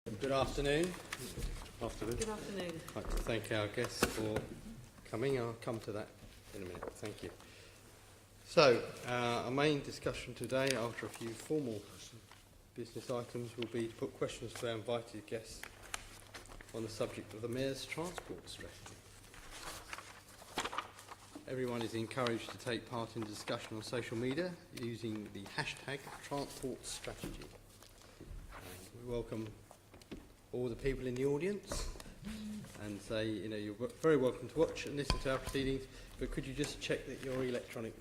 Good afternoon. Good afternoon. I'd like to thank our guests for coming. I'll come to that in a minute. Thank you. So, our main discussion today, after a few formal business items, will be to put questions to our invited guests on the subject of the Mayor's transport strategy. Everyone is encouraged to take part in the discussion on social media using the hashtag transport strategy. And we welcome all the people in the audience and say, you know, you're very welcome to watch and listen to our proceedings, but could you just check that your electronic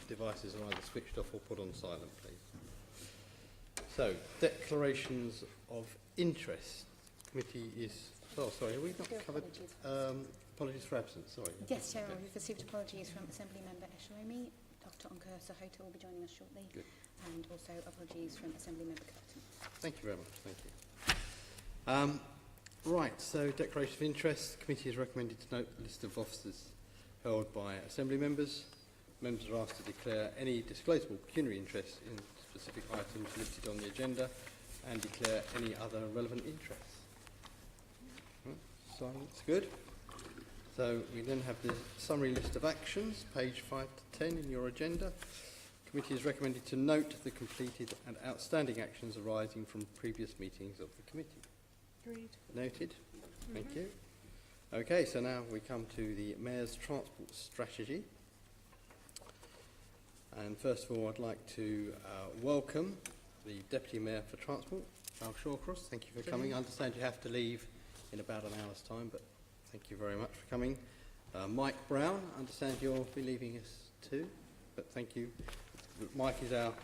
devices are either switched off or put on silent, please. So, declarations of interest. Committee is... Oh, sorry, have we not covered... apologies for absence, sorry. Yes, Chair, we've received apologies from Assembly Member Eshaomi. Dr Onka Sahota will be joining us shortly. Good. And also apologies from Assembly Member Curtin. Thank you very much, thank you. Right, so declaration of interest. The committee has recommended to note the list of officers held by Assembly members. Members are asked to declare any disclosable pecuniary interest in specific items listed on the agenda and declare any other relevant interests. Silence, good. So we then have the summary list of actions, page 5 to 10 in your agenda. The committee has recommended to note the completed and outstanding actions arising from previous meetings of the committee. Agreed. Noted. Thank you. Okay, so now we come to the Mayor's transport strategy. And first of all, I'd like to welcome the Deputy Mayor for Transport, Shawcross. Thank you for coming. I understand you have to leave in about an hour's time, but thank you very much for coming. Mike Brown, I understand you'll be leaving us too, but thank you. Mike is our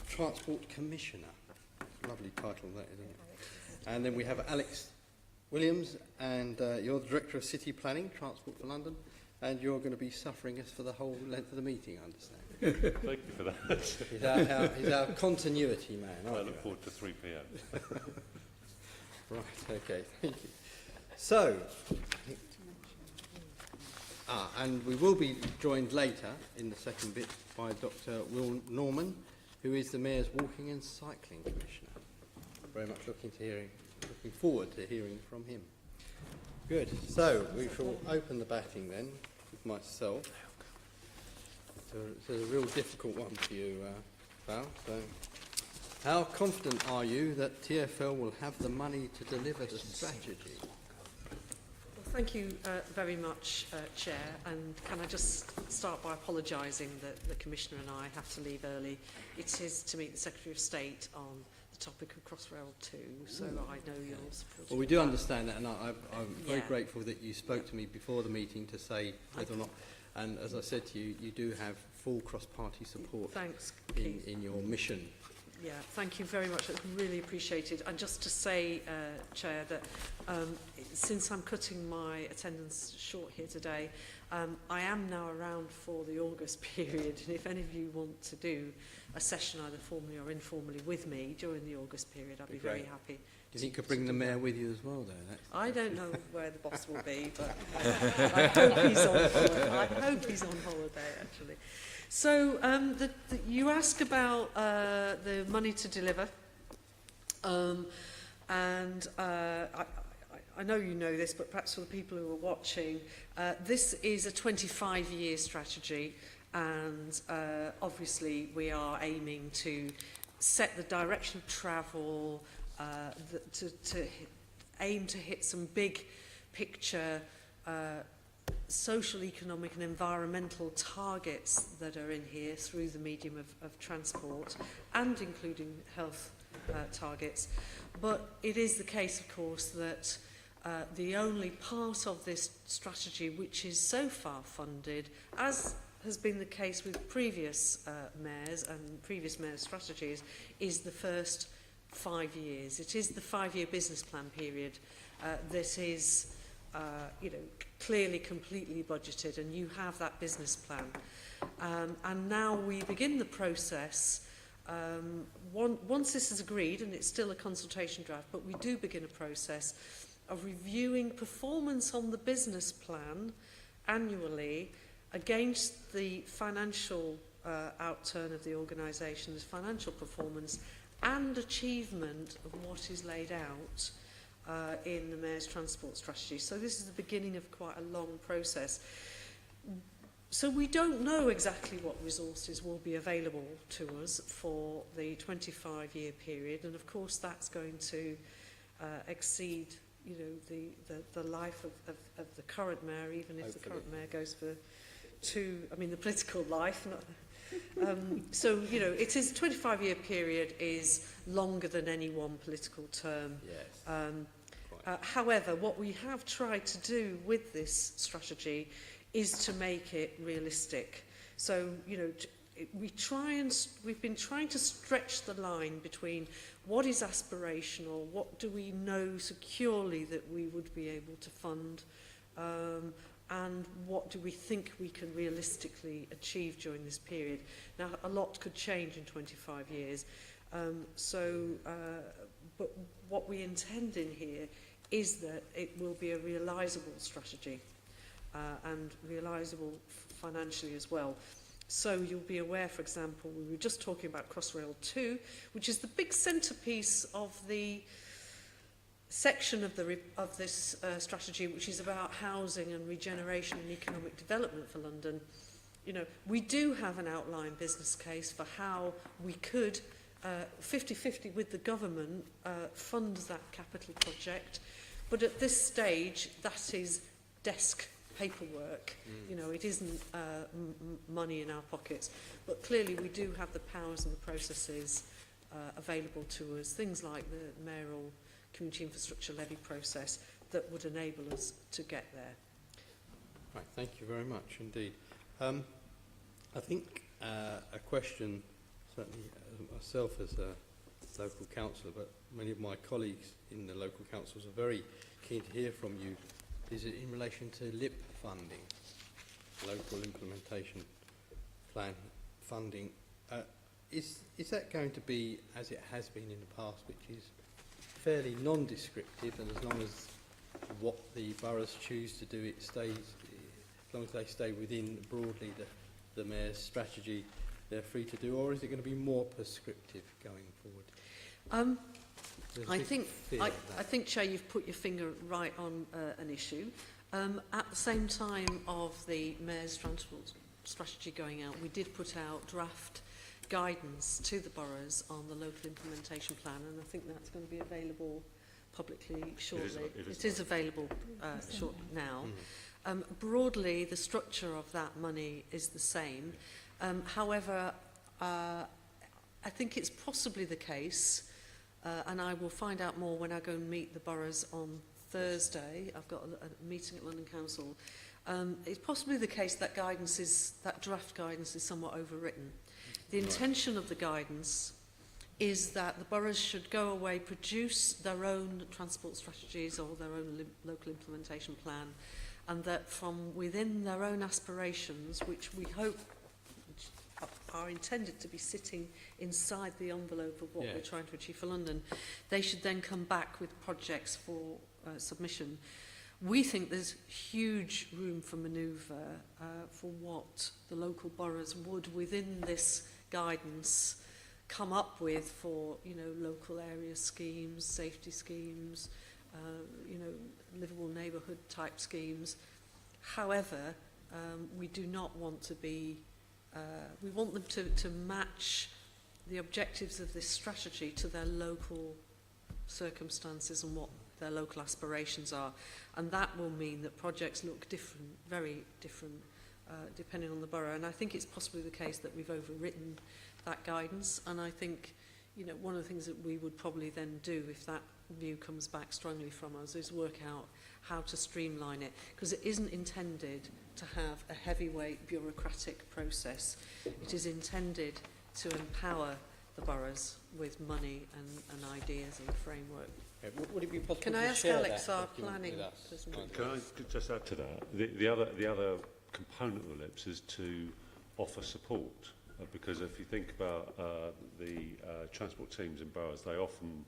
Transport Commissioner. Lovely title that, isn't it? And then we have Alex Williams, and you're the Director of City Planning, Transport for London, and you're going to be suffering us for the whole length of the meeting, I understand. Thank you for that. He's our continuity man, aren't I you? look forward to 3 p.m. Right, okay, thank you. So, and we will be joined later in the second bit by Dr. Will Norman, who is the Mayor's Walking and Cycling Commissioner. Very much looking forward to hearing from him. Good. So we shall open the batting then with myself. It's a real difficult one for you, Val. So, how confident are you that TfL will have the money to deliver the strategy? Well, thank you very much, Chair. And can I just start by apologising that the Commissioner and I have to leave early. It is to meet the Secretary of State on the topic of Crossrail 2, so I know you're supportive. Well, we do understand that, and I'm very grateful that you spoke to me before the meeting to say whether or not, and as I said to you, you do have full cross-party support. Thanks, in your mission. Yeah, thank you very much. It's really appreciated. And just to say, Chair, that since I'm cutting my attendance short here today, I am now around for the August period, and if any of you want to do a session either formally or informally with me during the August period, I'd be very happy. Do you think you could bring the Mayor with you as well, though? I don't know where the boss will be, but I hope he's on holiday. I hope he's on holiday, actually. So you ask about the money to deliver, and I know you know this, but perhaps for the people who are watching, this is a 25-year strategy, and obviously we are aiming to set the direction of travel, to aim to hit some big picture social, economic and environmental targets that are in here through the medium of transport, and including health targets. But it is the case, of course, that the only part of this strategy which is so far funded, as has been the case with previous mayors and previous mayors' strategies, is the first 5 years. It is the 5-year business plan period. This is clearly completely budgeted, and you have that business plan. And now we begin the process. Once this is agreed, and it's still a consultation draft, but we do begin a process of reviewing performance on the business plan annually against the financial outturn of the organisation's financial performance and achievement of what is laid out in the Mayor's transport strategy. So this is the beginning of quite a long process. So we don't know exactly what resources will be available to us for the 25-year period, and of course that's going to exceed, you know, the life of the current mayor, even if the current mayor goes for the political life. So, you know, it is 25-year period is longer than any one political term. Yes. However, what we have tried to do with this strategy is to make it realistic. So, you know, we've been trying to stretch the line between what is aspirational, what do we know securely that we would be able to fund, and what do we think we can realistically achieve during this period. Now, a lot could change in 25 years. But what we intend in here is that it will be a realisable strategy and realisable financially as well. So you'll be aware, for example, we were just talking about Crossrail 2, which is the big centrepiece of the section of this strategy, which is about housing and regeneration and economic development for London. You know, we do have an outline business case for how we could 50-50 with the government fund that capital project, but at this stage that is desk paperwork. You know, it isn't money in our pockets, but clearly we do have the powers and the processes available to us, things like the mayoral community infrastructure levy process that would enable us to get there. Right, thank you very much indeed. I think a question, certainly myself as a local councillor, but many of my colleagues in the local councils are very keen to hear from you, is it in relation to LIP funding, local implementation plan funding. Is that going to be, as it has been in the past, which is fairly non-descriptive, and as long as what the boroughs choose to do, it stays, as long as they stay within broadly the mayor's strategy, they're free to do, or is it going to be more prescriptive going forward? I think, Chair, you've put your finger right on an issue. At the same time of the Mayor's transport strategy going out, we did put out draft guidance to the boroughs on the local implementation plan, and I think that's going to be available publicly shortly. It is available now. Broadly, the structure of that money is the same. However, I think it's possibly the case, and I will find out more when I go and meet the boroughs on Thursday. I've got a meeting at London Council. It's possibly the case that that draft guidance is somewhat overwritten. The intention of the guidance is that the boroughs should go away, produce their own transport strategies or their own local implementation plan, and that from within their own aspirations, which we hope are intended to be sitting inside the envelope of what we're trying to achieve for London, they should then come back with projects for submission. We think there's huge room for manoeuvre for what the local boroughs would, within this guidance, come up with for, you know, local area schemes, safety schemes, you know, livable neighbourhood type schemes. However, we do not want to be, we want them to match the objectives of this strategy to their local circumstances and what their local aspirations are. And that will mean that projects look different, very different, depending on the borough. And I think it's possibly the case that we've overwritten that guidance. And I think, you know, one of the things that we would probably then do, if that view comes back strongly from us, is work out how to streamline it, because it isn't intended to have a heavyweight bureaucratic process. It is intended to empower the boroughs with money and ideas and framework. Okay, would it be possible Can to I ask share Alex, that our document planning with us? person? Can I just add to that? The other component of the LIPS is to offer support, because if you think about the transport teams in boroughs, they often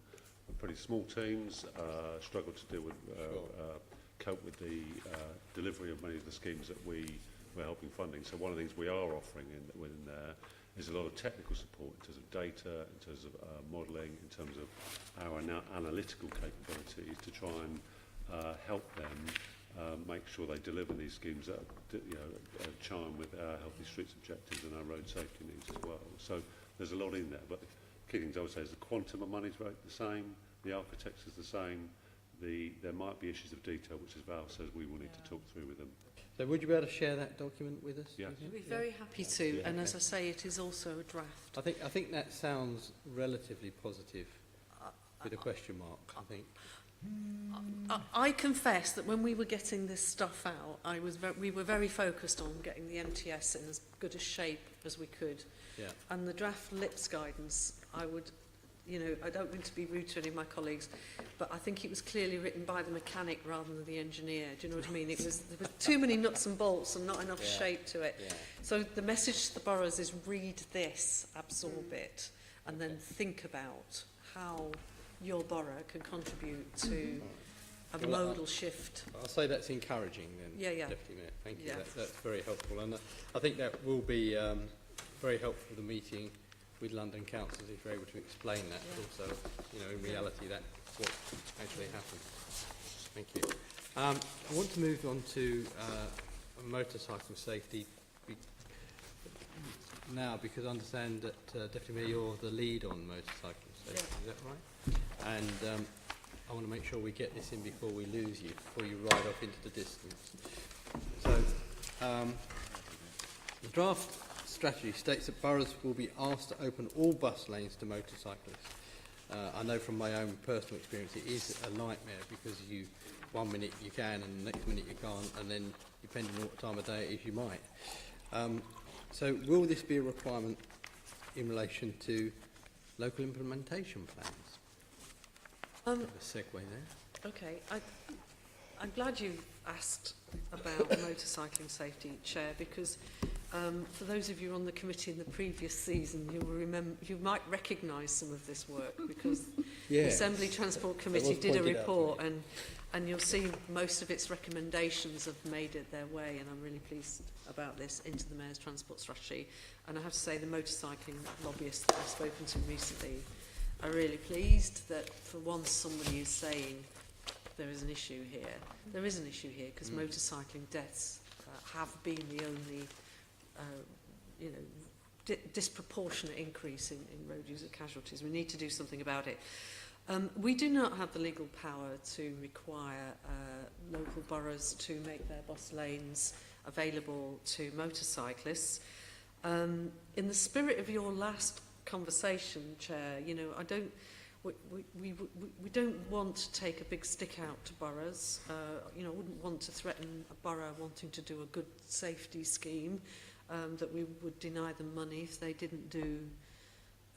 are pretty small teams, struggle to deal with, cope with the delivery of many of the schemes that we're helping funding. So one of the things we are offering within there There's a lot of technical support in terms of data, in terms of modelling, in terms of our analytical capabilities to try and help them make sure they deliver these schemes that chime with our healthy streets objectives and our road safety needs as well. So there's a lot in there, but the key things I would say is the quantum of money is the same, the architects is the same, there might be issues of detail, which as Val says, we will need to talk through with them. So would you be able to share that document with us? Yes. We'd be very happy to, Yeah. and as I say, it is also a draft. I think that sounds relatively positive with a question mark, I think. I confess that when we were getting this stuff out, we were very focused on getting the MTS in as good a shape as we could. Yeah. And the draft LIPS guidance, I don't mean to be rude to any of my colleagues, but I think it was clearly written by the mechanic rather than the engineer. Do you know what I mean? There was too many nuts and bolts and not enough shape to it. Yeah. So the message to the boroughs is read this, absorb it, and then think about how your borough can contribute to a Well, modal shift. I'll say that's encouraging then, Yeah, yeah. Deputy Mayor. Thank you. Yeah. That's very helpful. And I think that will be very helpful for the meeting with London councils if you're able to explain that. Yeah. Also, in reality, that's what actually happened. Thank you. I want to move on to motorcycle safety now, because I understand that, Deputy Mayor, you're the lead on motorcycle safety. Yeah. Is that right? And I want to make sure we get this in before we lose you, before you ride off into the distance. So, the draft strategy states that boroughs will be asked to open all bus lanes to motorcyclists. I know from my own personal experience it is a nightmare because one minute you can and the next minute you can't, and then depending on what time of day it is you might. So will this be a requirement in relation to local implementation plans? A segue there. Okay, I'm glad you asked about motorcycling safety, Chair, because for those of you on the committee in the previous season, you might recognise some of this work because the Assembly Transport Committee did a report, and you'll see most of its recommendations have made it their way, and I'm really pleased about this, into the Mayor's Transport Strategy. And I have to say the motorcycling lobbyists that I've spoken to recently are really pleased that for once somebody is saying there is an issue here. There is an issue here because motorcycling deaths have been the only disproportionate increase in road user casualties. We need to do something about it. We do not have the legal power to require local boroughs to make their bus lanes available to motorcyclists. In the spirit of your last conversation, Chair, we don't want to take a big stick out to boroughs. I wouldn't want to threaten a borough wanting to do a good safety scheme, that we would deny them money if they didn't do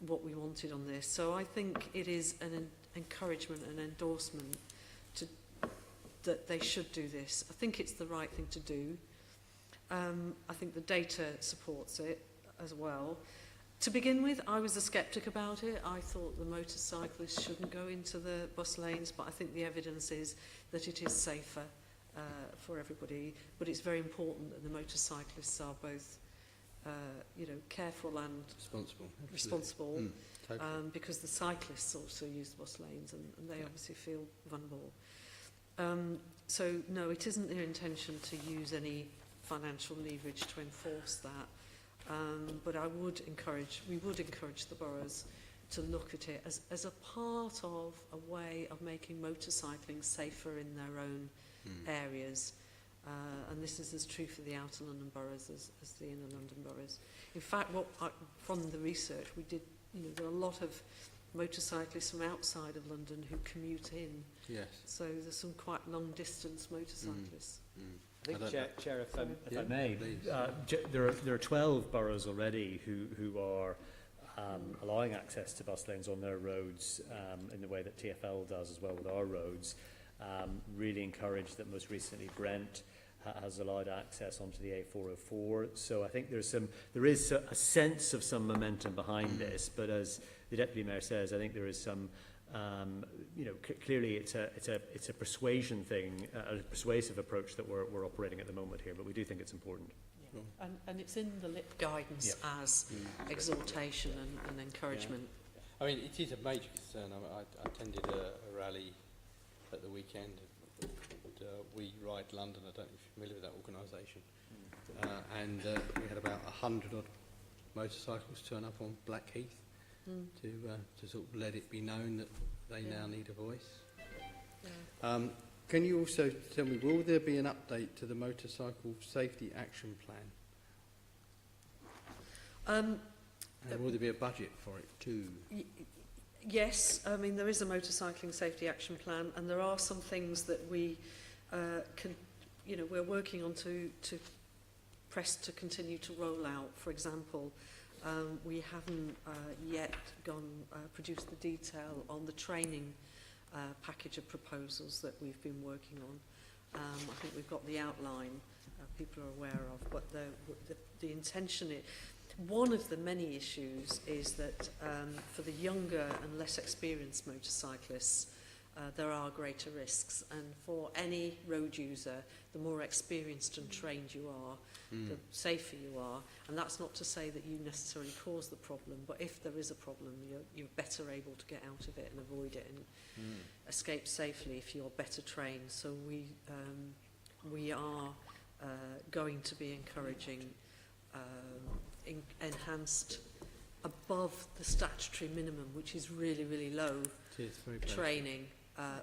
what we wanted on this. So I think it is an encouragement and endorsement that they should do this. I think it's the right thing to do. I think the data supports it as well. To begin with, I was a sceptic about it. I thought the motorcyclists shouldn't go into the bus lanes, but I think the evidence is that it is safer for everybody. But it's very important that the motorcyclists are both, careful and responsible, totally. because the cyclists also use the bus lanes and they obviously feel vulnerable. So no, it isn't their intention to use any financial leverage to enforce that. But we would encourage the boroughs to look at it as a part of a way of making motorcycling safer in their own areas. And this is as true for the outer London boroughs as the inner London boroughs. In fact, from the research we did, there are a lot of motorcyclists from outside of London who commute in. Yes. So there's some quite long distance motorcyclists. I think, Chair, if I Yeah, may, there are 12 boroughs already who are allowing access to bus lanes on their roads in the way that TfL does as well with our roads. Really encouraged that most recently Brent has allowed access onto the A404. So I think there is a sense of some momentum behind this, but as the Deputy Mayor says, I think there is some clearly it's a persuasion thing, a persuasive approach that we're operating at the moment here, but we do think it's important. Yeah. Sure. And it's in the LIP guidance as exhortation and encouragement. I mean, it is a major concern. I attended a rally at the weekend. We Ride London. I don't know if you're familiar with that organisation. And we had about 100 odd motorcycles turn up on Blackheath to sort of let it be known that they now need a voice. Yeah. Can you also tell me, will there be an update to the Motorcycle Safety Action Plan? And will there be a budget for it too? Yes, I mean, there is a motorcycling safety action plan, and there are some things that we can, you know, we're working on to press to continue to roll out. For example, we haven't yet produced the detail on the training package of proposals that we've been working on. I think we've got the outline people are aware of, but the intention is, one of the many issues is that for the younger and less experienced motorcyclists, there are greater risks, and for any road user, the more experienced and trained you are, the safer you are. And that's not to say that you necessarily cause the problem, but if there is a problem, you're better able to get out of it and avoid it and escape safely if you're better trained. So we are going to be encouraging enhanced above the statutory minimum, which is really, really low training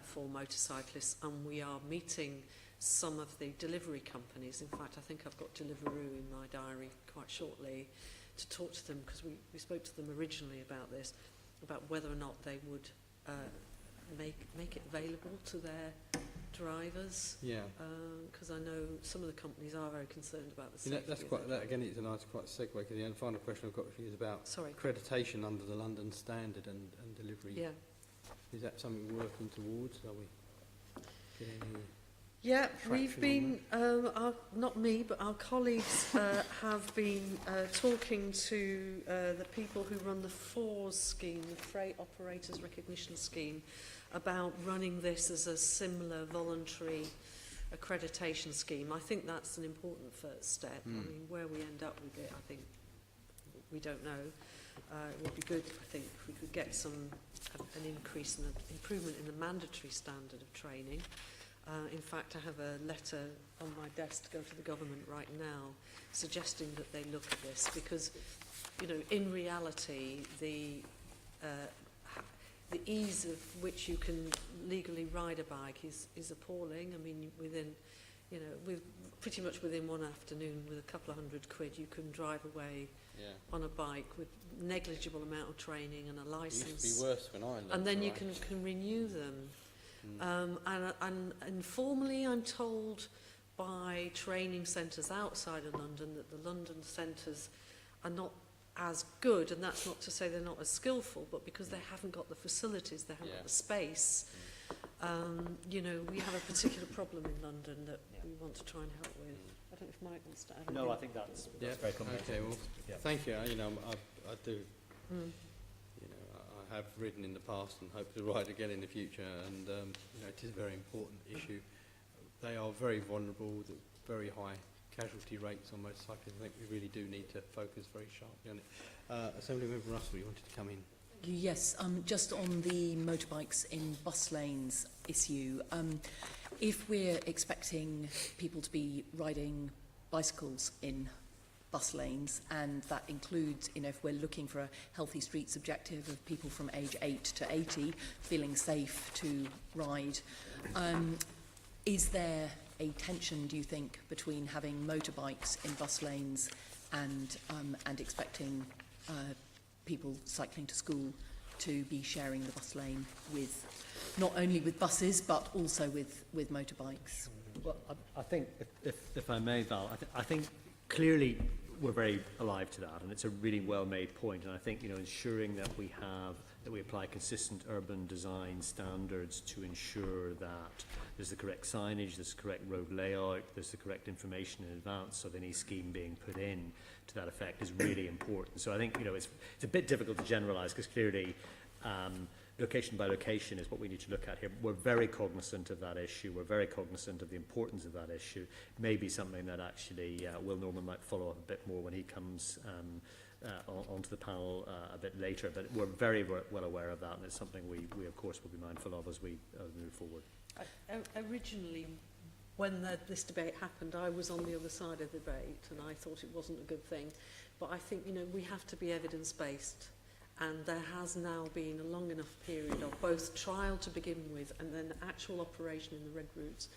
for motorcyclists, and we are meeting some of the delivery companies. In fact, I think I've got Deliveroo in my diary quite shortly to talk to them, because we spoke to them originally about this, about whether or not they would make it available to their drivers. Yeah. Because I know some of the companies are very concerned about the safety. That's quite. That again, it's a nice quite segue. Because the final question I've got for you is about accreditation under the London Standard and delivery. Yeah. Is that something we're working towards? Are we getting any? Yeah, we've been, not me, but our colleagues have been talking to the people who run the FORS scheme, the Freight Operators Recognition Scheme, about running this as a similar voluntary accreditation scheme. I think that's an important first step. I mean, where we end up with it, I think we don't know. It would be good, I think, if we could get an increase and an improvement in the mandatory standard of training. In fact, I have a letter on my desk to go to the government right now suggesting that they look at this, because, you know, in reality, the ease of which you can legally ride a bike is appalling. I mean, within, you know, pretty much within one afternoon, with a couple of £100, you can drive away on a bike with negligible amount of training and a license. It used to be worse when I learned. And then you can renew them. And informally, I'm told by training centres outside of London that the London centres are not as good, and that's not to say they're not as skillful, but because they haven't got the facilities, they haven't got the space. You know, we have a particular problem in London that we want to try and help with. I don't know if Mike wants to add anything. No, I think that's very comprehensive. Okay, well, thank you. You know, I do. You know, I have ridden in the past and hope to ride again in the future, and you know, it is a very important issue. They are very vulnerable, very high casualty rates on motorcycles. I think we really do need to focus very sharply on it. Assemblymember Russell, you wanted to come in. Yes, just on the motorbikes in bus lanes issue, if we're expecting people to be riding bicycles in bus lanes, and that includes, you know, if we're looking for a healthy streets objective of people from age 8 to 80 feeling safe to ride, is there a tension, do you think, between having motorbikes in bus lanes and expecting people cycling to school to be sharing the bus lane with, not only with buses, but also with motorbikes? Well, I think, if I may, Val, I think clearly we're very alive to that, and it's a really well-made point. And I think, you know, ensuring that we apply consistent urban design standards to ensure that there's the correct signage, there's the correct road layout, there's the correct information in advance of any scheme being put in to that effect is really important. So I think, you know, it's a bit difficult to generalise, because clearly location by location is what we need to look at here. We're very cognizant of that issue. We're very cognizant of the importance of that issue. Maybe something that actually Will Norman might follow up a bit more when he comes onto the panel a bit later. But we're very well aware of that, and it's something we of course will be mindful of as we move forward. Originally, when this debate happened, I was on the other side of the debate, and I thought it wasn't a good thing. But I think, we have to be evidence-based, and there has now been a long enough period of both trial to begin with and then actual operation in the red routes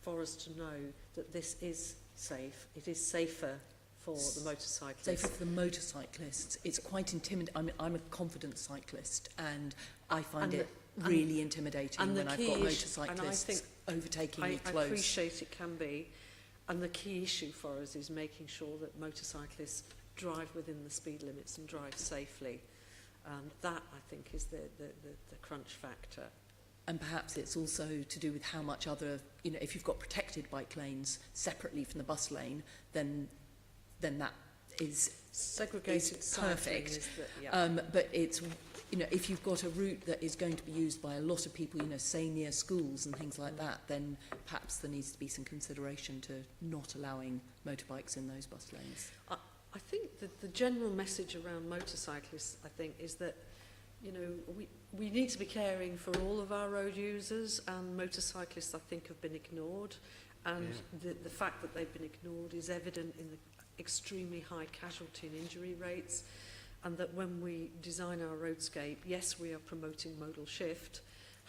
for us to know that this is safe. It is safer for the motorcyclists. Safer for the motorcyclists. It's quite intimidating. I'm a confident cyclist, and I find it really intimidating when I've got motorcyclists overtaking me close. I appreciate it can be, and the key issue for us is making sure that motorcyclists drive within the speed limits and drive safely. That, I think, is the crunch factor. And perhaps it's also to do with how much other, if you've got protected bike lanes separately from the bus lane, then that is segregated perfect. Is that, yeah. But it's, if you've got a route that is going to be used by a lot of people, say near schools and things like that, then perhaps there needs to be some consideration to not allowing motorbikes in those bus lanes. I think that the general message around motorcyclists, I think, is that, we need to be caring for all of our road users, and motorcyclists, I think, have been ignored. And the fact that they've been ignored is evident in the extremely high casualty and injury rates, and that when we design our roadscape, yes, we are promoting modal shift.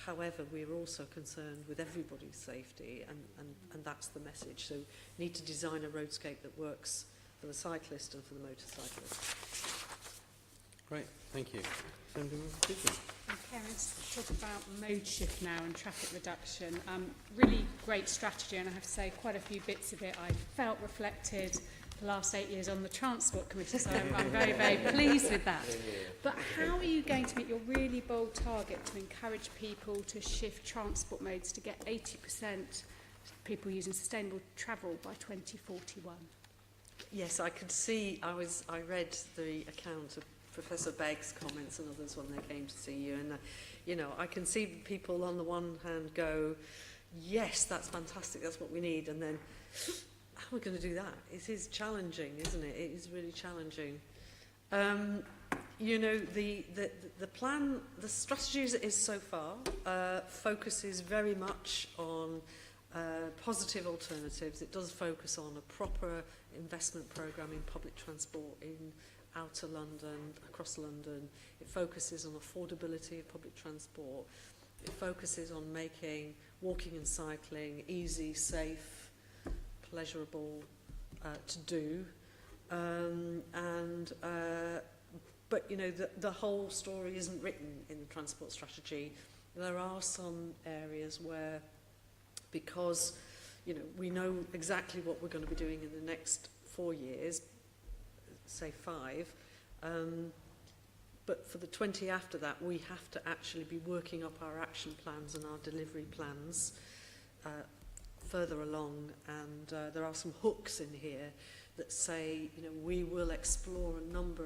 However, we are also concerned with everybody's safety, and that's the message. So we need to design a roadscape that works for the cyclist and for the motorcyclist. Great, thank you. Somebody want to speak? Okay, let's talk about mode shift now and traffic reduction. Really great strategy, and I have to say quite a few bits of it I felt reflected the last 8 years on the Transport Committee, so I'm very, very pleased with that. But how are you going to meet your really bold target to encourage people to shift transport modes to get 80% people using sustainable travel by 2041? Yes, I could see, I read the account of Professor Begg's comments and others when they came to see you, and I can see people on the one hand go, yes, that's fantastic, that's what we need, and then how are we going to do that? It is challenging, isn't it? It is really challenging. The plan, the strategy as it is so far, focuses very much on positive alternatives. It does focus on a proper investment programme in public transport in outer London, across London. It focuses on affordability of public transport. It focuses on making walking and cycling easy, safe, pleasurable to do. But the whole story isn't written in the transport strategy. There are some areas where, because we know exactly what we're going to be doing in the next 4 years, say 5, but for the 20 after that, we have to actually be working up our action plans and our delivery plans further along, and there are some hooks in here that say, we will explore a number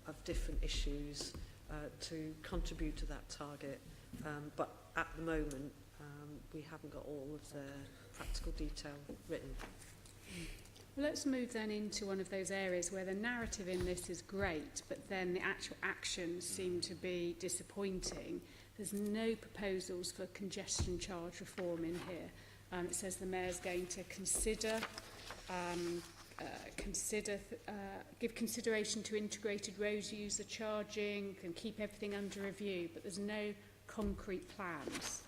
of different issues to contribute to that target, but at the moment, we haven't got all of the practical detail written. Well, let's move then into one of those areas where the narrative in this is great, but then the actual actions seem to be disappointing. There's no proposals for congestion charge reform in here. It says the Mayor's going to give consideration to integrated road user charging and keep everything under review, but there's no concrete plans.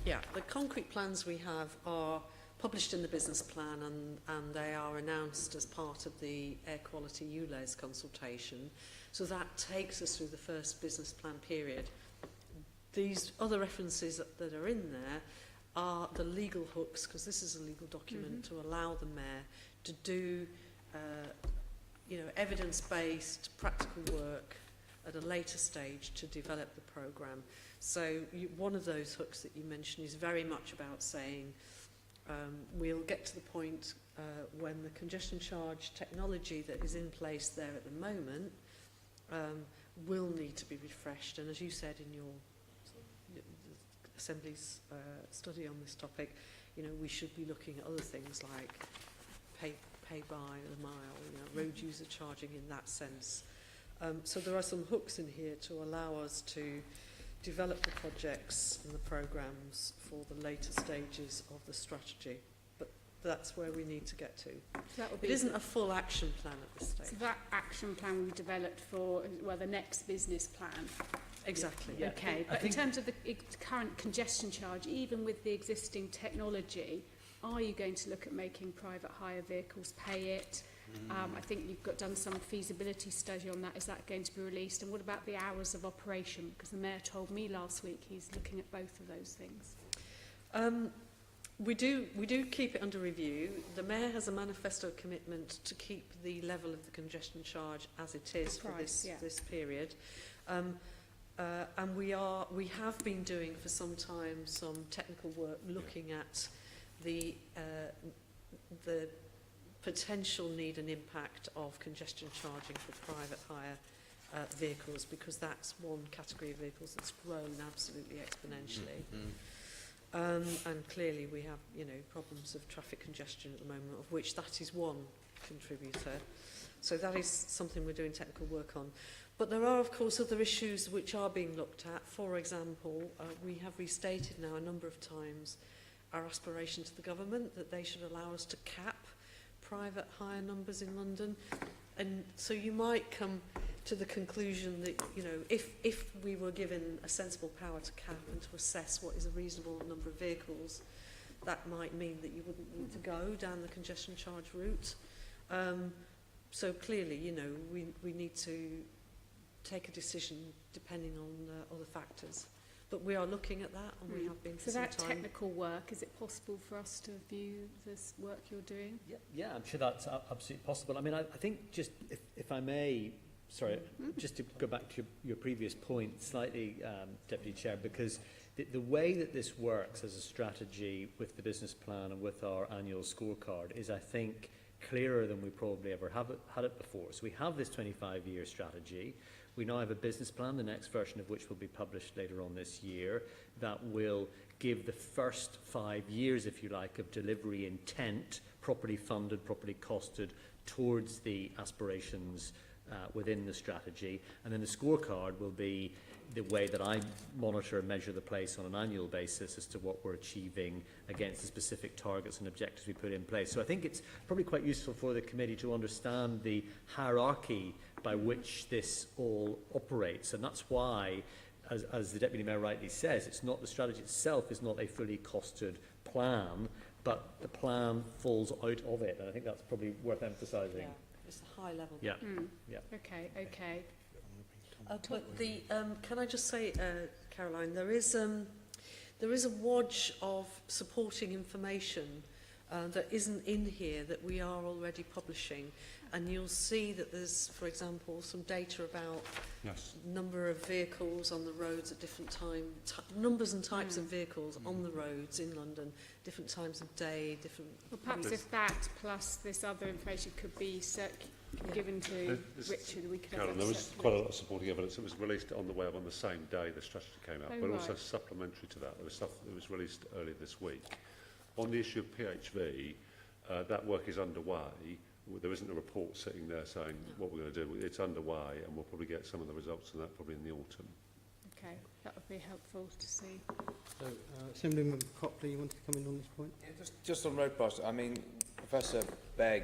Yeah, the concrete plans we have are published in the business plan, and they are announced as part of the air quality ULEZ consultation. So that takes us through the first business plan period. These other references that are in there are the legal hooks, because this is a legal document, to allow the Mayor to do evidence-based practical work at a later stage to develop the programme. So one of those hooks that you mentioned is very much about saying we'll get to the point when the congestion charge technology that is in place there at the moment will need to be refreshed. And as you said in your Assembly's study on this topic, you know, we should be looking at other things like pay by the mile, you know, road user charging in that sense. So there are some hooks in here to allow us to develop the projects and the programmes for the later stages of the strategy. But that's where we need to get to. So that will be It isn't a full action plan at this stage. So that action plan will be developed for, well, the next business plan. Exactly. Yeah. Okay, but in terms of the current congestion charge, even with the existing technology, are you going to look at making private hire vehicles pay it? I think you've done some feasibility study on that. Is that going to be released? And what about the hours of operation? Because the Mayor told me last week he's looking at both of those things. We do keep it under review. The Mayor has a manifesto commitment to keep the level of the congestion charge as it is for this period. And we have been doing for some time some technical work looking at the potential need and impact of congestion charging for private hire vehicles, because that's one category of vehicles that's grown absolutely exponentially. And clearly we have, you know, problems of traffic congestion at the moment, of which that is one contributor. So that is something we're doing technical work on. But there are, of course, other issues which are being looked at. For example, we have restated now a number of times our aspiration to the government that they should allow us to cap private hire numbers in London. And so you might come to the conclusion that, you know, if we were given a sensible power to cap and to assess what is a reasonable number of vehicles, that might mean that you wouldn't need to go down the congestion charge route. So clearly, you know, we need to take a decision depending on other factors. But we are looking at that, and we have been for so some that time. technical work, is it possible for us to view this work you're doing? Yeah, I'm sure that's absolutely possible. I mean, I think just, if I may, sorry, just to go back to your previous point slightly, Deputy Chair, because the way that this works as a strategy with the business plan and with our annual scorecard is, I think, clearer than we probably ever had it before. So we have this 25-year strategy. We now have a business plan, the next version of which will be published later on this year, that will give the first 5 years, if you like, of delivery intent, properly funded, properly costed, towards the aspirations within the strategy. And then the scorecard will be the way that I monitor and measure the place on an annual basis as to what we're achieving against the specific targets and objectives we put in place. So I think it's probably quite useful for the committee to understand the hierarchy by which this all operates. And that's why, as the Deputy Mayor rightly says, it's not, the strategy itself is not a fully costed plan, but the plan falls out of it. And I think that's probably worth emphasising. Yeah, it's a high level. Yeah. Yeah. Okay. But the can I just say, Caroline, there is a wodge of supporting information that isn't in here that we are already publishing, and you'll see that there's, for example, some data about number of vehicles on the roads at different times, numbers and types of vehicles on the roads in London, different times of day, different. Well, perhaps if that plus this other information could be given to Richard, we could have Karen, there was quite a lot of supporting evidence. It was released on the web on the same day the strategy came out, but also supplementary to that, there was stuff that was released earlier this week. On the issue of PHV, that work is underway. There isn't a report sitting there saying what we're going to do. It's underway, and we'll probably get some of the results of that probably in the autumn. Okay, that would be helpful to see. So, Assemblyman Copley, you wanted to come in on this point? Yeah, just on road price, I mean, Professor Begg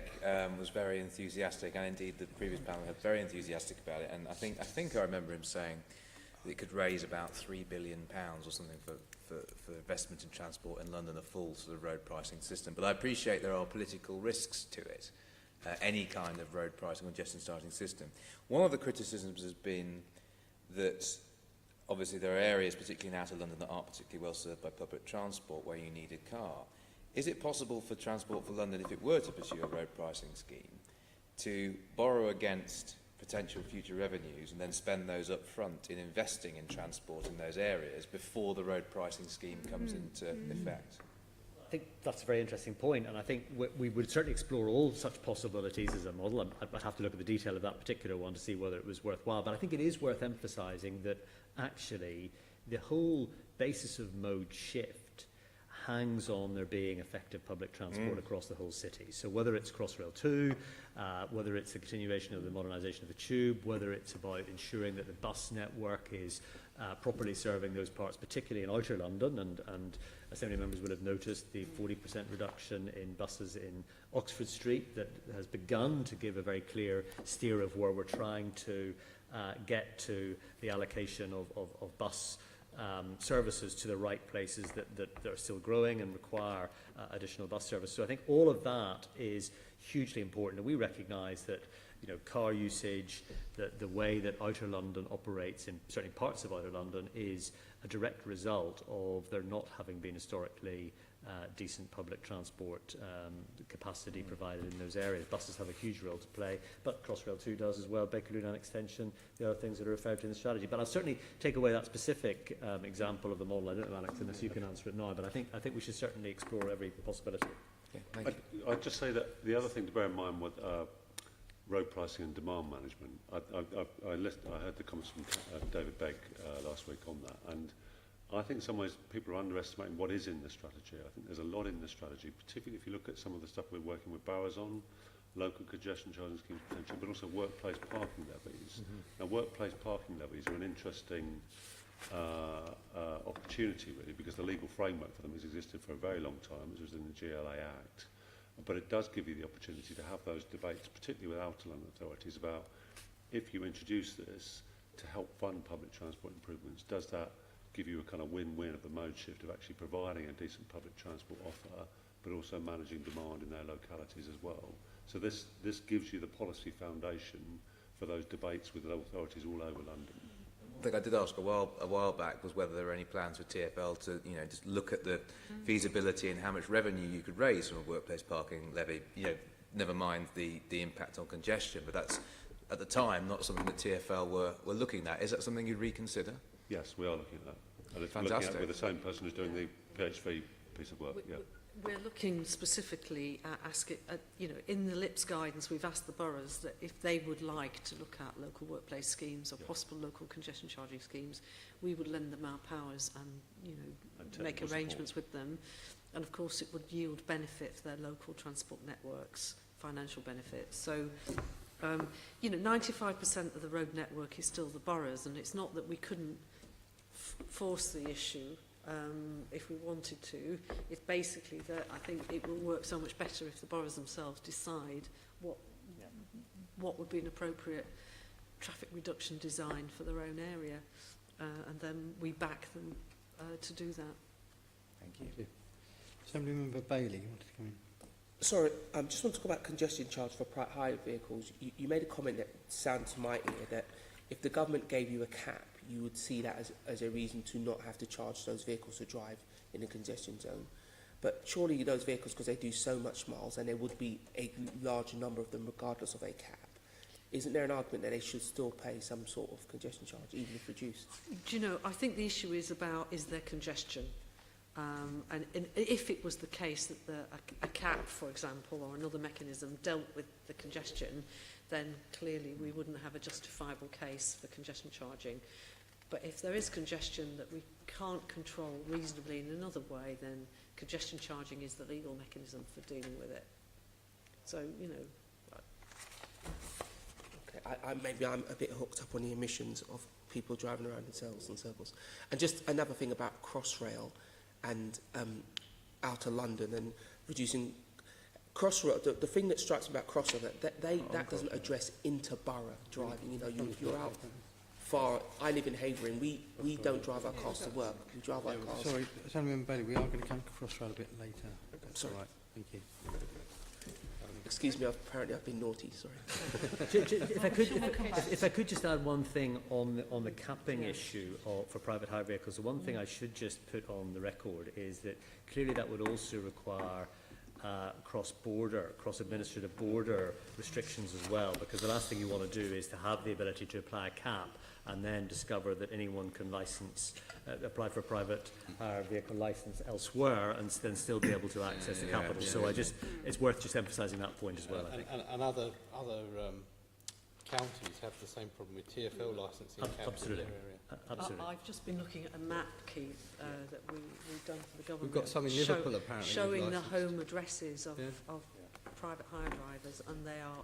was very enthusiastic, and indeed the previous panel had very enthusiastic about it. And I think I remember him saying that it could raise about £3 billion or something for investment in transport in London, a full sort of road pricing system. But I appreciate there are political risks to it, any kind of road pricing or congestion charging system. One of the criticisms has been that obviously there are areas, particularly in outer London, that aren't particularly well served by public transport where you need a car. Is it possible for Transport for London, if it were to pursue a road pricing scheme, to borrow against potential future revenues and then spend those up front in investing in transport in those areas before the road pricing scheme comes into effect? think that's a very interesting point, and I think we would certainly explore all such possibilities as a model. I'd have to look at the detail of that particular one to see whether it was worthwhile, but I think it is worth emphasising that actually the whole basis of mode shift hangs on there being effective public transport across the whole city. So whether it's Crossrail 2, whether it's the continuation of the modernisation of the tube, whether it's about ensuring that the bus network is properly serving those parts, particularly in outer London, and Assembly members will have noticed the 40% reduction in buses in Oxford Street that has begun to give a very clear steer of where we're trying to get to the allocation of bus services to the right places that are still growing and require additional bus service. So I think all of that is hugely important, and we recognise that car usage, the way that outer London operates in certainly parts of outer London is a direct result of there not having been historically decent public transport capacity provided in those areas. Buses have a huge role to play, but Crossrail 2 does as well, Bakerloo and extension, the other things that are referred to in the strategy. But I'll certainly take away that specific example of the model. I don't know, Alex, unless you can answer it now, but I think we should certainly explore every possibility. Okay, thank you. I'd just say that the other thing to bear in mind with road pricing and demand management, I heard the comments from David Begg last week on that, and I think in some ways people are underestimating what is in the strategy. I think there's a lot in the strategy, particularly if you look at some of the stuff we're working with boroughs on, local congestion charging schemes potentially, but also workplace parking levies. Now, workplace parking levies are an interesting opportunity, really, because the legal framework for them has existed for a very long time, as was in the GLA Act. But it does give you the opportunity to have those debates, particularly with outer London authorities, about if you introduce this to help fund public transport improvements, does that give you a kind of win-win of the mode shift of actually providing a decent public transport offer, but also managing demand in their localities as well. So this gives you the policy foundation for those debates with authorities all over London. I think I did ask a while back was whether there are any plans for TfL to just look at the feasibility and how much revenue you could raise from a workplace parking levy. Never mind the impact on congestion, but that's at the time not something that TfL were looking at. Is that something you'd reconsider? Yes, we are looking at that. And it's Fantastic. looking at with the same person who's doing the PHV piece of work. We're looking specifically at asking, in the LIPS guidance, we've asked the boroughs that if they would like to look at local workplace schemes or possible local congestion charging schemes, we would lend them our powers and, make arrangements with them. And of course, it would yield benefit for their local transport networks, financial benefits. So, 95% of the road network is still the boroughs, and it's not that we couldn't force the issue. If we wanted to, it's basically that I think it will work so much better if the boroughs themselves decide what would be an appropriate traffic reduction design for their own area, and then we back them to do that. Thank you. Assembly Member Bailey, you wanted to come in? Sorry, I just want to talk about congestion charge for private hire vehicles. You made a comment that sounds to my ear that if the government gave you a cap, you would see that as a reason to not have to charge those vehicles to drive in a congestion zone. But surely those vehicles, because they do so much miles, and there would be a large number of them regardless of a cap, isn't there an argument that they should still pay some sort of congestion charge, even if reduced? Do you know, I think the issue is about, is there congestion? And if it was the case that a cap, for example, or another mechanism dealt with the congestion, then clearly we wouldn't have a justifiable case for congestion charging. But if there is congestion that we can't control reasonably in another way, then congestion charging is the legal mechanism for dealing with it. So, Okay, maybe I'm a bit hooked up on the emissions of people driving around in circles. And just another thing about Crossrail and outer London and reducing Crossrail. The thing that strikes me about Crossrail that doesn't address inter-borough driving. You're out far. I live in Havering. We don't drive our cars to work. We drive our cars. Sorry, Assembly Member Bailey, we are going to come to Crossrail a bit later. That's Sorry. all right. Thank you. Excuse me, apparently I've been naughty, sorry. If I could just add one thing on the capping issue for private hire vehicles. The one thing I should just put on the record is that clearly that would also require cross-administrative border restrictions as well, because the last thing you want to do is to have the ability to apply a cap and then discover that anyone can apply for a private vehicle licence elsewhere and then still be able to access the capital. So it's worth just emphasising that point as well, I think. And other counties have the same problem with TfL licensing counties Absolutely. in their area. Absolutely. I've just been looking at a map, Keith, that we've done for the government. We've got some in Liverpool apparently. Showing the licensed. home addresses of, Yeah. of private hire drivers, and they are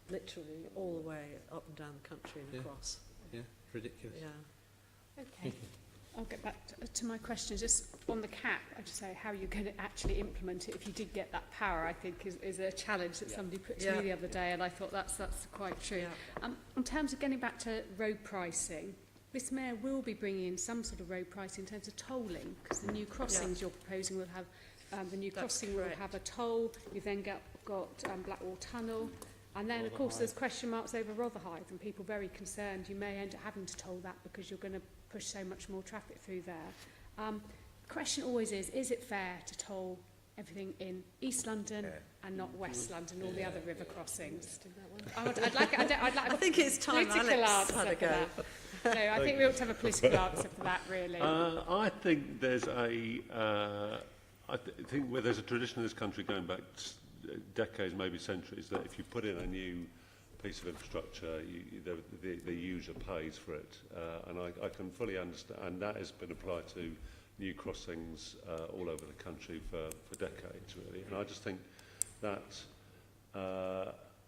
literally all the way up and down the country and Yeah. across. Yeah, ridiculous. Yeah. Okay. I'll get back to my question. Just on the cap, I just say how you're going to actually implement it if you did get that power, I think is a challenge that somebody put to me the other day, and I thought that's quite true. Yeah. In terms of getting back to road pricing, this mayor will be bringing in some sort of road pricing in terms of tolling, because the new crossings you're proposing will have, the new crossing will have a toll. You've then got Blackwall Tunnel. And then, of course, there's question marks over Rotherhithe, and people very concerned you may end up having to toll that because you're going to push so much more traffic through there. The question always is it fair to toll everything in East London and not West London, all the other river crossings? I'd like I think it's time political Alex answer had a for go. that. No, I think we ought to have a political answer for that, really. I think there's I think where there's a tradition in this country going back decades, maybe centuries, that if you put in a new piece of infrastructure, the user pays for it. And I can fully understand, and that has been applied to new crossings all over the country for decades, really. And I just think that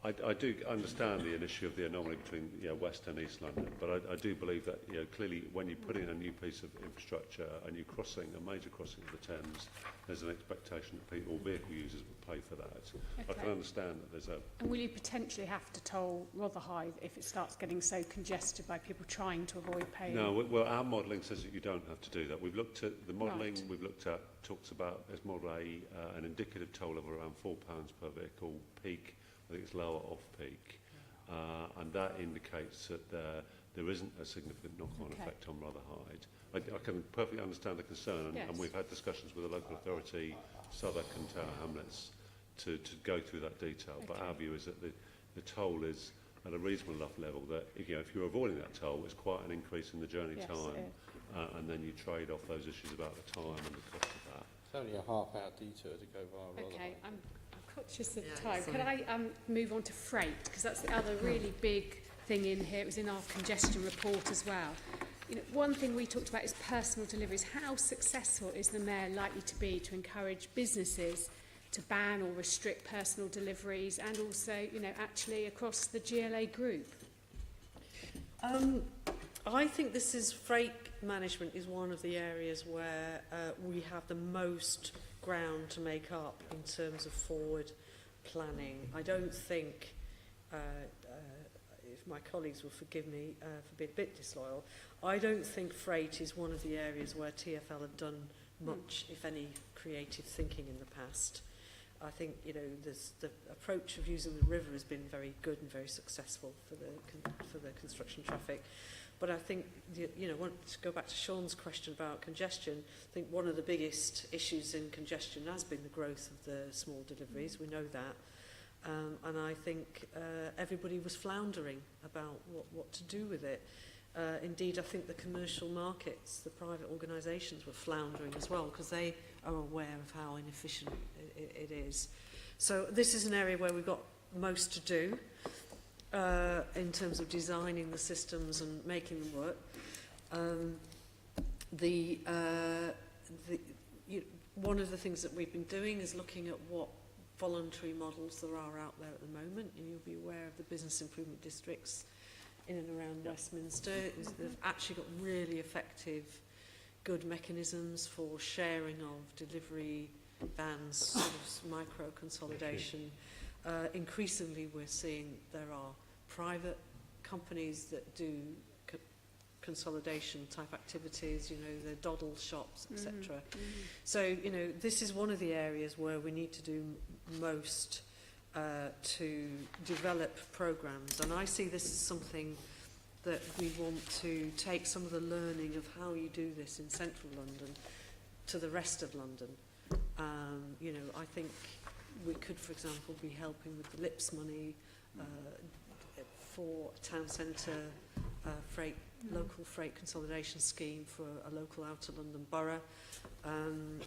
I do understand the issue of the anomaly between West and East London, but I do believe that clearly when you put in a new piece of infrastructure, a new crossing, a major crossing of the Thames, there's an expectation that people, vehicle users, will pay for that. I can understand that there's a... And will you potentially have to toll Rotherhithe if it starts getting so congested by people trying to avoid paying? No, well, our modelling says that you don't have to do that. We've looked at the modelling, Right. talks about, as model an indicative toll of around £4 per vehicle peak. I think it's lower off-peak, and that indicates that there isn't a significant knock-on effect on Rotherhithe. I can perfectly understand the concern, and we've had discussions with the local authority, Southwark and Tower Hamlets, to go through that detail. But our view is that the toll is at a reasonable enough level that if you're avoiding that toll, it's quite an increase in the journey time, and then you trade off those issues about the time and the cost of that. It's only a half-hour detour to go via Rotherhithe. Okay, I'm conscious of time. Could I move on to freight? Because that's the other really big thing in here. It was in our congestion report as well. One thing we talked about is personal deliveries. How successful is the mayor likely to be to encourage businesses to ban or restrict personal deliveries, and also, actually across the GLA group? I think freight management is one of the areas where we have the most ground to make up in terms of forward planning. I don't think, if my colleagues will forgive me for being a bit disloyal, I don't think freight is one of the areas where TfL have done much, if any, creative thinking in the past. I think, the approach of using the river has been very good and very successful for the construction traffic. But I think, want to go back to Sean's question about congestion, I think one of the biggest issues in congestion has been the growth of the small deliveries. We know that. And I think everybody was floundering about what to do with it. Indeed, I think the commercial markets, the private organisations were floundering as well, because they are aware of how inefficient it is. So this is an area where we've got most to do in terms of designing the systems and making them work. One of the things that we've been doing is looking at what voluntary models there are out there at the moment. And you'll be aware of the business improvement districts in and around Westminster. They've actually got really effective, good mechanisms for sharing of delivery vans, sort of micro consolidation. Increasingly, we're seeing there are private companies that do consolidation type activities, the doddle shops, etc. So, this is one of the areas where we need to do most to develop programs. And I see this as something that we want to take some of the learning of how you do this in central London to the rest of London. I think we could, for example, be helping with the LIPS money for a town centre freight, local freight consolidation scheme for a local outer London borough.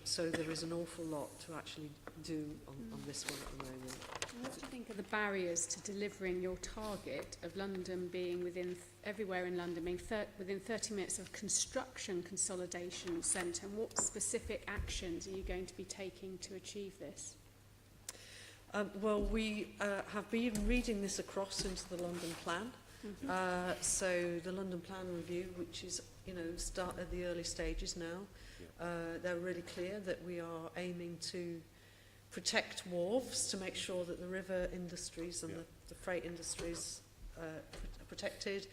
So there is an awful lot to actually do on this one at the moment. What do you think are the barriers to delivering your target of London being everywhere in London being within 30 minutes of construction consolidation centre? And what specific actions are you going to be taking to achieve this? Well, we have been reading this across into the London Plan. So the London Plan review, which is, start at the early stages now, they're really clear that we are aiming to protect wharves to make sure that the river industries and the freight industries are protected.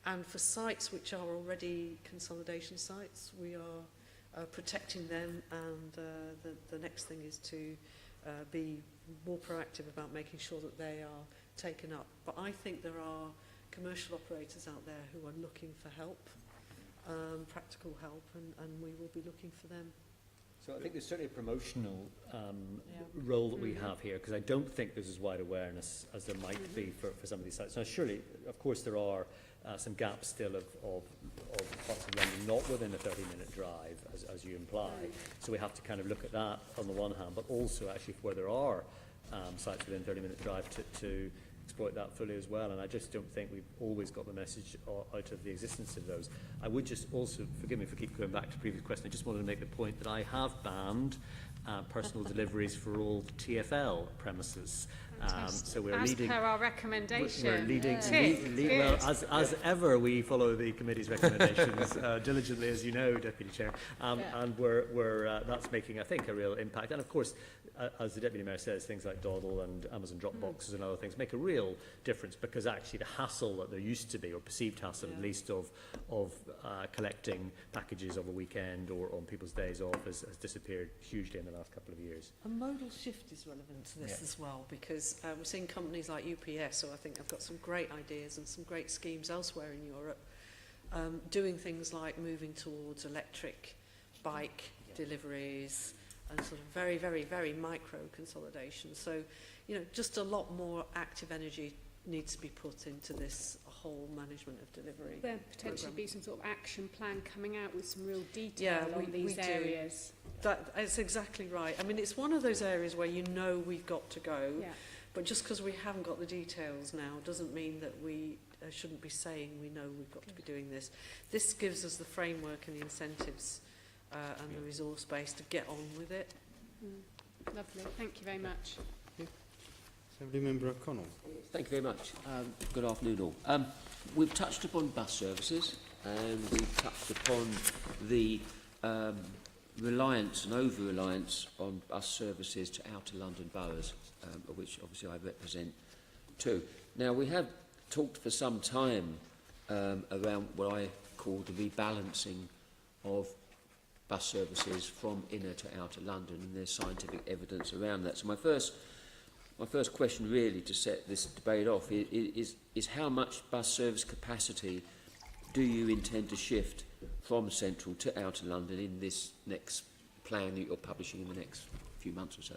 And for sites which are already consolidation sites, we are protecting them. And the next thing is to be more proactive about making sure that they are taken up. But I think there are commercial operators out there who are looking for help, practical help, and we will be looking for them. So I think there's certainly a promotional role that we have here, because I don't think there's as wide awareness as there might be for some of these sites. Now, surely, of course, there are some gaps still of parts of London not within a 30-minute drive, as you imply. So we have to kind of look at that on the one hand, but also actually where there are sites within 30-minute drive to exploit that fully as well. And I just don't think we've always got the message out of the existence of those. I would just also, forgive me for keep going back to the previous question, I just wanted to make the point that I have banned personal deliveries for all TfL premises. So we're as leading, per our recommendation. we're leading, well, as ever, we follow the committee's recommendations diligently, as you know, Deputy Chair, and we're that's making, I think, a real impact. And of course, as the Deputy Mayor says, things like Dawdle and Amazon drop boxes and other things make a real difference, because actually the hassle that there used to be, or perceived hassle at least, of collecting packages over a weekend or on people's days off has disappeared hugely in the last couple of years. A modal shift is relevant to this as well, because we're seeing companies like UPS, who I think have got some great ideas and some great schemes elsewhere in Europe, doing things like moving towards electric bike deliveries and sort of very, very, very micro consolidation. So, just a lot more active energy needs to be put into this whole management of delivery. There potentially be some sort of action plan coming out with some real detail on these areas. That's exactly right. I mean, it's one of those areas where we've got to go, but just because we haven't got the details now doesn't mean that we shouldn't be saying we know we've got to be doing this. This gives us the framework and the incentives and the resource base to get on with it. Lovely, thank you very much. Assembly Member O'Connell. Thank you very much. Good afternoon all. We've touched upon bus services, and we've touched upon the reliance and over-reliance on bus services to outer London boroughs, of which obviously I represent too. Now, we have talked for some time around what I call the rebalancing of bus services from inner to outer London, and there's scientific evidence around that. So my first question really to set this debate off is how much bus service capacity do you intend to shift from central to outer London in this next plan that you're publishing in the next few months or so?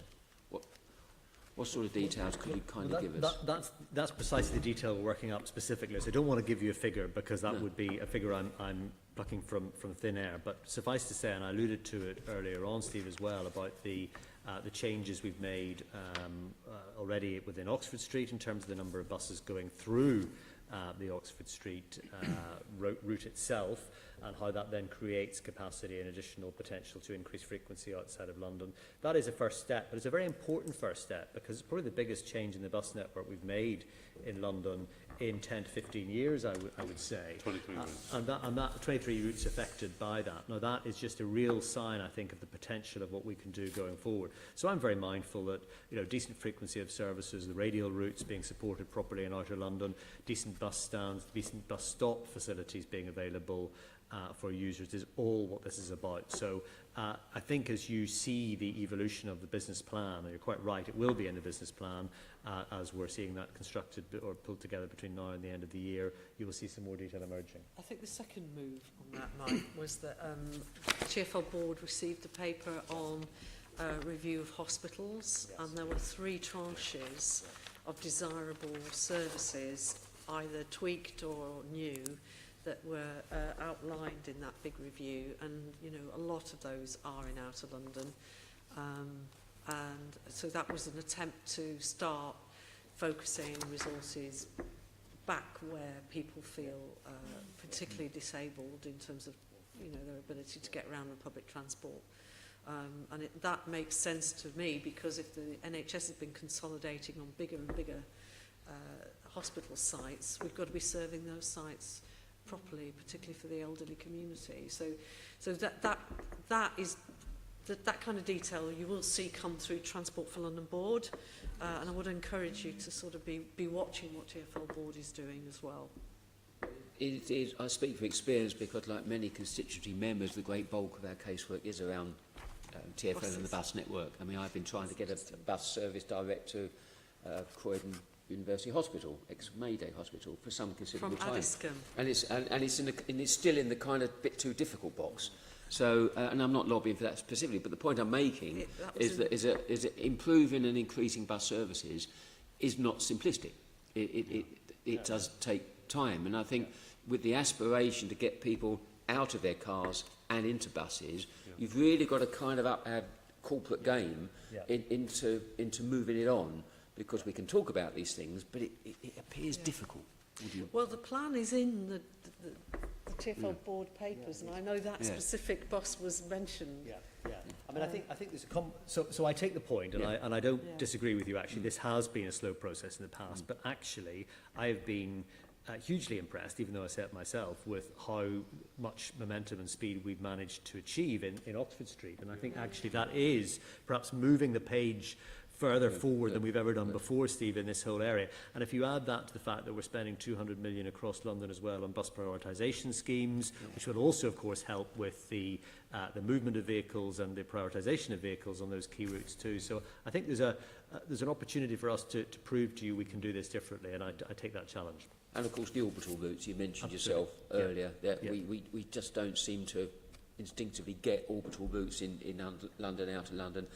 What sort of details could you kindly give us? That's precisely the detail we're working up specifically. So I don't want to give you a figure, because that would be a figure I'm plucking from thin air. But suffice to say, and I alluded to it earlier on, Steve, as well, about the changes we've made already within Oxford Street in terms of the number of buses going through the Oxford Street route itself, and how that then creates capacity and additional potential to increase frequency outside of London. That is a first step, but it's a very important first step, because it's probably the biggest change in the bus network we've made in London in 10 to 15 years, I would say. 23 routes. And that 23 routes affected by that. Now, that is just a real sign, I think, of the potential of what we can do going forward. So I'm very mindful that, decent frequency of services, the radial routes being supported properly in outer London, decent bus stands, decent bus stop facilities being available for users is all what this is about. So I think as you see the evolution of the business plan, and you're quite right, it will be in the business plan, as we're seeing that constructed or pulled together between now and the end of the year, you will see some more detail emerging. I think the second move on that, Mike, was that the TfL board received a paper on review of hospitals, and there were 3 tranches of desirable services, either tweaked or new, that were outlined in that big review, and you know, a lot of those are in outer London, and so that was an attempt to start focusing resources back where people feel particularly disabled in terms of, you know, their ability to get around with public transport. And that makes sense to me, because if the NHS has been consolidating on bigger and bigger hospital sites, we've got to be serving those sites properly, particularly for the elderly community. So that is that kind of detail you will see come through Transport for London Board, and I would encourage you to sort of be watching what TfL Board is doing as well. It is, I speak from experience, because like many constituency members, the great bulk of our casework is around TfL and the bus network. I mean, I've been trying to get a bus service direct to Croydon University Hospital, ex-Mayday Hospital, for some considerable From time. Addiscombe. And it's still in the kind of bit too difficult box. So, and I'm not lobbying for that specifically, but the point I'm making is that improving and increasing bus services is not simplistic. It does take time, and I think with the aspiration to get people out of their cars and into buses, you've really got to kind of up our corporate game into moving it on, because we can talk about these things, but it appears difficult. Well, the plan is in the TfL Board papers, and I know that specific bus was mentioned. I mean, I think there's a so I take the point, and I don't disagree with you. Actually, this has been a slow process in the past, but actually, I have been hugely impressed, even though I say it myself, with how much momentum and speed we've managed to achieve in Oxford Street. And I think actually that is perhaps moving the page further forward than we've ever done before, Steve, in this whole area. And if you add that to the fact that we're spending 200 million across London as well on bus prioritisation schemes, which will also, of course, help with the movement of vehicles and the prioritisation of vehicles on those key routes too. So I think there's an opportunity for us to prove to you we can do this differently, and I take that challenge. And of course, the orbital routes you mentioned yourself earlier, we just don't seem to instinctively get orbital routes in London, out of London.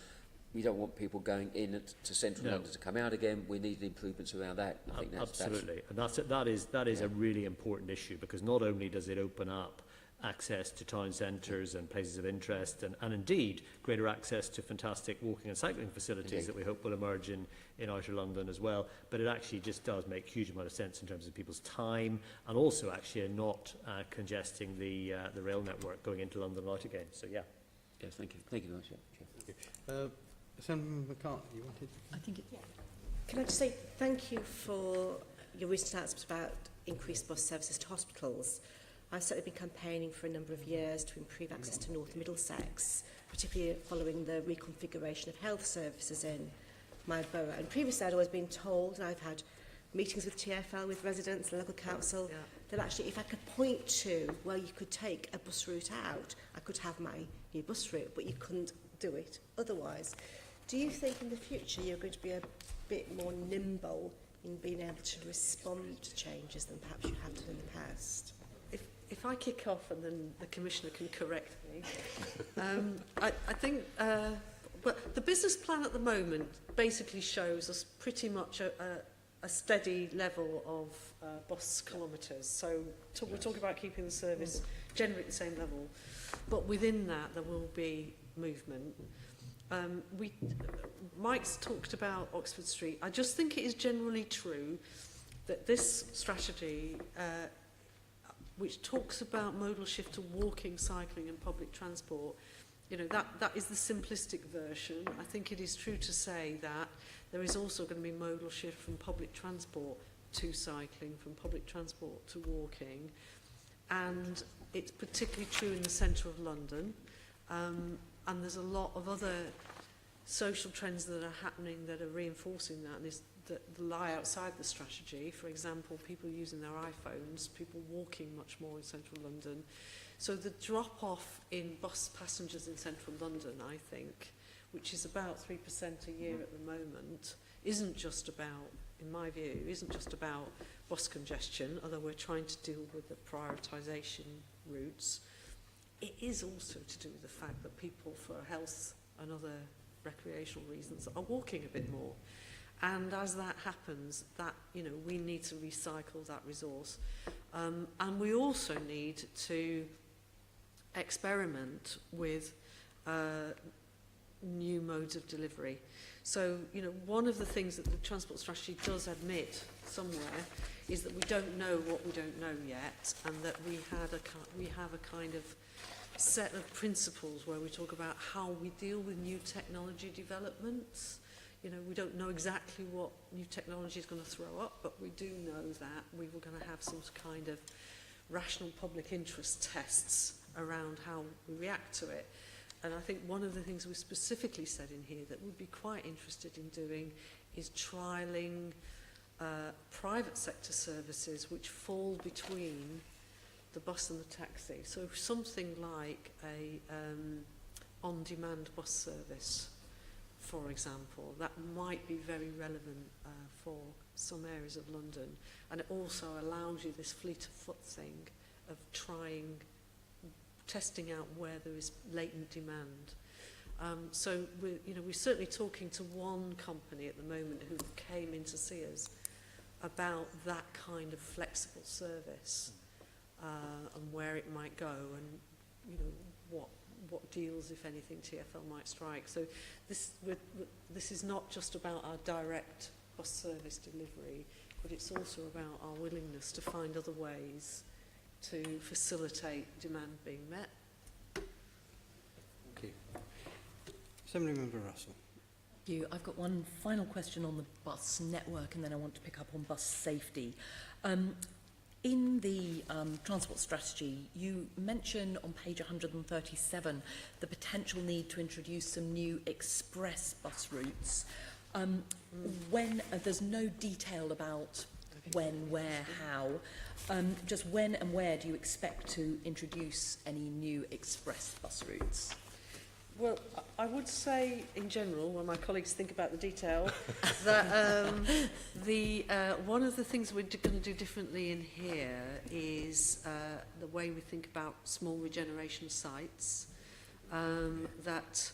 We don't want people going in to central London to come out again. We need improvements around that. I think absolutely, and that is a really important issue, because not only does it open up access to town centres and places of interest, and indeed greater access to fantastic walking and cycling facilities that we hope will emerge in outer London as well, but it actually just does make a huge amount of sense in terms of people's time, and also actually not congesting the rail network going into London and out again. So yes, thank you very much. Senator McCarthy, you wanted? I think Can I just say thank you for your recent announcement about increased bus services to hospitals. I've certainly been campaigning for a number of years to improve access to North Middlesex, particularly following the reconfiguration of health services in my borough. And previously I'd always been told, and I've had meetings with TfL, with residents, the local council, that actually if I could point to where you could take a bus route out, I could have my new bus route, but you couldn't do it otherwise. Do you think in the future you're going to be a bit more nimble in being able to respond to changes than perhaps you have done in the past? If I kick off and then the Commissioner can correct me, I think well, the business plan at the moment basically shows us pretty much a steady level of bus kilometres. So we're talking about keeping the service generally at the same level, but within that there will be movement. Mike's talked about Oxford Street. I just think it is generally true that this strategy, which talks about modal shift to walking, cycling and public transport, you know, that is the simplistic version. I think it is true to say that there is also going to be modal shift from public transport to cycling, from public transport to walking, and it's particularly true in the centre of London. And there's a lot of other social trends that are happening that are reinforcing that, and that lie outside the strategy. For example, people using their iPhones, people walking much more in central London. So the drop-off in bus passengers in central London, I think, which is about 3% a year at the moment, isn't just about, in my view, isn't just about bus congestion, although we're trying to deal with the prioritisation routes. It is also to do with the fact that people, for health and other recreational reasons are walking a bit more. And as that happens, that, we need to recycle that resource. And we also need to experiment with new modes of delivery. So, one of the things that the transport strategy does admit somewhere is that we don't know what we don't know yet, and that we have a kind of set of principles where we talk about how we deal with new technology developments. We don't know exactly what new technology is going to throw up, but we do know that we were going to have some kind of rational public interest tests around how we react to it. And I think one of the things we specifically said in here that we'd be quite interested in doing is trialling private sector services which fall between the bus and the taxi. So something like a on-demand bus service, for example, that might be very relevant for some areas of London. And it also allows you this fleet of foot thing of testing out where there is latent demand. So we're certainly talking to one company at the moment who came in to see us about that kind of flexible service and where it might go, and what deals, if anything, TfL might strike. So this is not just about our direct bus service delivery, but it's also about our willingness to find other ways to facilitate demand being met. Thank you. Assemblymember Russell. Thank you. I've got one final question on the bus network, and then I want to pick up on bus safety. In the transport strategy, you mention on page 137 the potential need to introduce some new express bus routes. When there's no detail about when, where, how, just when and where do you expect to introduce any new express bus routes? Well, I would say, in general, when my colleagues think about the detail, that one of the things we're going to do differently in here is the way we think about small regeneration sites. That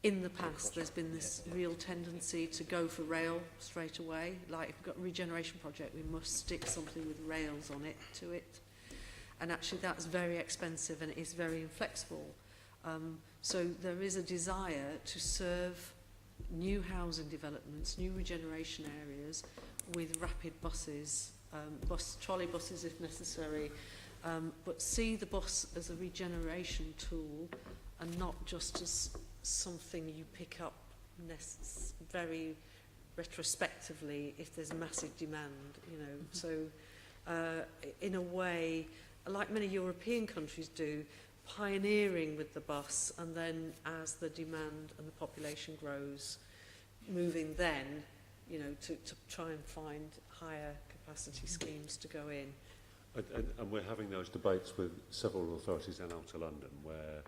in the past there's been this real tendency to go for rail straight away. Like if we've got a regeneration project, we must stick something with rails on it to it. And actually that's very expensive and it is very inflexible. So there is a desire to serve new housing developments, new regeneration areas with rapid buses, trolley buses if necessary, but see the bus as a regeneration tool and not just as something you pick up very retrospectively if there's massive demand, So in a way, like many European countries do, pioneering with the bus, and then as the demand and the population grows, moving then, to try and find higher capacity schemes to go in. And we're having those debates with several authorities in Outer London where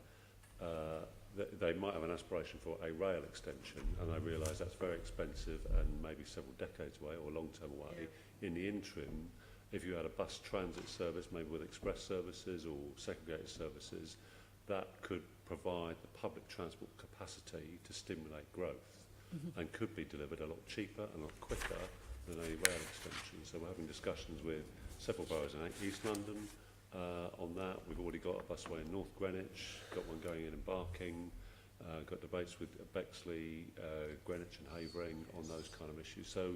they might have an aspiration for a rail extension, and I realise that's very expensive and maybe several decades away or long-term away. Yeah. In the interim, if you had a bus transit service, maybe with express services or segregated services, that could provide the public transport capacity to stimulate growth and could be delivered a lot cheaper and a lot quicker than a rail extension. So we're having discussions with several boroughs in East London on that. We've already got a busway in North Greenwich, got one going in Barking, got debates with Bexley, Greenwich and Havering on those kind of issues. So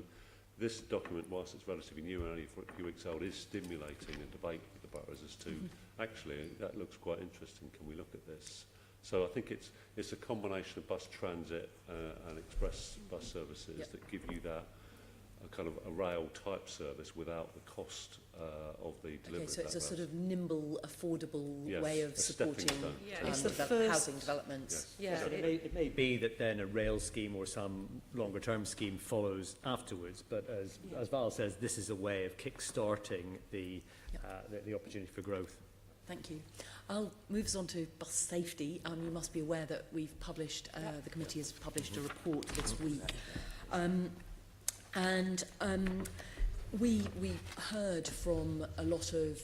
this document, whilst it's relatively new and only for a few weeks old, is stimulating a debate with the boroughs as to, actually, that looks quite interesting, can we look at this? So I think it's a combination of bus transit and express bus services that give you that kind of a rail type service without the cost of the delivery. Okay, so it's a sort of nimble, affordable way of supporting it's the housing developments. Yes. So it may be that then a rail scheme or some longer term scheme follows afterwards, but as Val says, this is a way of kick-starting the opportunity for growth. Thank you. I'll move us on to bus safety. You must be aware that we've published, the committee has published a report this week. We heard from a lot of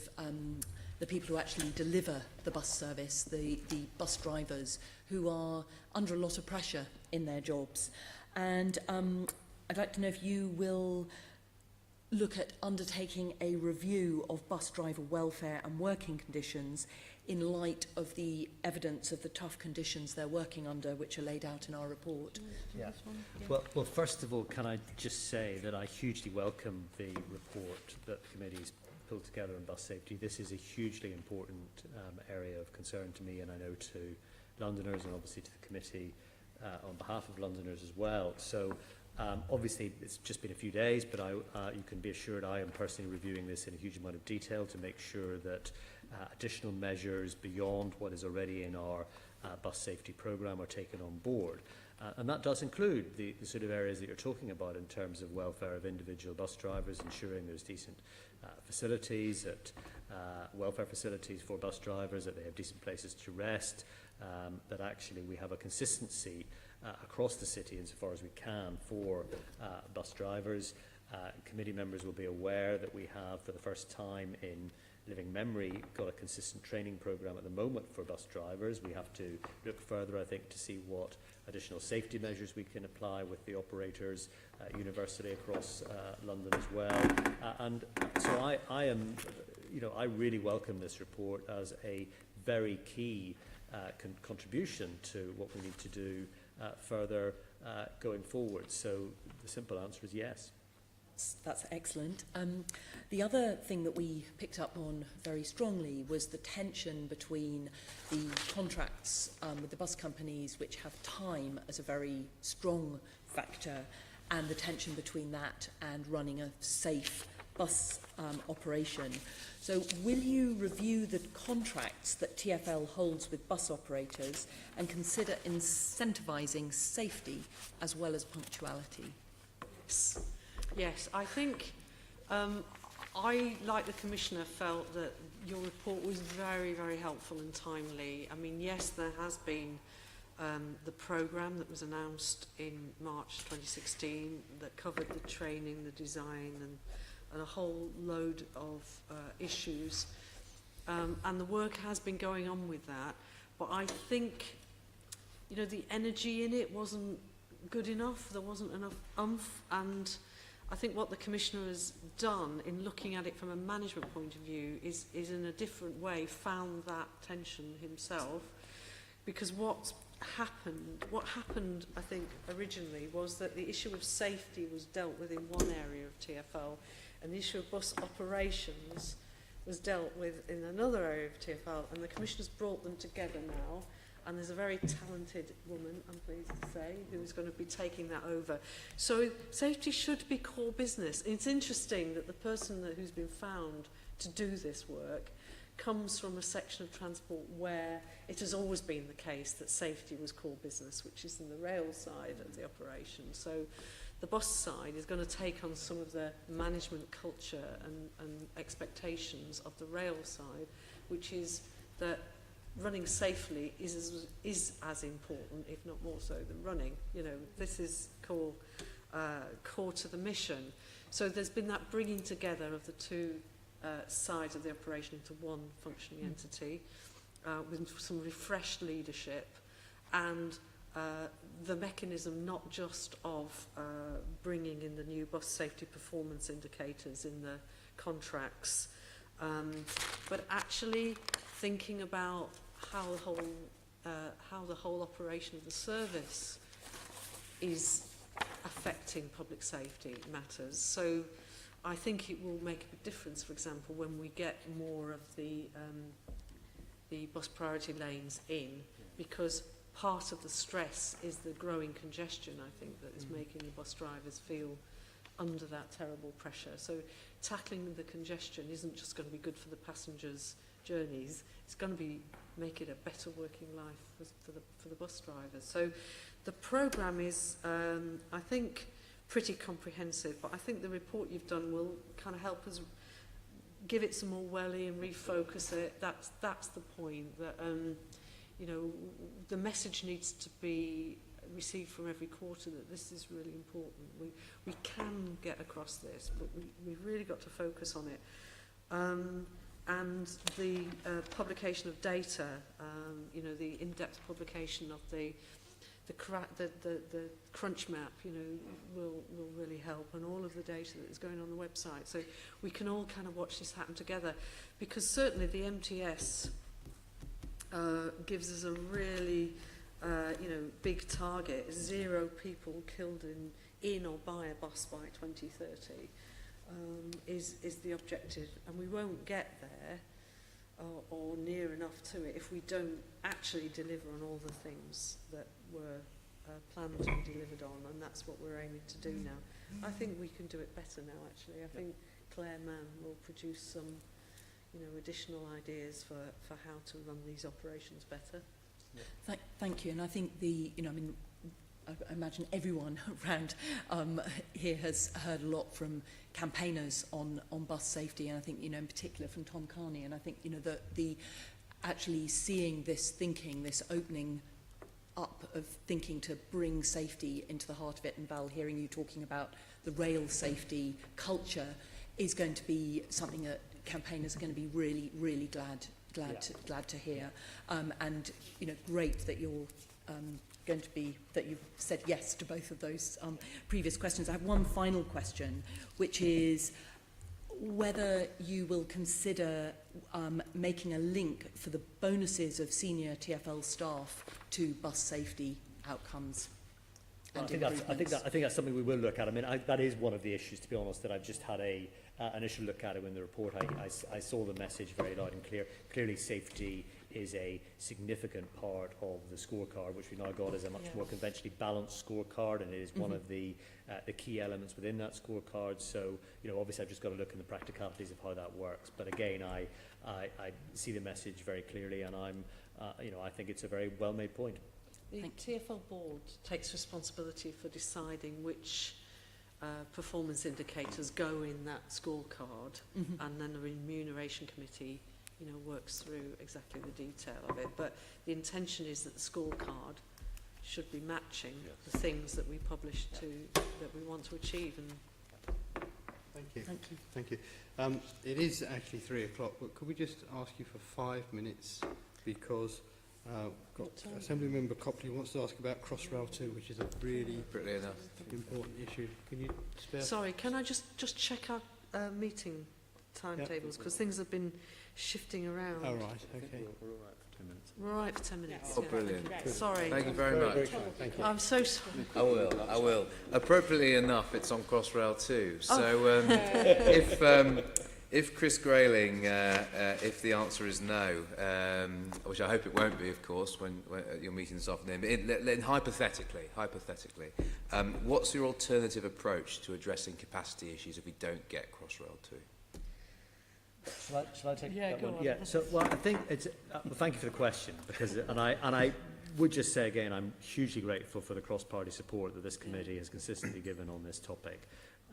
the people who actually deliver the bus service, the bus drivers who are under a lot of pressure in their jobs. And I'd like to know if you will look at undertaking a review of bus driver welfare and working conditions in light of the evidence of the tough conditions they're working under, which are laid out in our report. Yeah. Well, first of all, can I just say that I hugely welcome the report that the committee's pulled together on bus safety. This is a hugely important area of concern to me, and I know to Londoners and obviously to the committee on behalf of Londoners as well. So obviously it's just been a few days, but you can be assured I am personally reviewing this in a huge amount of detail to make sure that additional measures beyond what is already in our bus safety programme are taken on board. And that does include the sort of areas that you're talking about in terms of welfare of individual bus drivers, ensuring there's decent facilities, welfare facilities for bus drivers, that they have decent places to rest, that actually we have a consistency across the city insofar as we can for bus drivers. Committee members will be aware that we have, for the first time in living memory, got a consistent training programme at the moment for bus drivers. We have to look further, I think, to see what additional safety measures we can apply with the operators universally across London as well. And so I am, I really welcome this report as a very key contribution to what we need to do further going forward. So the simple answer is yes. That's excellent. The other thing that we picked up on very strongly was the tension between the contracts with the bus companies, which have time as a very strong factor, and the tension between that and running a safe bus operation. So will you review the contracts that TfL holds with bus operators and consider incentivising safety as well as punctuality? Yes, I think I, like the Commissioner, felt that your report was very, very helpful and timely. I mean, yes, there has been the programme that was announced in March 2016 that covered the training, the design and a whole load of issues. And the work has been going on with that. But I think, the energy in it wasn't good enough. There wasn't enough oomph. And I think what the Commissioner has done in looking at it from a management point of view is in a different way found that tension himself. Because what happened, I think, originally was that the issue of safety was dealt with in one area of TfL, and the issue of bus operations was dealt with in another area of TfL, and the Commissioner's brought them together now, and there's a very talented woman, I'm pleased to say, who is going to be taking that over. So safety should be core business. It's interesting that the person who's been found to do this work comes from a section of transport where it has always been the case that safety was core business, which is in the rail side of the operation. So the bus side is going to take on some of the management culture and expectations of the rail side, which is that running safely is as important, if not more so, than running. This is core to the mission. So there's been that bringing together of the two sides of the operation into one functioning entity with some refreshed leadership and the mechanism not just of bringing in the new bus safety performance indicators in the contracts, but actually thinking about how the whole operation of the service is affecting public safety matters. So I think it will make a big difference, for example, when we get more of the bus priority lanes in, because part of the stress is the growing congestion, I think, that is making the bus drivers feel under that terrible pressure. So tackling the congestion isn't just going to be good for the passengers' journeys, it's going to be make it a better working life for the bus drivers. So the programme is, I think, pretty comprehensive, but I think the report you've done will kind of help us give it some more welly and refocus it. That's the point, that the message needs to be received from every quarter that this is really important. We can get across this, but we've really got to focus on it. and the publication of data, you know, the in-depth publication of the crunch map, you know, will really help, and all of the data that is going on the website. So we can all kind of watch this happen together, because certainly the MTS gives us a really, you know, big target: 0 people killed in or by a bus by 2030 is the objective, and we won't get there or near enough to it if we don't actually deliver on all the things that were planned to be delivered on, and that's what we're aiming to do now. I think we can do it better now, actually. I think Claire Mann will produce some, you know, additional ideas for how to run these operations better. Thank you, and I think I mean, I imagine everyone around here has heard a lot from campaigners on bus safety, and I think, you know, in particular from Tom Carney, and I think, you know, the actually seeing this thinking, this opening up of thinking to bring safety into the heart of it, and Val, hearing you talking about the rail safety culture is going to be something that campaigners are going to be really, really glad to hear, and, you know, great that you're going to be, that you've said yes to both of those previous questions. I have one final question, which is whether you will consider making a link for the bonuses of senior TfL staff to bus safety outcomes. Well, I think that's something we will look at. I mean, that is one of the issues, to be honest, that I've just had an initial look at it in the report. I saw the message very loud and clear. Clearly, safety is a significant part of the scorecard, which we've now got as a much more conventionally balanced scorecard, and it is one of the key elements within that scorecard. So, you know, obviously I've just got to look in the practicalities of how that works. But again, I see the message very clearly, and you know, I think it's a very well-made point. The TfL board takes responsibility for deciding which performance indicators go in that scorecard, and then the remuneration committee, you know, works through exactly the detail of it. But the intention is that the scorecard should be matching the things that we publish that we want to achieve. And thank you. Thank you. It is actually 3 o'clock, but could we just ask you for 5 minutes, because got Assembly Member Copley wants to ask about Crossrail 2, which is a really important issue. Can you spare? Sorry, can I just check our meeting timetables, because things have been shifting around. Oh, right, okay. We're all right for 10 minutes. Oh, brilliant. Sorry. Thank you very much. Thank you. I'm so sorry. I will. Appropriately enough, it's on Crossrail 2. So if Chris Grayling, if the answer is no, which I hope it won't be, of course, when at your meeting this afternoon, but then hypothetically, what's your alternative approach to addressing capacity issues if we don't get Crossrail 2? Shall I take that go one? on. Yeah. So, well, I think it's. Well, thank you for the question, because and I would just say again, I'm hugely grateful for the cross-party support that this committee has consistently given on this topic.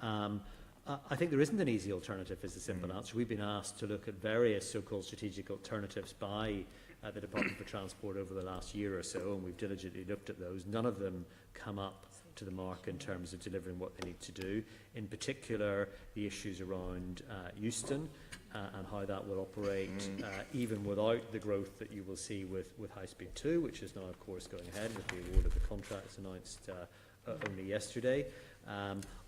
I think there isn't an easy alternative, is the simple answer. We've been asked to look at various so-called strategic alternatives by the Department for Transport over the last year or so, and we've diligently looked at those. None of them come up to the mark in terms of delivering what they need to do. In particular, the issues around Euston and how that will operate, even without the growth that you will see with High Speed 2, which is now, of course, going ahead with the award of the contracts announced only yesterday.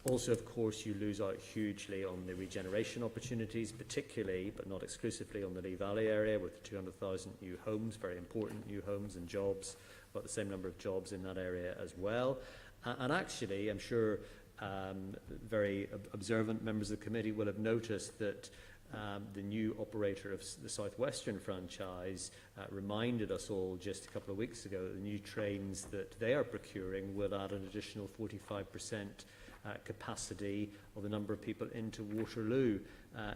Also, of course, you lose out hugely on the regeneration opportunities, particularly, but not exclusively, on the Lee Valley area with 200,000 new homes, very important new homes and jobs, about the same number of jobs in that area as well. And actually, I'm sure very observant members of the committee will have noticed that the new operator of the Southwestern franchise reminded us all just a couple of weeks ago that the new trains that they are procuring will add an additional 45% capacity of the number of people into Waterloo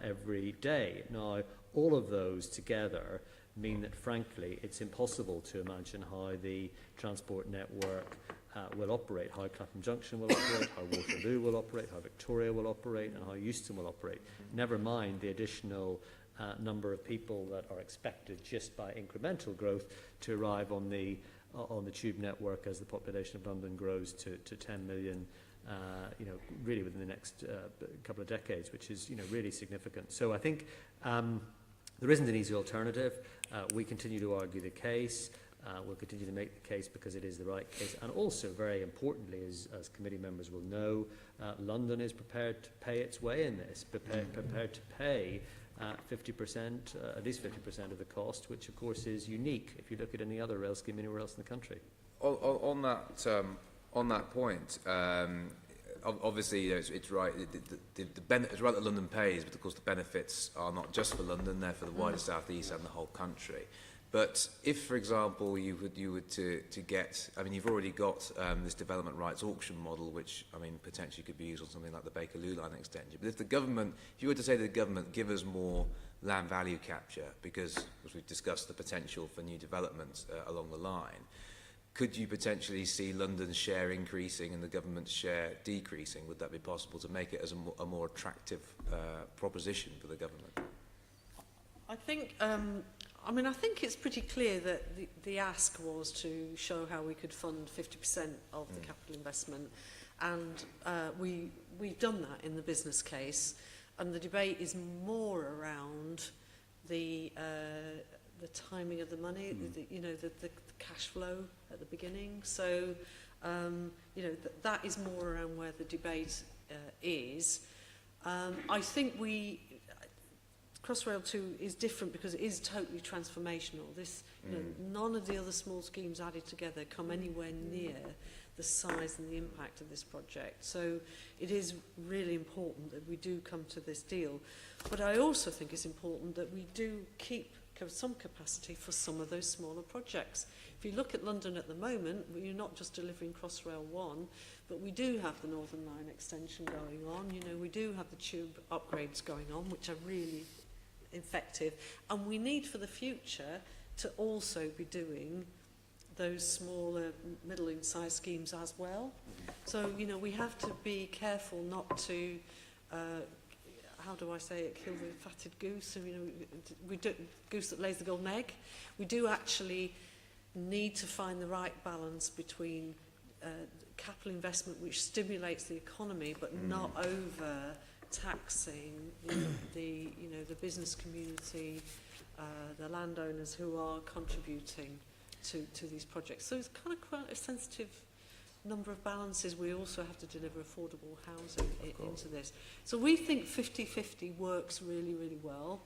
every day. Now, all of those together mean that, frankly, it's impossible to imagine how the transport network will operate, how Clapham Junction will operate, how Waterloo will operate, how Victoria will operate, and how Euston will operate. Never mind the additional number of people that are expected just by incremental growth to arrive on the tube network as the population of London grows to 10 million, you know, really within the next couple of decades, which is, you know, really significant. So I think There isn't an easy alternative. We continue to argue the case. We'll continue to make the case because it is the right case. And also, very importantly, as committee members will know, London is prepared to pay its way in this, prepared to pay 50%, at least 50% of the cost, which of course is unique if you look at any other rail scheme anywhere else in the country. On that point, obviously, you know, it's right. It's right that London pays, but of course the benefits are not just for London; they're for the wider South East and the whole country. But if, for example, you were to get, I mean, you've already got this development rights auction model, which, I mean, potentially could be used on something like the Bakerloo line extension. But if you were to say to the government, give us more land value capture, because, as we've discussed, the potential for new developments along the line, could you potentially see London's share increasing and the government's share decreasing? Would that be possible to make it as a more attractive proposition for the government? I think, I think it's pretty clear that the ask was to show how we could fund 50% of the capital investment, and we've done that in the business case, and the debate is more around the timing of the money, the cash flow at the beginning. So, that is more around where the debate is. I think Crossrail 2 is different because it is totally transformational. None of the other small schemes added together come anywhere near the size and the impact of this project. So it is really important that we do come to this deal. But I also think it's important that we do keep some capacity for some of those smaller projects. If you look at London at the moment, we're not just delivering Crossrail 1, but we do have the Northern Line extension going on. We do have the tube upgrades going on, which are really effective, and we need for the future to also be doing those smaller middling-sized schemes as well. So we have to be careful not to how do I say it, kill the fatted goose. We do, goose that lays the golden egg. We do actually need to find the right balance between capital investment which stimulates the economy but not over taxing the business community, the landowners who are contributing to these projects. So it's kind of quite a sensitive number of balances. We also have to deliver affordable housing into this. So we think 50-50 works really, really well.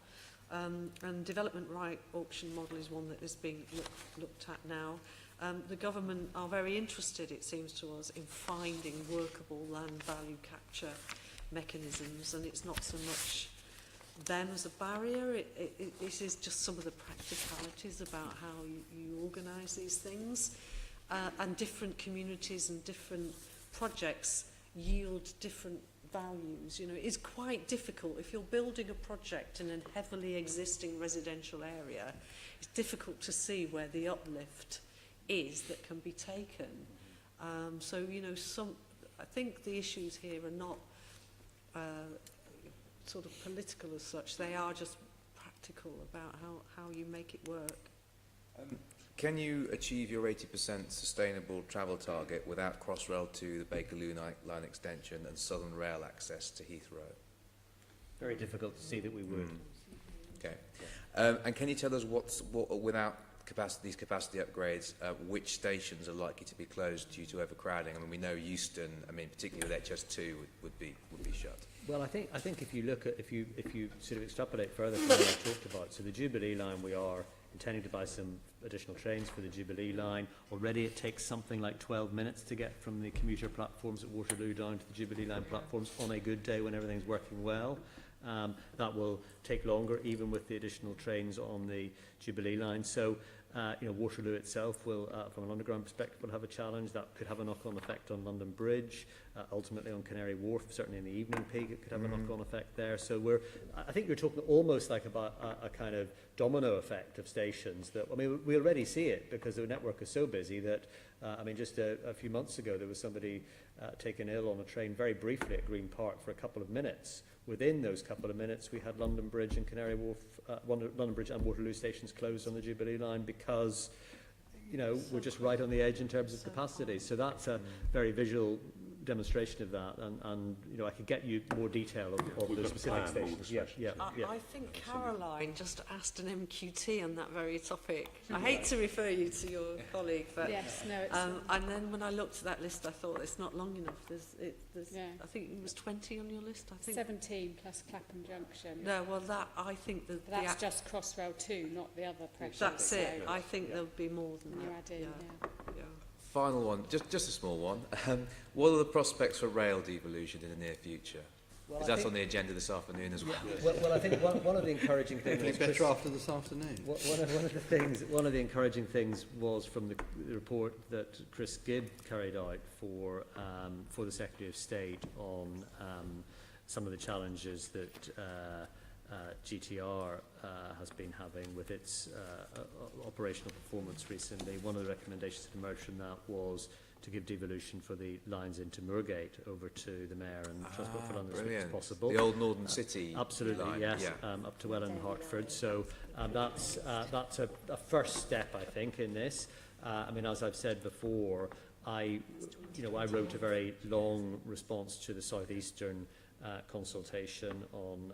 And development right auction model is one that is being looked at now. The government are very interested, it seems to us, in finding workable land value capture mechanisms, and it's not so much them as a barrier, it is just some of the practicalities about how you organise these things, and different communities and different projects yield different values. It's quite difficult if you're building a project in a heavily existing residential area. It's difficult to see where the uplift is that can be taken. I think the issues here are not sort of political as such. They are just practical about how you make it work. Can you achieve your 80% sustainable travel target without Crossrail 2, the Bakerloo line extension, and Southern Rail access to Heathrow? Very difficult to see that we would. Okay. And can you tell us what without these capacity upgrades, which stations are likely to be closed due to overcrowding? I mean, we know Euston, particularly with HS2, would be shut. Well, I think if you look at if you sort of extrapolate further from what I talked about, so the Jubilee line, we are intending to buy some additional trains for the Jubilee line. Already it takes something like 12 minutes to get from the commuter platforms at Waterloo down to the Jubilee line platforms on a good day when everything's working well. That will take longer even with the additional trains on the Jubilee line. So Waterloo itself will, from an underground perspective, will have a challenge. That could have a knock-on effect on London Bridge, ultimately on Canary Wharf, certainly in the evening peak it could have a knock-on effect there. So I think you're talking almost like about a kind of domino effect of stations that, we already see it because the network is so busy that, just a few months ago there was somebody taken ill on a train very briefly at Green Park for a couple of minutes. Within those couple of minutes, we had London Bridge and Canary Wharf, London Bridge and Waterloo stations closed on the Jubilee line because, we're just right on the edge in terms of capacity. So that's a very visual demonstration of that, and you know, I could get you more detail of We've the got a specific plan, all the stations. Yeah, stations. yeah. I think Caroline just asked an MQT on that very topic. I hate to refer you to your colleague, but Yes, no, it's... and then when I looked at that list, I thought it's not long enough. There's Yeah. I think it was 20 on your list. I think 17 plus Clapham Junction. No, well, that I think But that's just Crossrail 2, not the other pressure. that's it. So I think there'll be more than when you that. add in, yeah. Final one, just a small one. What are the prospects for rail devolution in the near future? Well, Because that's on the agenda this afternoon as well. Well, I think one of the encouraging things. Definitely better after this afternoon. One of the encouraging things was from the report that Chris Gibb carried out for the Secretary of State on some of the challenges that GTR has been having with its operational performance recently. One of the recommendations that emerged from that was to give devolution for the lines into Moorgate over to the Mayor and Transport for London as quick as possible. The old Northern City Absolutely, line. yes, Yeah. up to Welland and Hertford. So that's a first step, I think, in this. I mean, as I've said before, I wrote a very long response to the Southeastern consultation on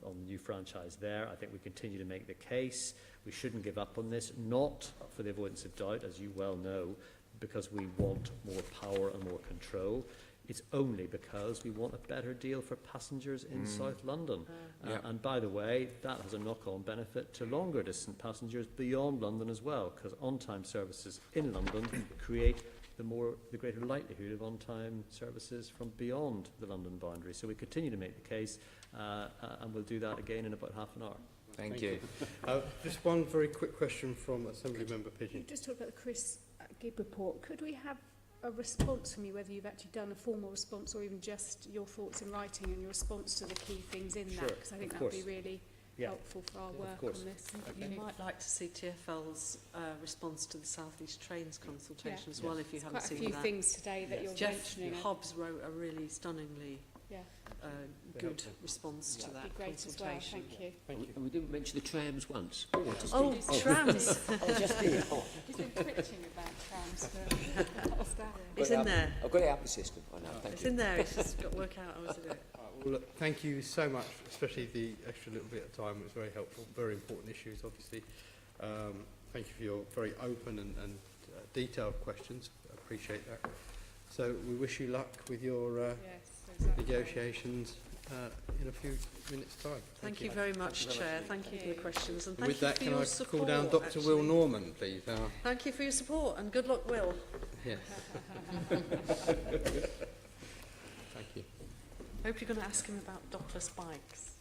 the new franchise there. I think we continue to make the case. We shouldn't give up on this, not for the avoidance of doubt, as you well know, because we want more power and more control. It's only because we want a better deal for passengers in South London. And by the way, that has a knock-on benefit to longer distance passengers beyond London as well, because on-time services in London create the greater likelihood of on-time services from beyond the London boundary. So we continue to make the case, and we'll do that again in about half an hour. Thank you. Just one very quick question from Assembly Member Pigeon. You just talked about the Chris Gibb report. Could we have a response from you, whether you've actually done a formal response or even just your thoughts in writing and your response to the key things in that? Because I think that would be really helpful for our work on this. You might like to see TfL's response to the South East Trains consultation as well, if you haven't seen that. Quite a few things today that you're mentioning. Jeff Hobbs wrote a really stunningly good response to that That'd be great as well, consultation. thank you. And we didn't mention the trams once. Oh, trams! Just did. He's been twitching about trams for It's in there. I've got it out of the system. I know. Thank It's you. in there. It's just got to work out how to do it. Well, look, thank you so much, especially the extra little bit of time. It was very helpful. Very important issues, obviously. Thank you for your very open and detailed questions. I appreciate that. So we wish you luck with your negotiations in a few minutes' time. Thank you very much, Chair. Thank you for the questions, and thank With you that, for can your I support. call down Dr. actually. Will Norman, please? Thank you for your support, and good luck, Will. Yes. Thank you. Hope you're going to ask him about dockless bikes.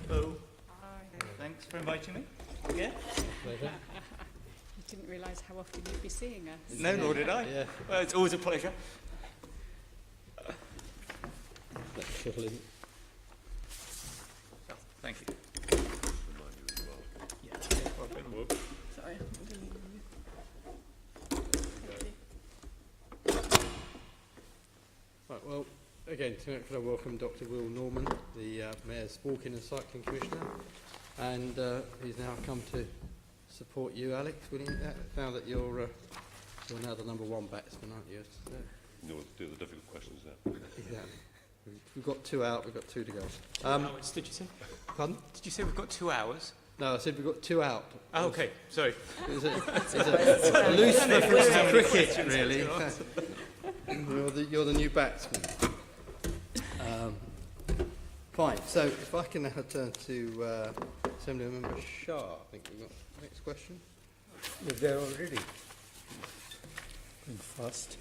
Hello. Hi. Thanks for inviting me. Yeah. Pleasure. You didn't realise how often you'd be seeing us. No, nor did I. Yeah. Well, it's always a pleasure. Thank you. Sorry. Right, well, again, tonight can I welcome Dr. Will Norman, the Mayor's Walking and Cycling Commissioner, and he's now come to support you, Alex. Now that you're now the #1 batsman, aren't you? So, You'll do the difficult questions now. exactly. We've got 2 out. We've got 2 to go. Hours, did you say? Pardon? Did you say we've got 2 hours? No, I said we've got 2 out. Oh, okay, sorry. It's a loose reference to cricket, really. You're the new batsman. Fine. So if I can now turn to Assembly Member Shah, I think we've got the next question. You're there already. Going fast.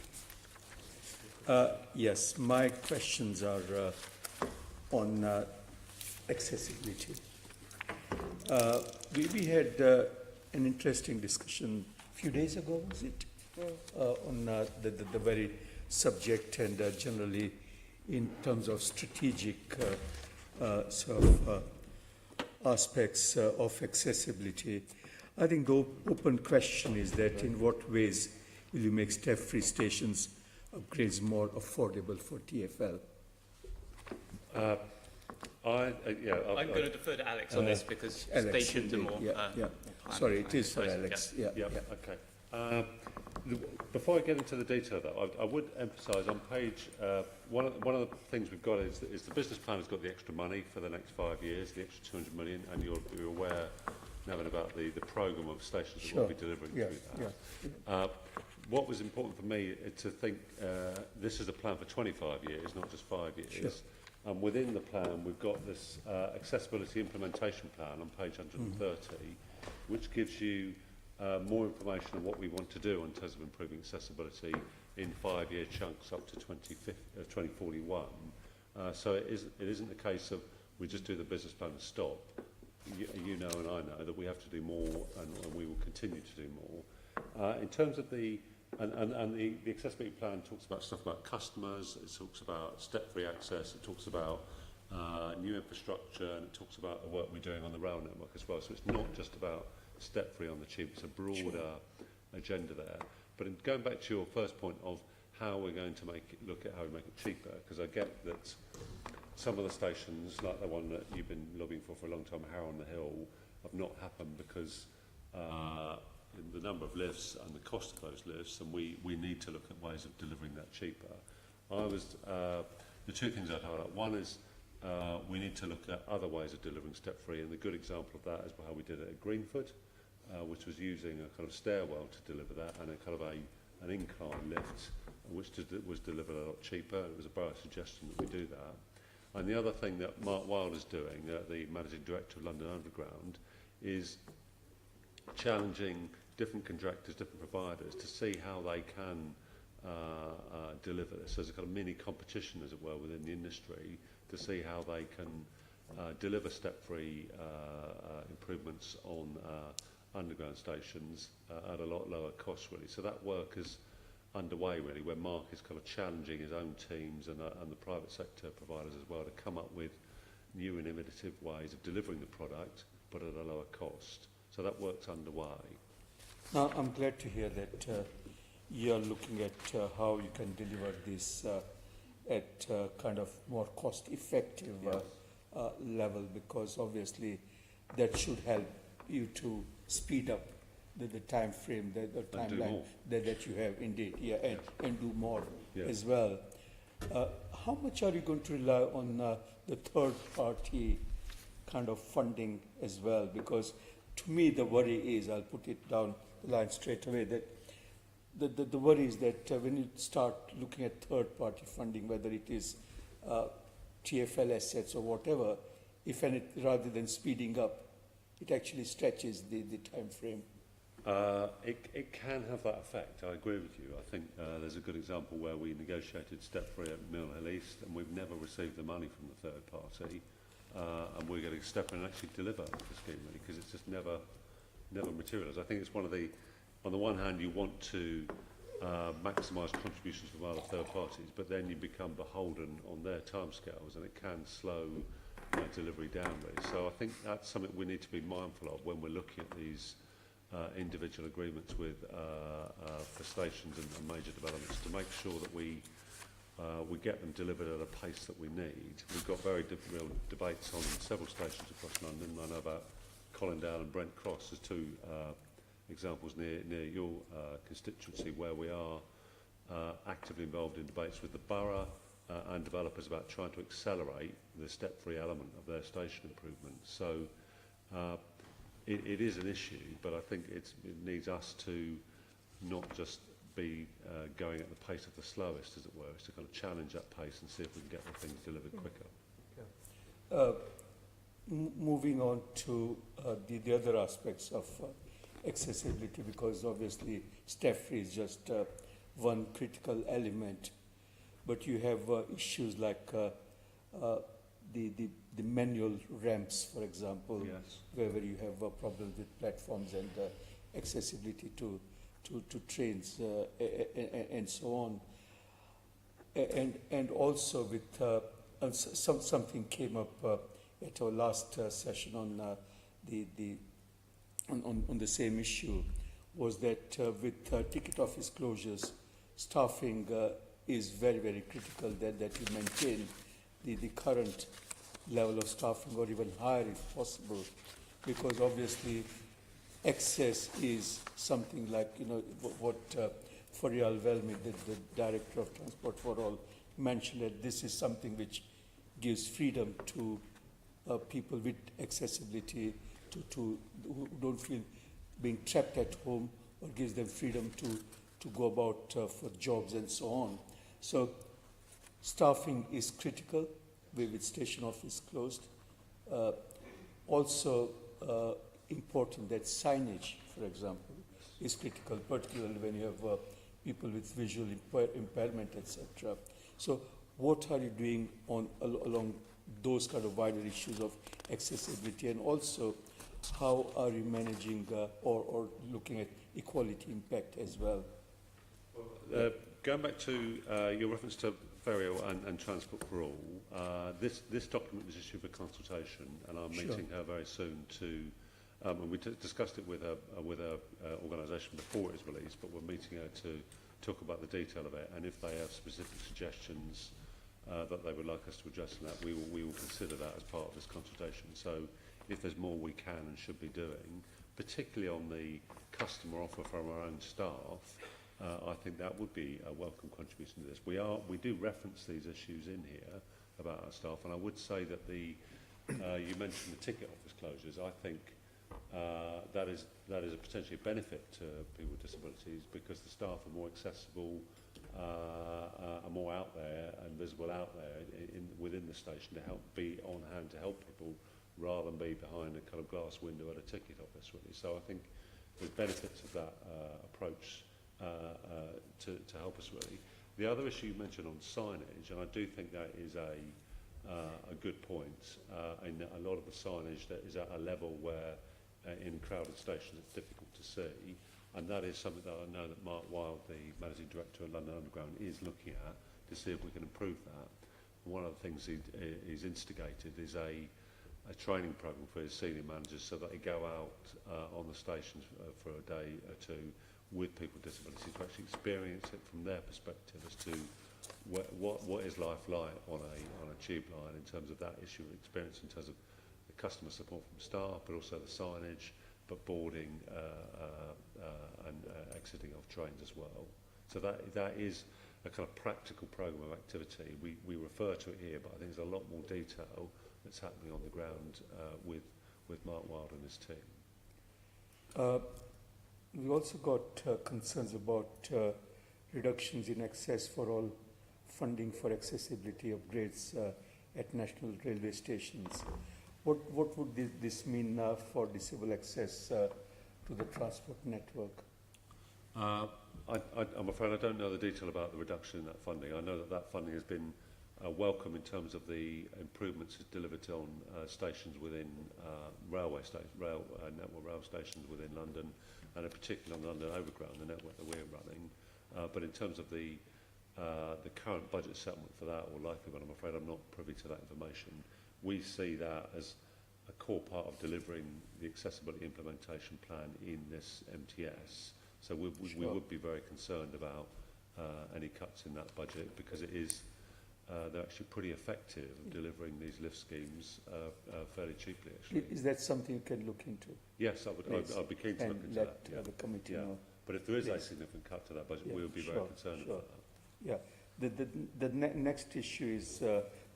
Yes, my questions are on accessibility. We had an interesting discussion a few days ago, was it? On the very subject and generally in terms of strategic sort of aspects of accessibility. I think the open question is that in what ways will you make step-free stations upgrades more affordable for TfL? I'm going to defer to Alex on this because Alex, stations are more... Sorry, it is for Alex. Okay. Before I get into the detail of that, I would emphasise on page, one of the things we've got is the business plan has got the extra money for the next 5 years, the extra 200 million, and you're aware, Nevin, about the programme of stations that we'll be delivering through that. What was important for me is to think this is a plan for 25 years, not just 5 years. Sure. And within the plan, we've got this accessibility implementation plan on page 130, which gives you more information on what we want to do in terms of improving accessibility in 5-year chunks up to 2041. So it isn't the case of we just do the business plan and stop. You know and I know that we have to do more, and we will continue to do more. In terms of the accessibility plan talks about stuff about customers, it talks about step-free access, it talks about new infrastructure, and it talks about the work we're doing on the rail network as well. So it's not just about step-free on the tube, it's a broader agenda there. But going back to your first point of how we're going to look at how we make it cheaper, because I get that some of the stations, like the one that you've been lobbying for a long time, Harrow on the Hill, have not happened because the number of lifts and the cost of those lifts, and we need to look at ways of delivering that cheaper. The two things I'd highlight. One is we need to look at other ways of delivering step-free, and the good example of that is how we did it at Greenford, which was using a kind of stairwell to deliver that, and a kind of an incline lift, which was delivered a lot cheaper. It was a borough suggestion that we do that. And the other thing that Mark Wilder's doing, the Managing Director of London Underground, is challenging different contractors, different providers, to see how they can deliver this. So there's a kind of mini competition, as it were, within the industry to see how they can deliver step-free improvements on underground stations at a lot lower cost, really. So that work is underway, really, where Mark is kind of challenging his own teams and the private sector providers as well to come up with new and innovative ways of delivering the product, but at a lower cost. So that work's underway. Now, I'm glad to hear that you're looking at how you can deliver this at kind of more cost-effective level, because obviously that should help you to speed up the time frame, the timeline that you have, indeed, and do more as well. How much are you going to rely on the third-party kind of funding as well? Because to me, the worry is, I'll put it down the line straight away, that the worry is that when you start looking at third-party funding, whether it is TfL assets or whatever, rather than speeding up, it actually stretches the time frame. It can have that effect. I agree with you. I think there's a good example where we negotiated step-free at Mill Hill East, and we've never received the money from the third party, and we're going to step in and actually deliver the scheme, really, because it's just never materialised. I think it's on the one hand, you want to maximise contributions from other third parties, but then you become beholden on their timescales, and it can slow delivery down, really. So I think that's something we need to be mindful of when we're looking at these individual agreements with for stations and major developments, to make sure that we get them delivered at a pace that we need. We've got very real debates on several stations across London. I know about Colindale and Brent Cross as two examples near your constituency, where we are actively involved in debates with the borough and developers about trying to accelerate the step-free element of their station improvements. So it is an issue, but I think it needs us to not just be going at the pace of the slowest, as it were. It's to kind of challenge that pace and see if we can get the things delivered quicker. Moving on to the other aspects of accessibility, because obviously step-free is just one critical element, but you have issues like the manual ramps, for example, where you have problems with platforms and accessibility to trains and so on, and also with something came up at our last session on on the same issue, was that with ticket office closures, staffing is very, very critical, that you maintain the current level of staffing or even higher if possible, because obviously excess is something like, you know, what Farial Velmi, the Director of Transport for All, mentioned, that this is something which gives freedom to people with accessibility who don't feel being trapped at home, or gives them freedom to go about for jobs and so on. So staffing is critical with station office closed. Also important that signage, for example, is critical, particularly when you have people with visual impairment, etc. So what are you doing along those kind of wider issues of accessibility, and also how are you managing or looking at equality impact as well? Going back to your reference to Ferrier and Transport for All, this document was issued for consultation, and I'm meeting her very soon to, and we discussed it with her organisation before it was released, but we're meeting her to talk about the detail of it, and if they have specific suggestions that they would like us to address in that, we will consider that as part of this consultation. So if there's more we can and should be doing, particularly on the customer offer from our own staff, I think that would be a welcome contribution to this. We do reference these issues in here about our staff, and I would say that you mentioned the ticket office closures. I think that is a potentially benefit to people with disabilities, because the staff are more accessible, are more out there and visible out there within the station to help be on hand to help people, rather than be behind a kind of glass window at a ticket office, really. So I think there's benefits of that approach to help us, really. The other issue you mentioned on signage, and I do think that is a good point, and a lot of the signage that is at a level where in crowded stations it's difficult to see, and that is something that I know that Mark Wilde, the Managing Director of London Underground, is looking at to see if we can improve that. One of the things he's instigated is a training programme for his senior managers, so that they go out on the stations for a day or two with people with disabilities to actually experience it from their perspective as to what is life like on a tube line in terms of that issue of experience, in terms of the customer support from staff, but also the signage, but boarding and exiting of trains as well. So that is a kind of practical programme of activity. We refer to it here, but I think there's a lot more detail that's happening on the ground with Mark Wilde and his team. We also got concerns about reductions in access for all funding for accessibility upgrades at national railway stations. What would this mean for disabled access to the transport network? I'm afraid I don't know the detail about the reduction in that funding. I know that funding has been welcome in terms of the improvements it's delivered on stations within network rail stations within London, and in particular on the London Overground, the network that we're running. But in terms of the current budget settlement for that, or likely one, I'm afraid I'm not privy to that information. We see that as a core part of delivering the accessibility implementation plan in this MTS. So we would be very concerned about any cuts in that budget, because it is they're actually pretty effective at delivering these lift schemes fairly cheaply, actually. Is that something you can look into? Yes, I'd be keen to look into that. Let the committee know. But if there is a significant cut to that budget, we would be very concerned about that. Yeah. The next issue is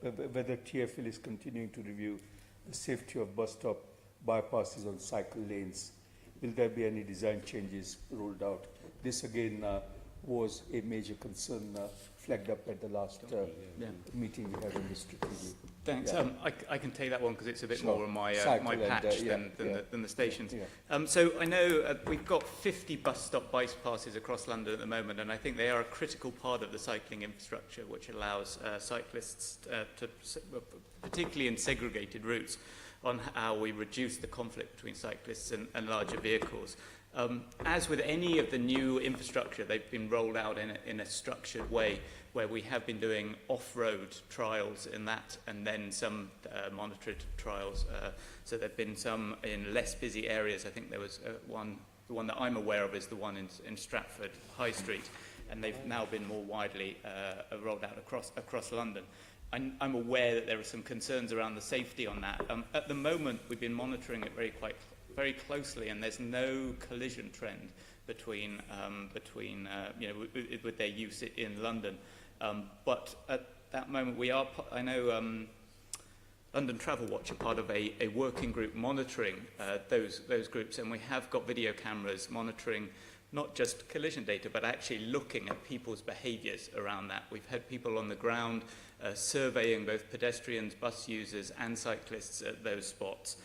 whether TfL is continuing to review the safety of bus stop bypasses on cycle lanes. Will there be any design changes rolled out? This again was a major concern flagged up at the last meeting we had on the strategy. Thanks. I can take that one because it's a bit more on my patch than the stations. Yeah. So I know we've got 50 bus stop bypasses across London at the moment, and I think they are a critical part of the cycling infrastructure, which allows cyclists to, particularly in segregated routes, on how we reduce the conflict between cyclists and larger vehicles. As with any of the new infrastructure, they've been rolled out in a structured way, where we have been doing off-road trials in that, and then some monitored trials. So there have been some in less busy areas. I think there was the one that I'm aware of is the one in Stratford High Street, and they've now been more widely rolled out across London. I'm aware that there are some concerns around the safety on that. At the moment, we've been monitoring it very closely, and there's no collision trend between with their use in London. But at that moment, I know London Travel Watch are part of a working group monitoring those groups, and we have got video cameras monitoring not just collision data, but actually looking at people's behaviours around that. We've had people on the ground surveying both pedestrians, bus users and cyclists at those spots,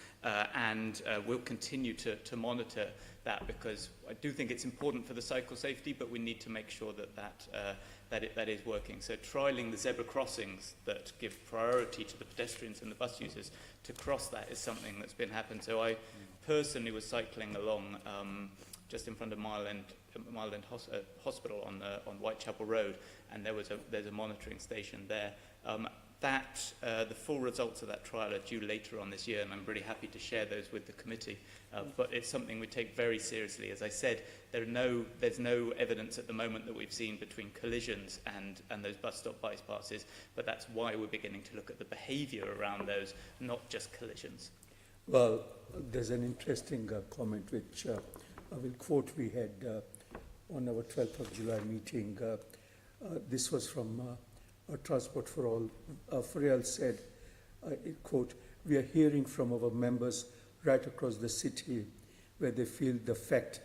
and we'll continue to monitor that, because I do think it's important for the cycle safety, but we need to make sure that is working. So trialling the zebra crossings that give priority to the pedestrians and the bus users to cross that is something that's been happening. So I personally was cycling along just in front of Mile End Hospital on Whitechapel Road, and there's a monitoring station there. The full results of that trial are due later on this year, and I'm really happy to share those with the committee. But it's something we take very seriously. As I said, there's no evidence at the moment that we've seen between collisions and those bus stop bypasses, but that's why we're beginning to look at the behaviour around those, not just collisions. Well, there's an interesting comment which I will quote. We had on our 12th of July meeting. This was from Transport for All. Farrell said, quote, "We are hearing from our members right across the city where they feel the fact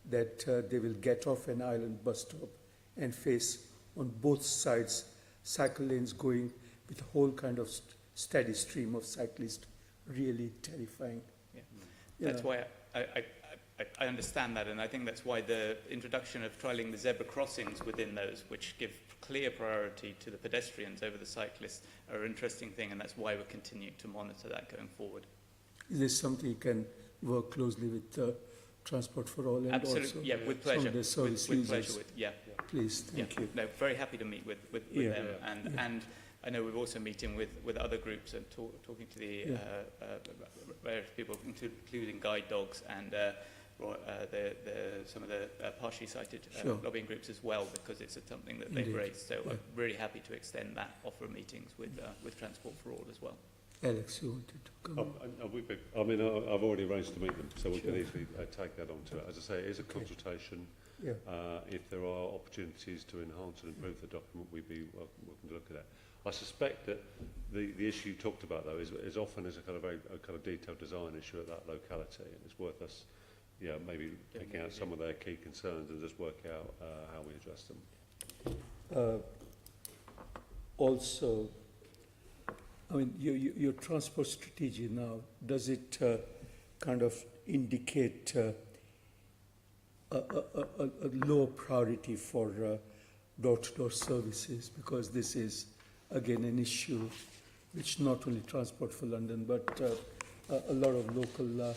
that they will get off an island bus stop and face on both sides cycle lanes going with a whole kind of steady stream of cyclists, really terrifying." Yeah. That's why I understand that, and I think that's why the introduction of trialling the zebra crossings within those, which give clear priority to the pedestrians over the cyclists, are an interesting thing, and that's why we're continuing to monitor that going forward. Is this something you can work closely with Transport for All and Absolutely, also yeah, with pleasure. some of the service with users? pleasure, yeah. Please, thank you. No, very happy to meet with them, and I know we're also meeting with other groups and talking to the various people, including guide dogs and some of the partially sighted lobbying groups as well, because it's something that they've raised. So I'm really happy to extend that offer of meetings with Transport for All as well. Alex, you wanted to come? I've already arranged to meet them, so we can easily take that on to it. As I say, it is a consultation. Yeah. If there are opportunities to enhance and improve the document, we'd be welcome to look at that. I suspect that the issue you talked about, though, is often a kind of detailed design issue at that locality, and it's worth us, maybe picking out some of their key concerns and just work out how we address them. Also, I mean, your transport strategy now, does it kind of indicate a low priority for door-to-door services? Because this is, again, an issue which not only Transport for London, but a lot of local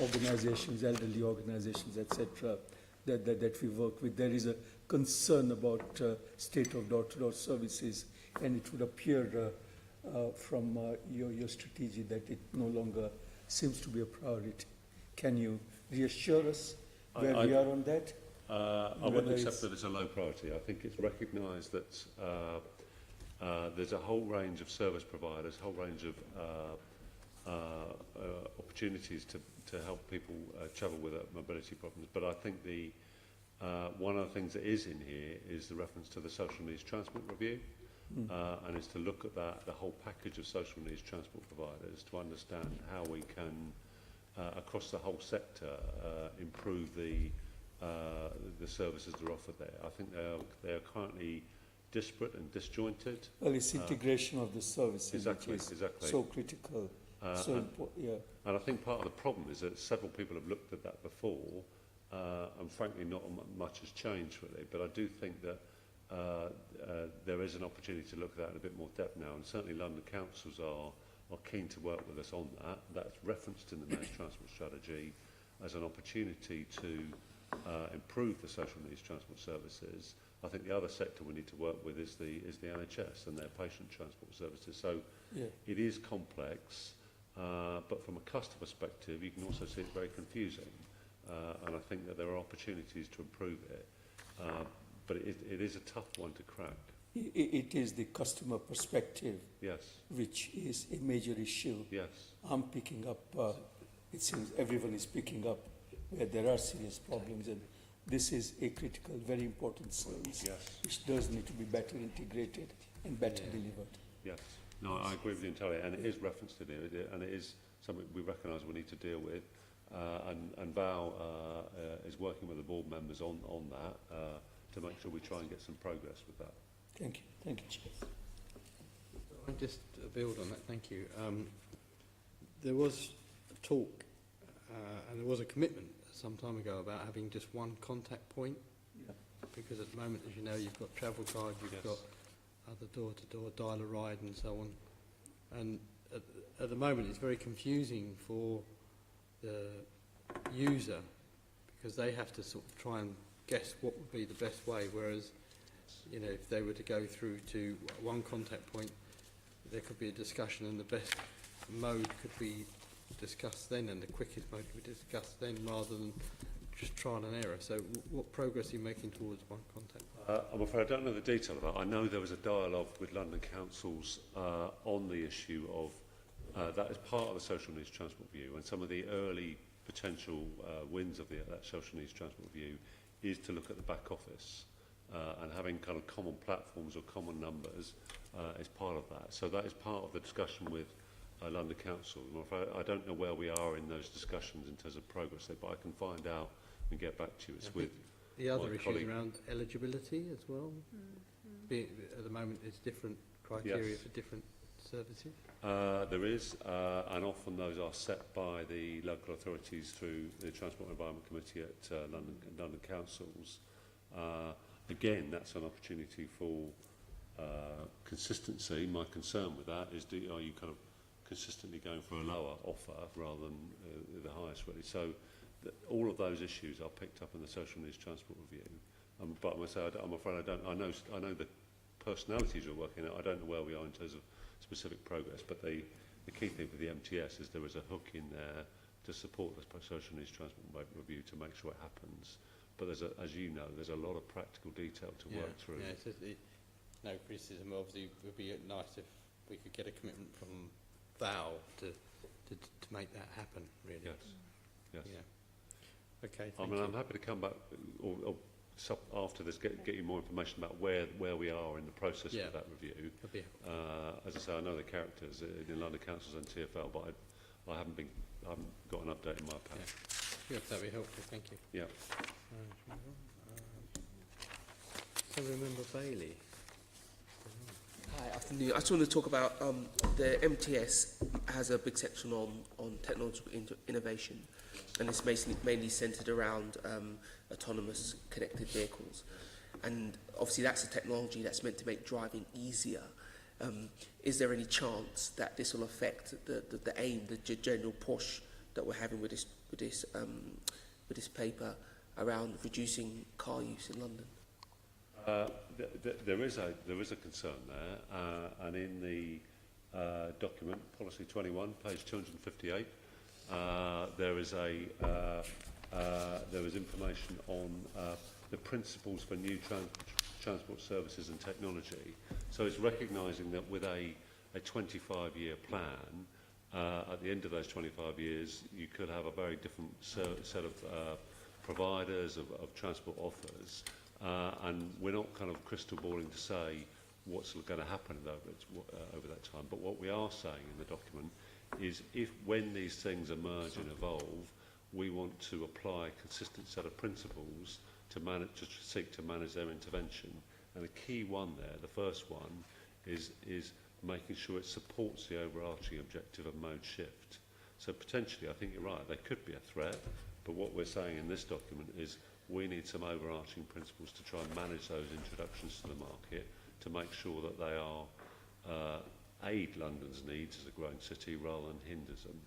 organizations, elderly organizations, etc., that we work with. There is a concern about state of door-to-door services, and it would appear from your strategy that it no longer seems to be a priority. Can you reassure us where we are on that? I wouldn't accept that it's a low priority. I think it's recognised that there's a whole range of service providers, a whole range of opportunities to help people travel with mobility problems. But I think one of the things that is in here is the reference to the social needs transport review. And is to look at the whole package of social needs transport providers to understand how we can, across the whole sector, improve the services that are offered there. I think they are currently disparate and disjointed. Well, it's integration of the services, exactly. So critical. And I think part of the problem is that several people have looked at that before, and frankly not much has changed really. But I do think that there is an opportunity to look at that in a bit more depth now, and certainly London councils are keen to work with us on that. That's referenced in the Managed Transport Strategy as an opportunity to improve the social needs transport services. I think the other sector we need to work with is the NHS and their patient transport services. So it is complex, but from a customer perspective, you can also see it's very confusing, and I think that there are opportunities to improve it. But it is a tough one to crack. it is the customer perspective Yes. which is a major issue. Yes. I'm picking up, it seems everyone is picking up where there are serious problems, and this is a critical, very important service, Yes. which does need to be better integrated and better delivered. Yes. No, I agree with you entirely, and it is referenced in here, and it is something we recognise we need to deal with. And Val is working with the board members on that to make sure we try and get some progress with that. Thank you. Thank you, Chief. I'll just build on that, thank you. There was a talk and there was a commitment some time ago about having just one contact point, because at the moment, as you know, you've got travel card, you've got other door-to-door, dial-a-ride and so on. And at the moment, it's very confusing for the user, because they have to sort of try and guess what would be the best way, whereas, you know, if they were to go through to one contact point, there could be a discussion and the best mode could be discussed then and the quickest mode could be discussed then, rather than just trial and error. So what progress are you making towards one contact? I'm afraid I don't know the detail of that. I know there was a dialogue with London councils on the issue of that as part of the social needs transport review, and some of the early potential wins of that social needs transport review is to look at the back office and having kind of common platforms or common numbers is part of that. So that is part of the discussion with London Council. I'm afraid I don't know where we are in those discussions in terms of progress there, but I can find out and get back to you. It's with the other issues colleague around eligibility as well. At the moment, it's different criteria for different services. There is, and often those are set by the local authorities through the Transport and Environment Committee at London Councils. Again, that's an opportunity for consistency. My concern with that is, are you kind of consistently going for a lower offer rather than the highest, really? So all of those issues are picked up in the social needs transport review. But I must say, I'm afraid I don't. I know the personalities are working out. I don't know where we are in terms of specific progress. But the key thing for the MTS is there is a hook in there to support the social needs transport review to make sure it happens. But there's as you know, there's a lot of practical detail to work through. Yeah, no criticism. Obviously, it would be nice if we could get a commitment from Val to make that happen. Really. Yes. Yes. Yeah. Okay. I'm happy to come back or after this, get you more information about where we are in the process of that review. As I say, I know the characters in London Councils and TfL, but I haven't got an update in my pack. Yeah, that'd be helpful. Thank you. Yeah. Councilmember Bailey. Hi, afternoon. I just want to talk about the MTS has a big section on technological innovation, and it's mainly centred around autonomous connected vehicles. And obviously that's a technology that's meant to make driving easier. Is there any chance that this will affect the aim, the general push that we're having with this paper around reducing car use in London? There is a concern there, and in the document, Policy 21, page 258, there is information on the principles for new transport services and technology. So it's recognising that with a 25-year plan, at the end of those 25 years, you could have a very different set of providers of transport offers. And we're not kind of crystal balling to say what's going to happen over that time. But what we are saying in the document is when these things emerge and evolve, we want to apply a consistent set of principles to seek to manage their intervention. And the key one there, the first one, is making sure it supports the overarching objective of mode shift. So potentially, I think you're right, there could be a threat, but what we're saying in this document is we need some overarching principles to try and manage those introductions to the market to make sure that they are aid London's needs as a growing city rather than hinders them.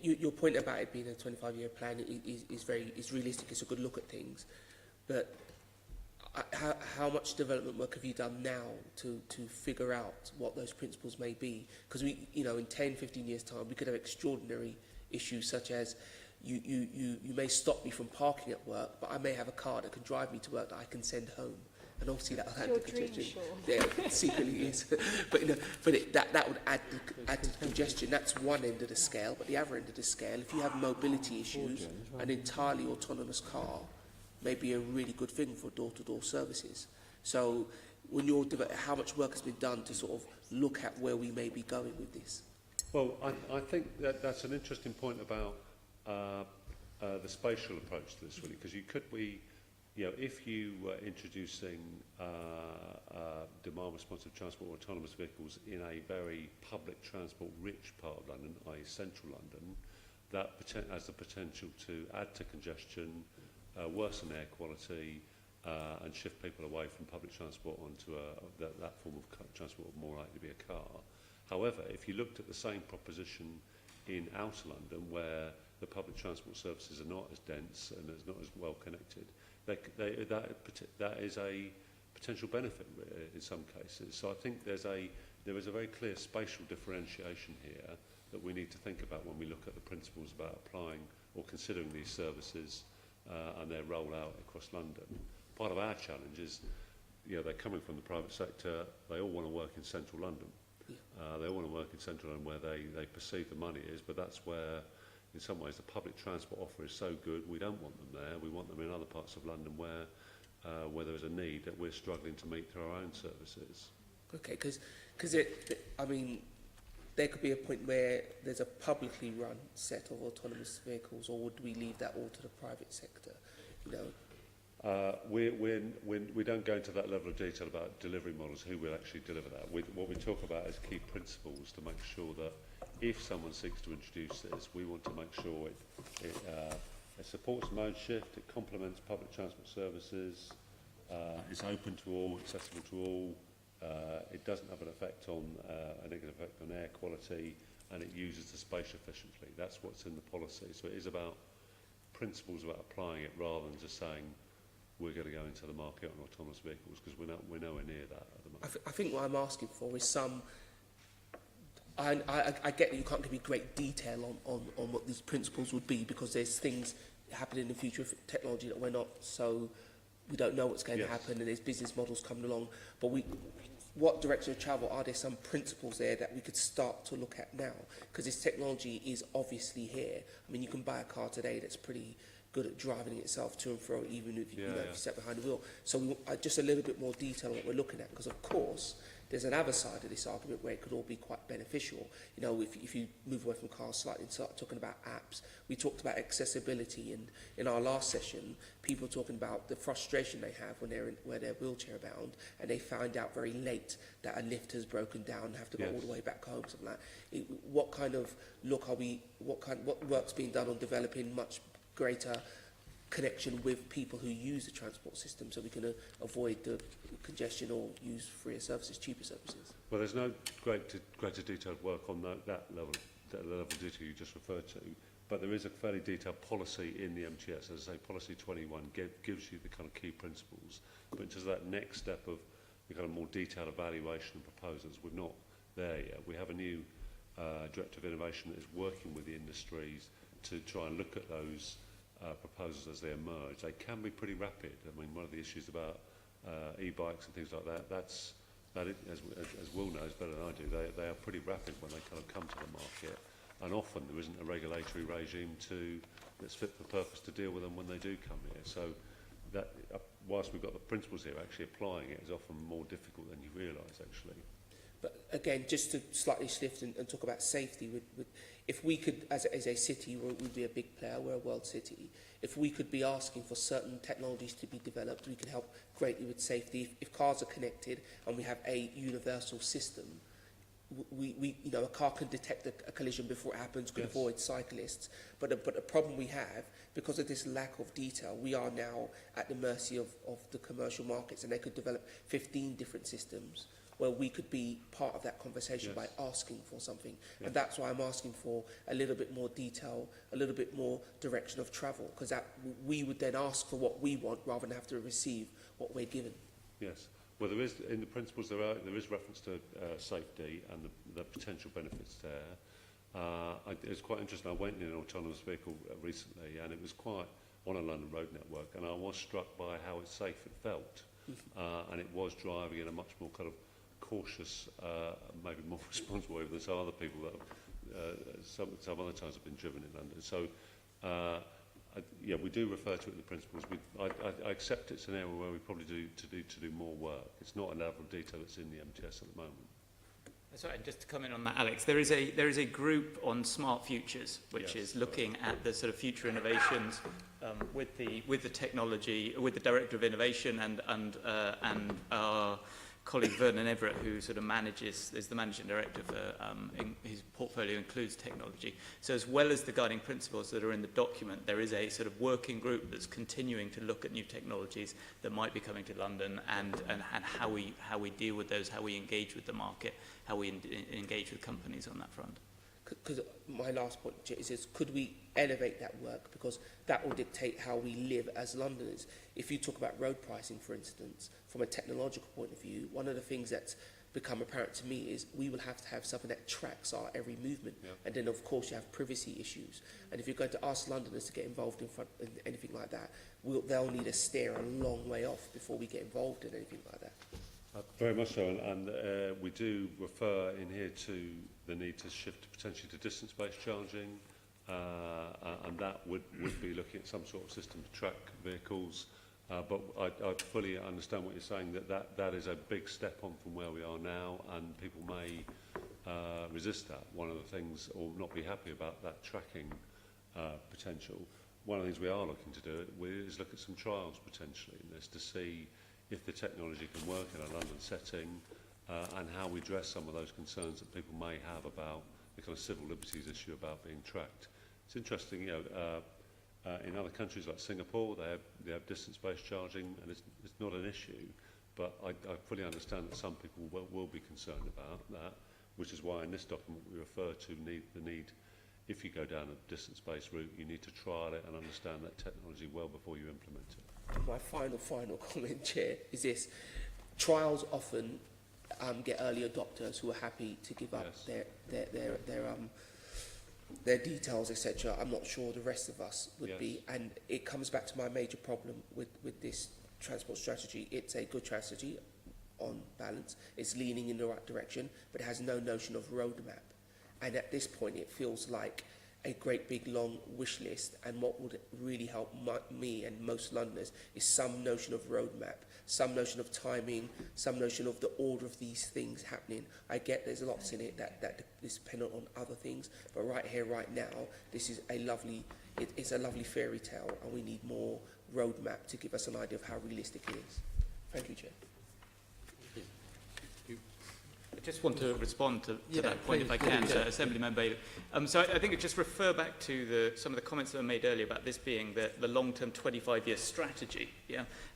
Your point about it being a 25-year plan is realistic. It's a good look at things, but how much development work have you done now to figure out what those principles may be? Because in 10, 15 years' time, we could have extraordinary issues such as you may stop me from parking at work, but I may have a car that can drive me to work that I can send home. and obviously that will add Your to dream, congestion. Sean. Yeah, it secretly is. But you know, that would add to the congestion. That's one end of the scale. But the other end of the scale, if you have mobility issues, an entirely autonomous car may be a really good thing for door-to-door services. So when you're how much work has been done to sort of look at where we may be going with this? Well, I think that's an interesting point about the spatial approach to this, really, because you could be, you know, if you were introducing demand-responsive transport or autonomous vehicles in a very public transport-rich part of London, i.e. central London, that has the potential to add to congestion, worsen air quality, and shift people away from public transport onto that form of transport more likely to be a car. However, if you looked at the same proposition in outer London, where the public transport services are not as dense and is not as well connected, that is a potential benefit in some cases. So I think there is a very clear spatial differentiation here that we need to think about when we look at the principles about applying or considering these services and their rollout across London. Part of our challenge is, you know, they're coming from the private sector, they all want to work in central London. They all want to work in central London where they perceive the money is, but that's where, in some ways, the public transport offer is so good, we don't want them there. We want them in other parts of London where there is a need that we're struggling to meet through our own services. Okay, because I mean, there could be a point where there's a publicly run set of autonomous vehicles, or would we leave that all to the private sector? You know. We don't go into that level of detail about delivery models, who will actually deliver that. What we talk about is key principles to make sure that if someone seeks to introduce this, we want to make sure it supports mode shift, it complements public transport services, it's open to all, accessible to all, it doesn't have an effect on a negative effect on air quality, and it uses the space efficiently. That's what's in the policy. So it is about principles about applying it rather than just saying we're going to go into the market on autonomous vehicles, because we're nowhere near that at the moment. I think what I'm asking for is some. I get that you can't give me great detail on what these principles would be, because there's things happening in the future of technology that we're not, so we don't know what's going to happen, and there's business models coming along. But what direction of travel, are there some principles there that we could start to look at now? Because this technology is obviously here. I mean, you can buy a car today that's pretty good at driving itself to and fro, even if you sit behind the wheel. So just a little bit more detail on what we're looking at, because of course there's another side of this argument where it could all be quite beneficial. You know, if you move away from cars slightly and start talking about apps, we talked about accessibility, and in our last session, people were talking about the frustration they have when they're wheelchair bound, and they find out very late that a lift has broken down and have to go all the way back home, something like that. What kind of look are we? What work's being done on developing much greater connection with people who use the transport system, so we can avoid the congestion or use freer services, cheaper services? Well, there's no greater detailed work on that level of detail you just referred to, but there is a fairly detailed policy in the MTS. As I say, Policy 21 gives you the kind of key principles, but in terms of that next step of the kind of more detailed evaluation and proposals, we're not there yet. We have a new Director of Innovation that is working with the industries to try and look at those proposals as they emerge. They can be pretty rapid. I mean, one of the issues about e-bikes and things like that, as Will knows better than I do, they are pretty rapid when they kind of come to the market, and often there isn't a regulatory regime that's fit for purpose to deal with them when they do come here. So that, whilst we've got the principles here, actually applying it is often more difficult than you realise, actually. But again, just to slightly shift and talk about safety, if we could, as a city, we'd be a big player, we're a world city, if we could be asking for certain technologies to be developed, we could help greatly with safety. If cars are connected and we have a universal system, you know, a car can detect a collision before it happens, could avoid cyclists. But the problem we have, because of this lack of detail, we are now at the mercy of the commercial markets, and they could develop 15 different systems where we could be part of that conversation by asking for something. And that's why I'm asking for a little bit more detail, a little bit more direction of travel, because that we would then ask for what we want rather than have to receive what we're given. Yes. Well, there is, in the principles, there is reference to safety and the potential benefits there. It was quite interesting. I went in an autonomous vehicle recently, and it was quite on a London road network, and I was struck by how safe it felt. and it was driving in a much more kind of cautious, maybe more responsible way than some other people that have, some other times have been driven in London. So, yeah, we do refer to it in the principles. I accept it's an area where we probably do more work. It's not a level of detail that's in the MTS at the moment. Sorry, just to comment on that, Alex, there is a group on smart futures which is looking at the sort of future innovations with the technology, with the Director of Innovation and our colleague Vernon Everett, who sort of is the managing director for his portfolio includes technology. So as well as the guiding principles that are in the document, there is a sort of working group that's continuing to look at new technologies that might be coming to London and how we deal with those, how we engage with the market, how we engage with companies on that front. Because my last point is could we elevate that work, because that will dictate how we live as Londoners. If you talk about road pricing, for instance, from a technological point of view, one of the things that's become apparent to me is we will have to have something that tracks our every movement. And then, of course, you have privacy issues. And if you're going to ask Londoners to get involved in anything like that, they'll need to steer a long way off before we get involved in anything like that. Very much so, and we do refer in here to the need to shift potentially to distance-based charging, and that would be looking at some sort of system to track vehicles. But I fully understand what you're saying, that is a big step on from where we are now, and people may resist that. One of the things, or not be happy about that tracking potential. One of the things we are looking to do is look at some trials potentially in this to see if the technology can work in a London setting, and how we address some of those concerns that people may have about the kind of civil liberties issue about being tracked. It's interesting, you know, in other countries like Singapore, they have distance-based charging, and it's not an issue, but I fully understand that some people will be concerned about that, which is why in this document we refer to the need, if you go down a distance-based route, you need to trial it and understand that technology well before you implement it. My final comment, Chair, is this. Trials often get early adopters who are happy to give up their details, etc. I'm not sure the rest of us would be. And it comes back to my major problem with this transport strategy. It's a good strategy on balance. It's leaning in the right direction, but it has no notion of roadmap. And at this point, it feels like a great big long wish list, and what would really help me and most Londoners is some notion of roadmap, some notion of timing, some notion of the order of these things happening. I get there's lots in it that is dependent on other things, but right here, right now, this is a lovely, it's a lovely fairy tale, and we need more roadmap to give us an idea of how realistic it is. Thank you, Chair. I just want to respond to that point, if I can, Assemblyman Bailey. So I think it just refer back to some of the comments that were made earlier about this being the long-term 25-year strategy,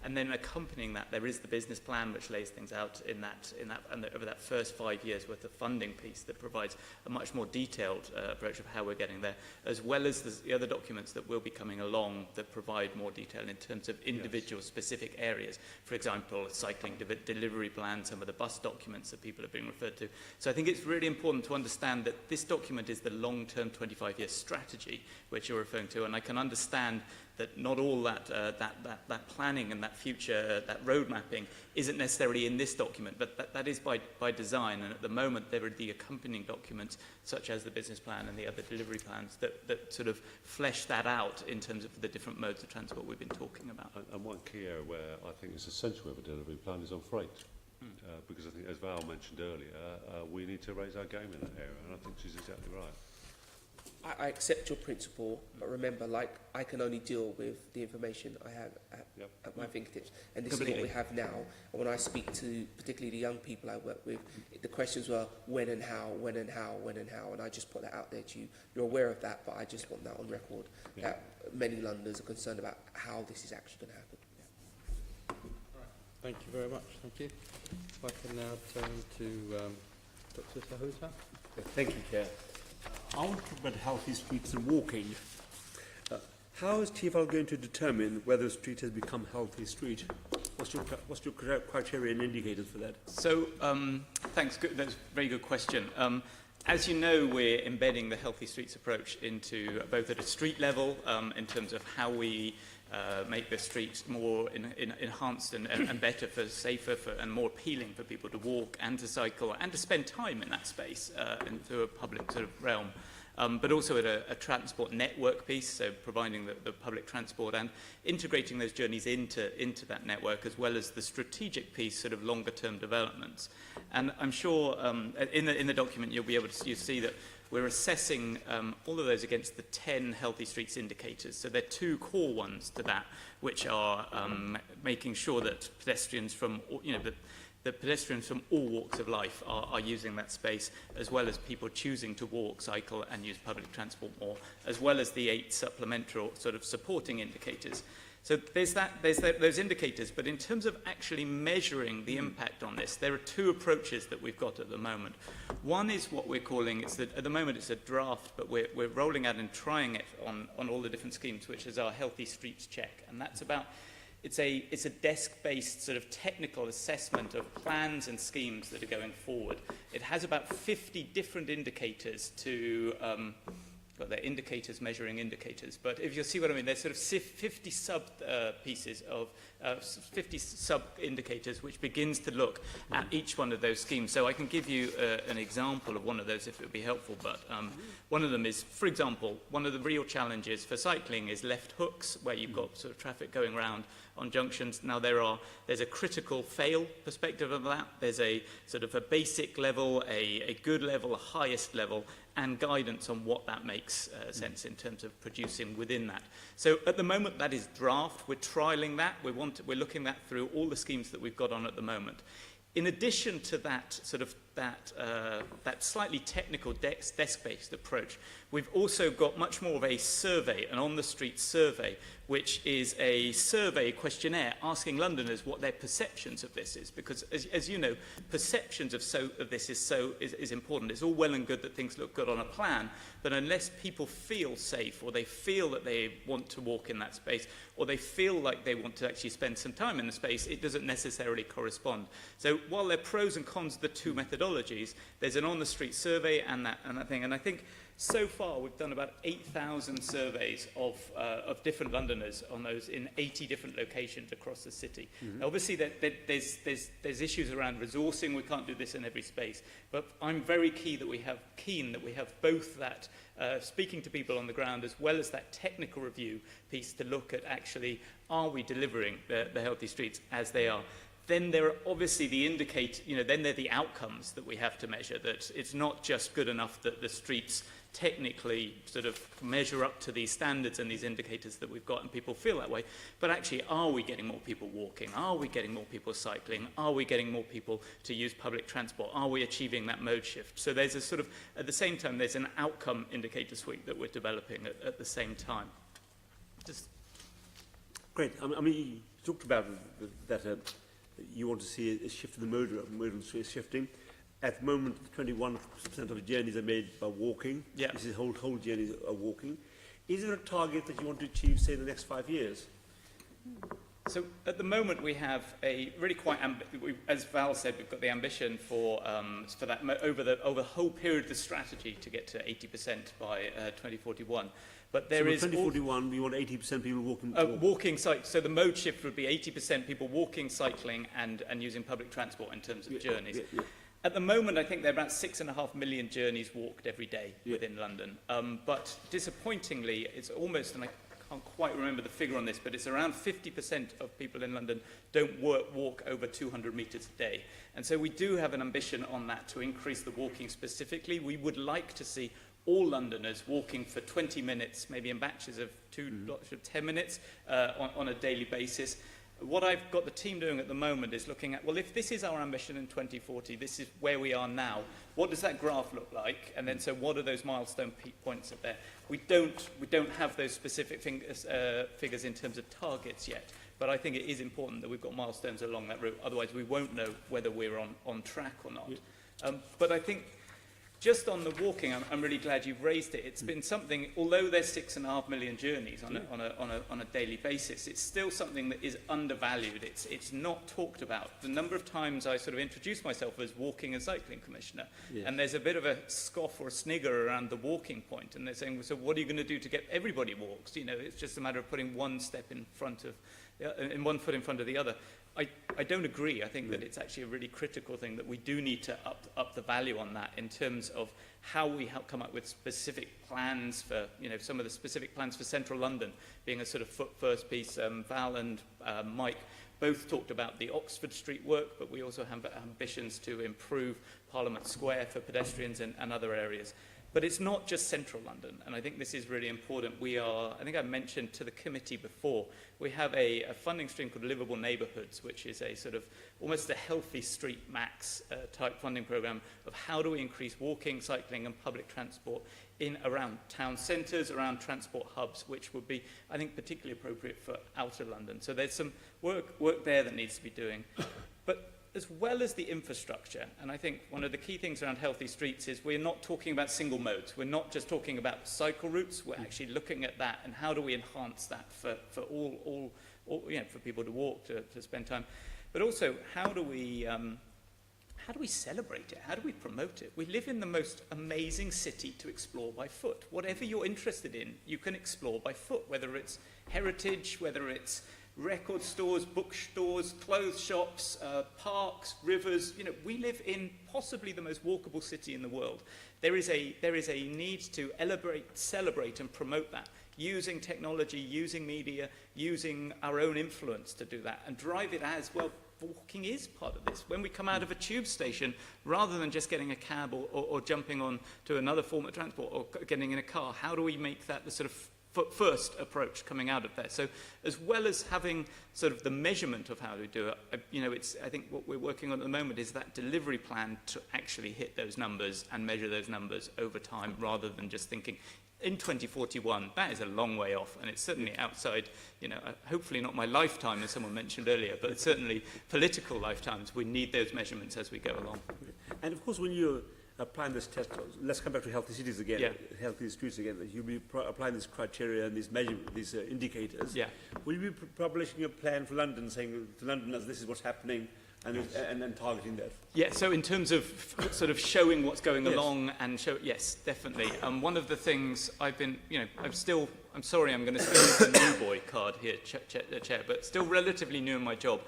and then accompanying that, there is the business plan which lays things out in that and over that first 5 years worth of funding piece that provides a much more detailed approach of how we're getting there, as well as the other documents that will be coming along that provide more detail in terms of individual specific areas. For example, a cycling delivery plan, some of the bus documents that people have been referred to. So I think it's really important to understand that this document is the long-term 25-year strategy which you're referring to, and I can understand that not all that planning and that future, that road mapping isn't necessarily in this document, but that is by design, and at the moment there are the accompanying documents such as the business plan and the other delivery plans that sort of flesh that out in terms of the different modes of transport we've been talking about. And one key area where I think is essential of a delivery plan is on freight. Because I think, as Val mentioned earlier, we need to raise our game in that area, and I think she's exactly right. I accept your principle, but remember, like, I can only deal with the information I have at my fingertips, and this is what we have now. And when I speak to particularly the young people I work with, the questions were when and how, when and how, when and how, and I just put that out there to you. You're aware of that, but I just want that on record, that many Londoners are concerned about how this is actually going to happen. Thank you very much. Thank you. If I can now turn to Dr. Sahuta. Thank you, Chair. I want to talk about healthy streets and walking. How is TfL going to determine whether a street has become a healthy street? What's your criteria and indicators for that? So, thanks. That's a very good question. As you know, we're embedding the Healthy Streets approach into both at a street level in terms of how we make the streets more enhanced and better, safer and more appealing for people to walk and to cycle and to spend time in that space into a public sort of realm. But also at a transport network piece, so providing the public transport and integrating those journeys into that network, as well as the strategic piece, sort of longer term developments. And I'm sure in the document you'll be able to see that we're assessing all of those against the 10 Healthy Streets indicators. So there are 2 core ones to that, which are making sure that pedestrians from, the pedestrians from all walks of life are using that space, as well as people choosing to walk, cycle and use public transport more, as well as the 8 supplementary sort of supporting indicators. So there's those indicators, but in terms of actually measuring the impact on this, there are 2 approaches that we've got at the moment. One is what we're calling, at the moment it's a draft, but we're rolling out and trying it on all the different schemes, which is our Healthy Streets Check, and that's about it's a desk-based sort of technical assessment of plans and schemes that are going forward. It has about 50 different indicators to, well, they're indicators measuring indicators, but if you see what I mean, there's sort of 50 sub-pieces of 50 sub-indicators which begins to look at each one of those schemes. So I can give you an example of one of those if it would be helpful, but one of them is, for example, one of the real challenges for cycling is left hooks, where you've got sort of traffic going around on junctions. Now there's a critical fail perspective of that. There's a sort of a basic level, a good level, a highest level, and guidance on what that makes sense in terms of producing within that. So at the moment that is draft. We're trialling that. We're looking that through all the schemes that we've got on at the moment. In addition to that sort of that slightly technical desk-based approach, we've also got much more of a survey, an on-the-street survey, which is a survey questionnaire asking Londoners what their perceptions of this is. Because, as you know, perceptions of this is important. It's all well and good that things look good on a plan, but unless people feel safe, or they feel that they want to walk in that space, or they feel like they want to actually spend some time in the space, it doesn't necessarily correspond. So while there are pros and cons of the 2 methodologies, there's an on-the-street survey and that thing. And I think so far we've done about 8,000 surveys of different Londoners on those in 80 different locations across the city. Mm-hmm. Now, obviously, there's issues around resourcing. We can't do this in every space. But I'm very keen that we have both that speaking to people on the ground, as well as that technical review piece to look at actually, are we delivering the healthy streets as they are? Then there are obviously the then there are the outcomes that we have to measure, that it's not just good enough that the streets technically sort of measure up to these standards and these indicators that we've got and people feel that way, but actually, are we getting more people walking? Are we getting more people cycling? Are we getting more people to use public transport? Are we achieving that mode shift? So there's a sort of, at the same time, there's an outcome indicator suite that we're developing at the same time. Great. I mean, you talked about that you want to see a shift in the modal shifting. At the moment, 21% of journeys are made by walking. Yeah. This is whole journeys are walking. Is there a target that you want to achieve, say, in the next 5 years? So at the moment we have a really quite, as Val said, we've got the ambition for that over the whole period of the strategy to get to 80% by 2041. But there is 2041, we want 80% people walking. So the mode shift would be 80% people walking, cycling, and using public transport in terms of journeys. Yeah. At the moment, I think there are about 6.5 million journeys walked every day within London. But disappointingly, it's almost, and I can't quite remember the figure on this, but it's around 50% of people in London don't walk over 200 metres a day. And so we do have an ambition on that to increase the walking specifically. We would like to see all Londoners walking for 20 minutes, maybe in batches of 10 minutes on a daily basis. What I've got the team doing at the moment is looking at, well, if this is our ambition in 2040, this is where we are now, what does that graph look like? And then, so what are those milestone peak points up there? We don't have those specific figures in terms of targets yet, but I think it is important that we've got milestones along that route. Otherwise, we won't know whether we're on track or not. But I think Just on the walking, I'm really glad you've raised it. It's been something, although there's 6.5 million journeys on a daily basis, it's still something that is undervalued. It's not talked about. The number of times I sort of introduced myself as walking and cycling commissioner, and there's a bit of a scoff or a snigger around the walking point, and they're saying, so what are you going to do to get everybody walks? You know, it's just a matter of putting one step in front of, one foot in front of the other. I don't agree. I think that it's actually a really critical thing that we do need to up the value on that in terms of how we help come up with specific plans for, you know, some of the specific plans for central London being a sort of first piece. Val and Mike both talked about the Oxford Street work, but we also have ambitions to improve Parliament Square for pedestrians and other areas. But it's not just central London, and I think this is really important. I think I mentioned to the committee before, we have a funding stream called Livable Neighbourhoods, which is a sort of almost a healthy street max type funding programme of how do we increase walking, cycling and public transport in around town centres, around transport hubs, which would be, I think, particularly appropriate for outer London. So there's some work there that needs to be doing. But as well as the infrastructure, and I think one of the key things around healthy streets is we're not talking about single modes. We're not just talking about cycle routes. We're actually looking at that and how do we enhance that for all you know, for people to walk, to spend time. But also, how do we celebrate it? How do we promote it? We live in the most amazing city to explore by foot. Whatever you're interested in, you can explore by foot, whether it's heritage, whether it's record stores, bookstores, clothes shops, parks, rivers. You know, we live in possibly the most walkable city in the world. There is a need to celebrate and promote that, using technology, using media, using our own influence to do that, and drive it as well. Walking is part of this. When we come out of a tube station, rather than just getting a cab or jumping on to another form of transport or getting in a car, how do we make that the sort of first approach coming out of there? So as well as having sort of the measurement of how to do it, you know, I think what we're working on at the moment is that delivery plan to actually hit those numbers and measure those numbers over time, rather than just thinking in 2041, that is a long way off, and it's certainly outside, you know, hopefully not my lifetime, as someone mentioned earlier, but certainly political lifetimes. We need those measurements as we go along. And of course, when you applying this test, let's come back to healthy cities again, healthy streets again. You'll be applying this criteria and these indicators. Yeah. Will you be publishing a plan for London, saying to Londoners this is what's happening, and then targeting that? Yeah. So in terms of sort of showing what's going along and yes, definitely. One of the things I've been, you know, I'm sorry, I'm going to still use the new boy card here, Chair, but still relatively new in my job.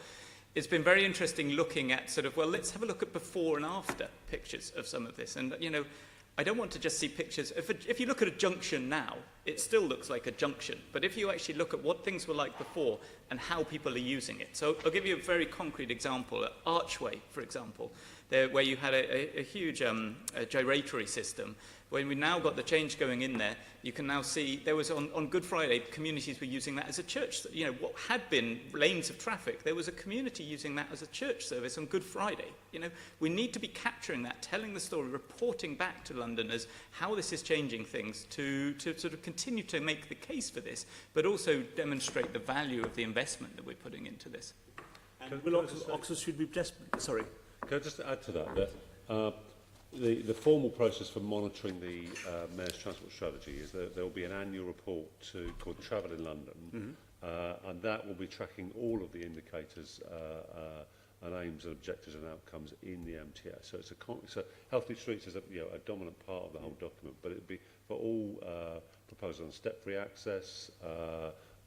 It's been very interesting looking at sort of, well, let's have a look at before and after pictures of some of this. And, you know, I don't want to just see pictures. If you look at a junction now, it still looks like a junction. But if you actually look at what things were like before and how people are using it. So I'll give you a very concrete example. Archway, for example, where you had a huge gyratory system. When we've now got the change going in there, you can now see there was on Good Friday, communities were using that as a church. You know, what had been lanes of traffic, there was a community using that as a church service on Good Friday. You know, we need to be capturing that, telling the story, reporting back to Londoners how this is changing things to sort of continue to make the case for this, but also demonstrate the value of the investment that we're putting into this. And will Oxford Street be just, sorry. Can I just add to that, the formal process for monitoring the Mayor's transport strategy is that there will be an annual report called Travel in London, and that will be tracking all of the indicators and aims and objectives and outcomes in the MTS. So healthy streets is a dominant part of the whole document, but it would be for all proposals on step-free access,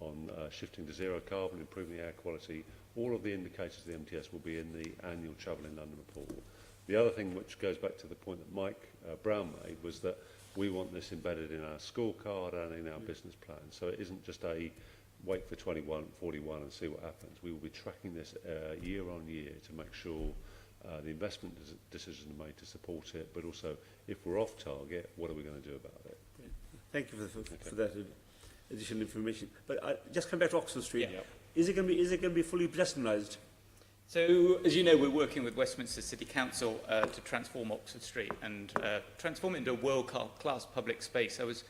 on shifting to zero carbon, improving the air quality. All of the indicators of the MTS will be in the annual Travel in London report. The other thing, which goes back to the point that Mike Brown made, was that we want this embedded in our scorecard and in our business plan. So it isn't just a wait for 41 and see what happens. We will be tracking this year on year to make sure the investment decisions are made to support it, but also if we're off target, what are we going to do about it? Thank you for that additional information. But just come back to Oxford Street. Yeah. Is it going to be fully pedestrianised? So, as you know, we're working with Westminster City Council to transform Oxford Street and transform it into a world-class public space. I was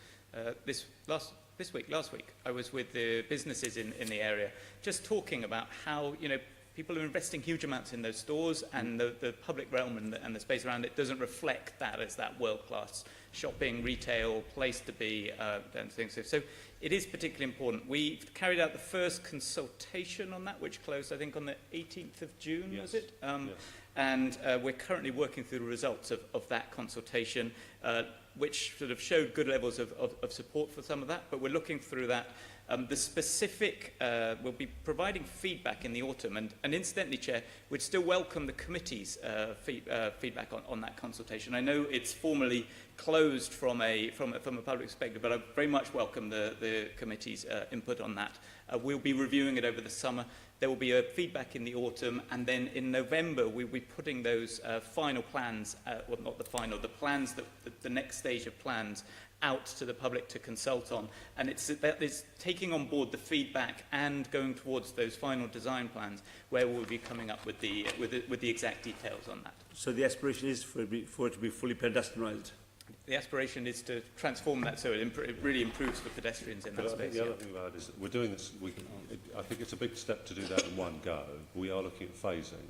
last week, I was with the businesses in the area, just talking about how, you know, people are investing huge amounts in those stores, and the public realm and the space around it doesn't reflect that as that world-class shopping, retail, place to be, and things. So it is particularly important. We've carried out the first consultation on that, which closed, I think, on the 18th of June, was it? Yes. And we're currently working through the results of that consultation, which sort of showed good levels of support for some of that, but we're looking through that. The specific, we'll be providing feedback in the autumn, and incidentally, Chair, we'd still welcome the committee's feedback on that consultation. I know it's formally closed from a public perspective, but I very much welcome the committee's input on that. We'll be reviewing it over the summer. There will be a feedback in the autumn, and then in November we'll be putting those final plans, well, not the final, the plans, the next stage of plans, out to the public to consult on. And it's taking on board the feedback and going towards those final design plans, where we'll be coming up with the exact details on that. So the aspiration is for it to be fully pedestrianised? The aspiration is to transform that so it really improves for pedestrians in that space. The other thing about it is that we're doing this, I think it's a big step to do that in one go. We are looking at phasing.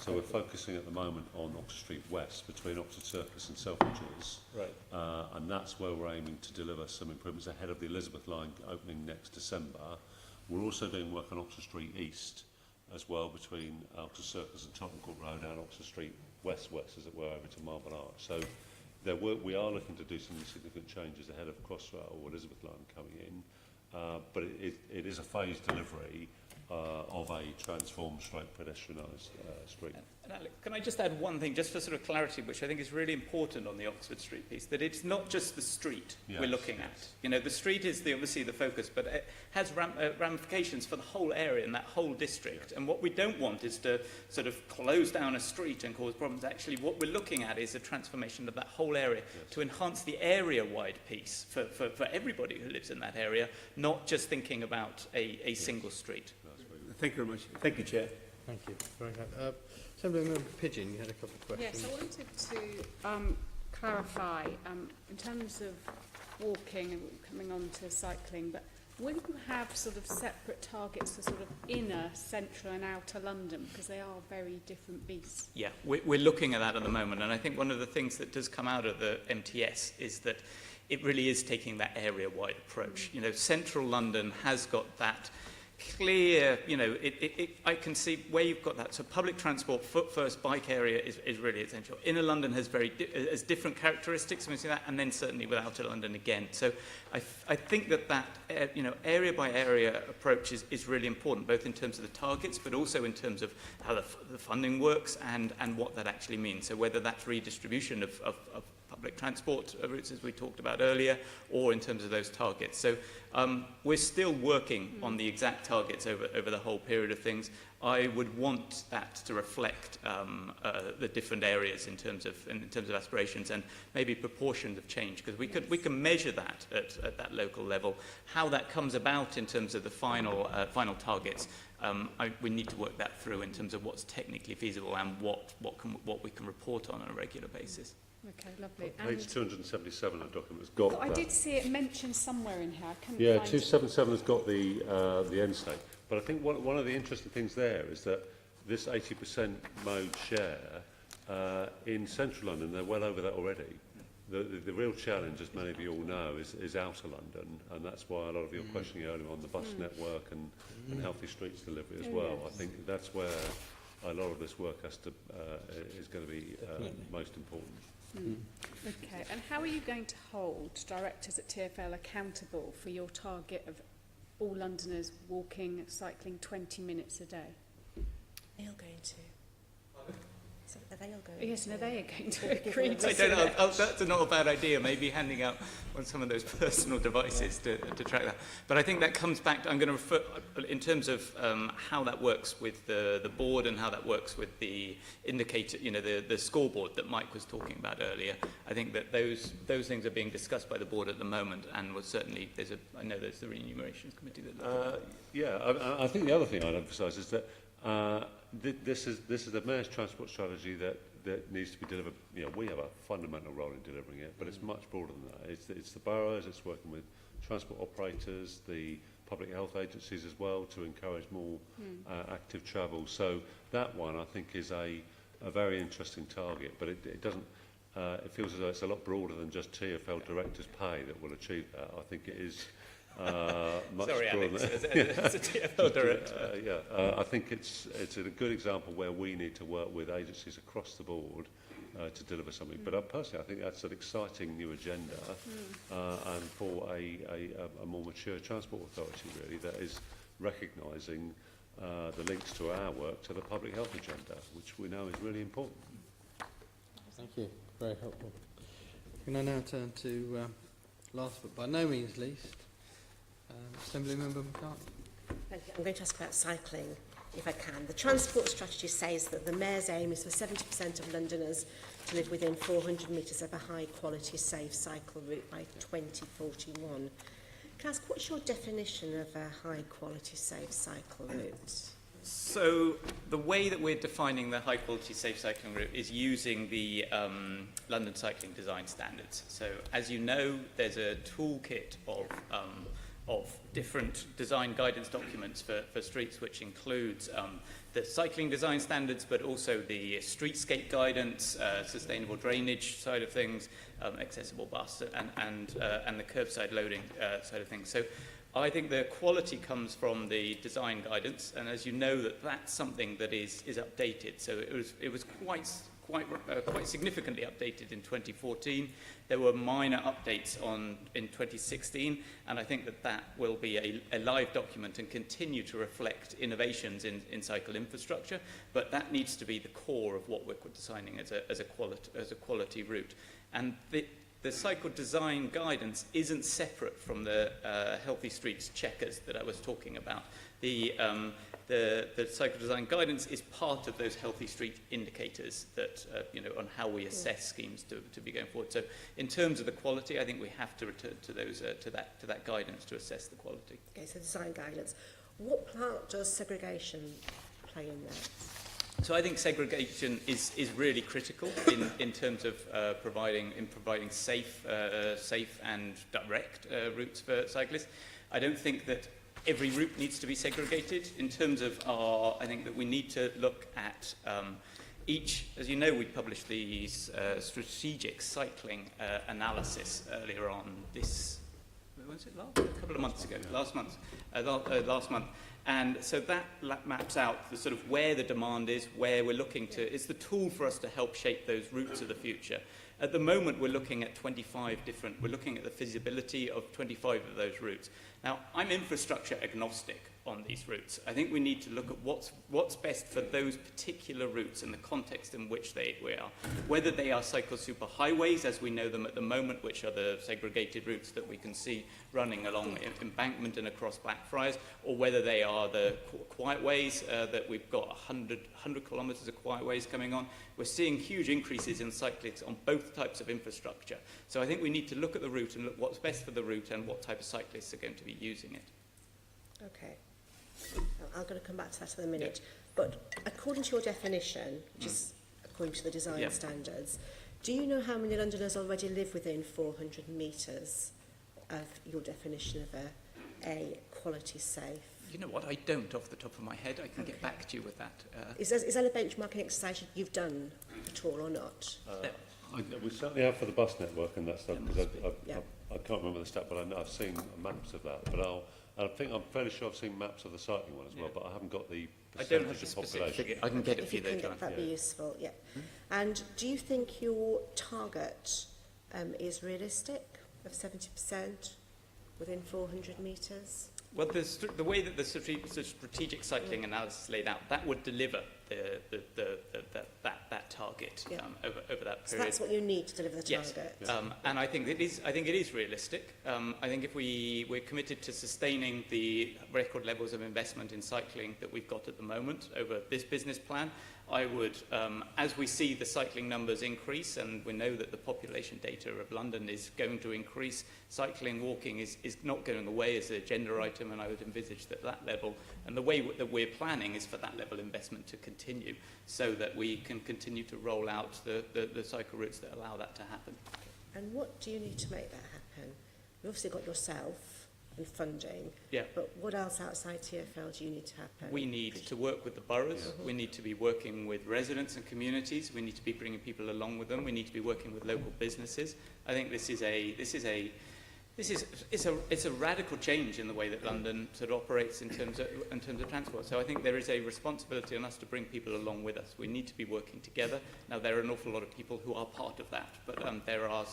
So we're focusing at the moment on Oxford Street West, between Oxford Circus and Selfridges. Right. And that's where we're aiming to deliver some improvements ahead of the Elizabeth line opening next December. We're also doing work on Oxford Street East as well, between Oxford Circus and Tottenham Court Road, and Oxford Street West, as it were, over to Marble Arch. So we are looking to do some significant changes ahead of Crossrail or Elizabeth line coming in, but it is a phased delivery of a transformed pedestrianised street. And Alec, can I just add one thing, just for sort of clarity, which I think is really important on the Oxford Street piece, that it's not just the street we're looking at. You know, the street is obviously the focus, but it has ramifications for the whole area and that whole district. And what we don't want is to sort of close down a street and cause problems. Actually, what we're looking at is a transformation of that whole area to enhance the area-wide piece for everybody who lives in that area, not just thinking about a single street. Thank you very much. Thank you, Chair. Thank you. Very good. Assembly Pigeon, you had a couple of questions. Yes, I wanted to clarify, in terms of walking and coming on to cycling, but will you have sort of separate targets for sort of inner, central and outer London, because they are very different beasts? Yeah, we're looking at that at the moment, and I think one of the things that does come out of the MTS is that it really is taking that area-wide approach. You know, central London has got that clear, you know, I can see where you've got that. So public transport, foot first, bike area is really essential. Inner London has has different characteristics, we see that, and then certainly with outer London again. So I think that you know, area by area approach is really important, both in terms of the targets, but also in terms of how the funding works and what that actually means. So whether that's redistribution of public transport routes, as we talked about earlier, or in terms of those targets. So we're still working on the exact targets over the whole period of things. I would want that to reflect the different areas in terms of aspirations, and maybe proportions of change, because we can measure that at that local level. How that comes about in terms of the final targets, we need to work that through in terms of what's technically feasible and what we can report on a regular basis. Okay, lovely. Page 277 of the document has got I did see it mentioned somewhere in here. I couldn't yeah, find 277 has got the end state. But I think one of the interesting things there is that this 80% mode share in central London, they're well over that already. The real challenge, as many of you all know, is outer London, and that's why a lot of you were questioning earlier on the bus network and healthy streets delivery as well. I think that's where a lot of this work is going to be most important. Okay, and how are you going to hold directors at TfL accountable for your target of all Londoners walking, cycling 20 minutes a day? They are going to. So are they all going Yes, to? no, they are going to agree to I don't know. That's not a bad idea. Maybe handing out on some of those personal devices to track that. But I think that comes back to, I'm going to refer, in terms of how that works with the board and how that works with the indicator, you know, the scoreboard that Mike was talking about earlier. I think that those things are being discussed by the board at the moment, and was certainly I know there's the remuneration committee that. Yeah, I think the other thing I'd emphasise is that. This is the mayor's transport strategy that needs to be delivered. You know, we have a fundamental role in delivering it, but it's much broader than that. It's the boroughs, it's working with transport operators, the public health agencies as well to encourage more active travel. So that one, I think, is a very interesting target, but it doesn't. It feels as though it's a lot broader than just TfL directors' pay that will achieve that. I think it is much Sorry, broader. Alex, as a TfL director. I think it's a good example where we need to work with agencies across the board to deliver something. But personally, I think that's an exciting new agenda, and for a more mature transport authority, really, that is recognising the links to our work to the public health agenda, which we know is really important. Thank you. Very helpful. Can I now turn to last but by no means least, Assembly Member McCartney. Thank you. I'm going to ask about cycling, if I can. The transport strategy says that the Mayor's aim is for 70% of Londoners to live within 400 metres of a high-quality, safe cycle route by 2041. Can I ask, what's your definition of a high-quality, safe cycle route? So the way that we're defining the high-quality safe cycling route is using the London Cycling Design Standards. So as you know, there's a toolkit of different design guidance documents for streets, which includes the cycling design standards, but also the streetscape guidance, sustainable drainage side of things, accessible bus, and the curbside loading side of things. So I think the quality comes from the design guidance, and as you know, that's something that is updated. So it was quite significantly updated in 2014. There were minor updates in 2016, and I think that will be a live document and continue to reflect innovations in cycle infrastructure. But that needs to be the core of what we're designing as a quality route. And the cycle design guidance isn't separate from the healthy streets checkers that I was talking about. The cycle design guidance is part of those healthy street indicators that on how we assess schemes to be going forward. So in terms of the quality, I think we have to return to those to that guidance to assess the quality. Okay, so design guidance. What part does segregation play in that? So I think segregation is really critical in terms of providing safe and direct routes for cyclists. I don't think that every route needs to be segregated. In terms of I think that we need to look at each, as you know, we published the strategic cycling analysis earlier on this, when was it last? A couple of months ago, last month. And so that maps out the sort of where the demand is, where we're looking to. It's the tool for us to help shape those routes of the future. At the moment, we're looking at we're looking at the feasibility of 25 of those routes. Now, I'm infrastructure agnostic on these routes. I think we need to look at what's best for those particular routes and the context in which we are. Whether they are cycle superhighways, as we know them at the moment, which are the segregated routes that we can see running along Embankment and across Blackfriars, or whether they are the quiet ways that we've got 100 kilometres of quiet ways coming on. We're seeing huge increases in cyclists on both types of infrastructure. So I think we need to look at the route and look what's best for the route and what type of cyclists are going to be using it. Okay. I'm going to come back to that in a minute. Yeah. But according to your definition, which is according to the design standards, do you know how many Londoners already live within 400 metres of your definition of a quality safe? You know what, I don't off the top of my head. I can get back to you with that. Is that a benchmarking exercise you've done at all or not? We certainly have for the bus network and that stuff, because I can't remember the stat, but I've seen maps of that. But I'm fairly sure I've seen maps of the cycling one as well, but I haven't got the percentage of population. I can get it for you later on. That'd be useful, yeah. And do you think your target is realistic, of 70% within 400 metres? Well, the way that the strategic cycling analysis is laid out, that would deliver that target over that period. So that's what you need to deliver the target. Yes. And I think it is realistic. I think if we're committed to sustaining the record levels of investment in cycling that we've got at the moment over this business plan, I would, as we see the cycling numbers increase, and we know that the population data of London is going to increase, cycling, walking is not going away as a gender item, and I would envisage that level, and the way that we're planning is for that level of investment to continue, so that we can continue to roll out the cycle routes that allow that to happen. And what do you need to make that happen? You've obviously got yourself, and funding. Yeah. But what else outside TfL do you need to happen? We need to work with the boroughs. We need to be working with residents and communities. We need to be bringing people along with them. We need to be working with local businesses. I think this is a radical change in the way that London sort of operates in terms of transport. So I think there is a responsibility on us to bring people along with us. We need to be working together. Now there are an awful lot of people who are part of that, but there are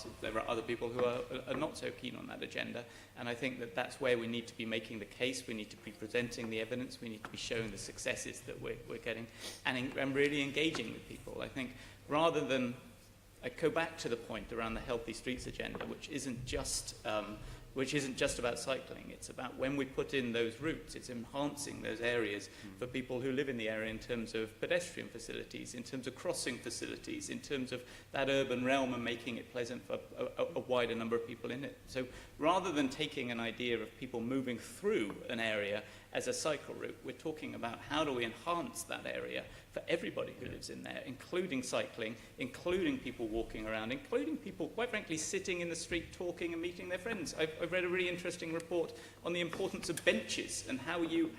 other people who are not so keen on that agenda. And I think that that's where we need to be making the case. We need to be presenting the evidence. We need to be showing the successes that we're getting, and really engaging with people. I think rather than I go back to the point around the Healthy Streets agenda, which isn't just about cycling. It's about when we put in those routes, it's enhancing those areas for people who live in the area in terms of pedestrian facilities, in terms of crossing facilities, in terms of that urban realm and making it pleasant for a wider number of people in it. So rather than taking an idea of people moving through an area as a cycle route, we're talking about how do we enhance that area for everybody who lives in there, including cycling, including people walking around, including people, quite frankly, sitting in the street talking and meeting their friends. I've read a really interesting report on the importance of benches and how you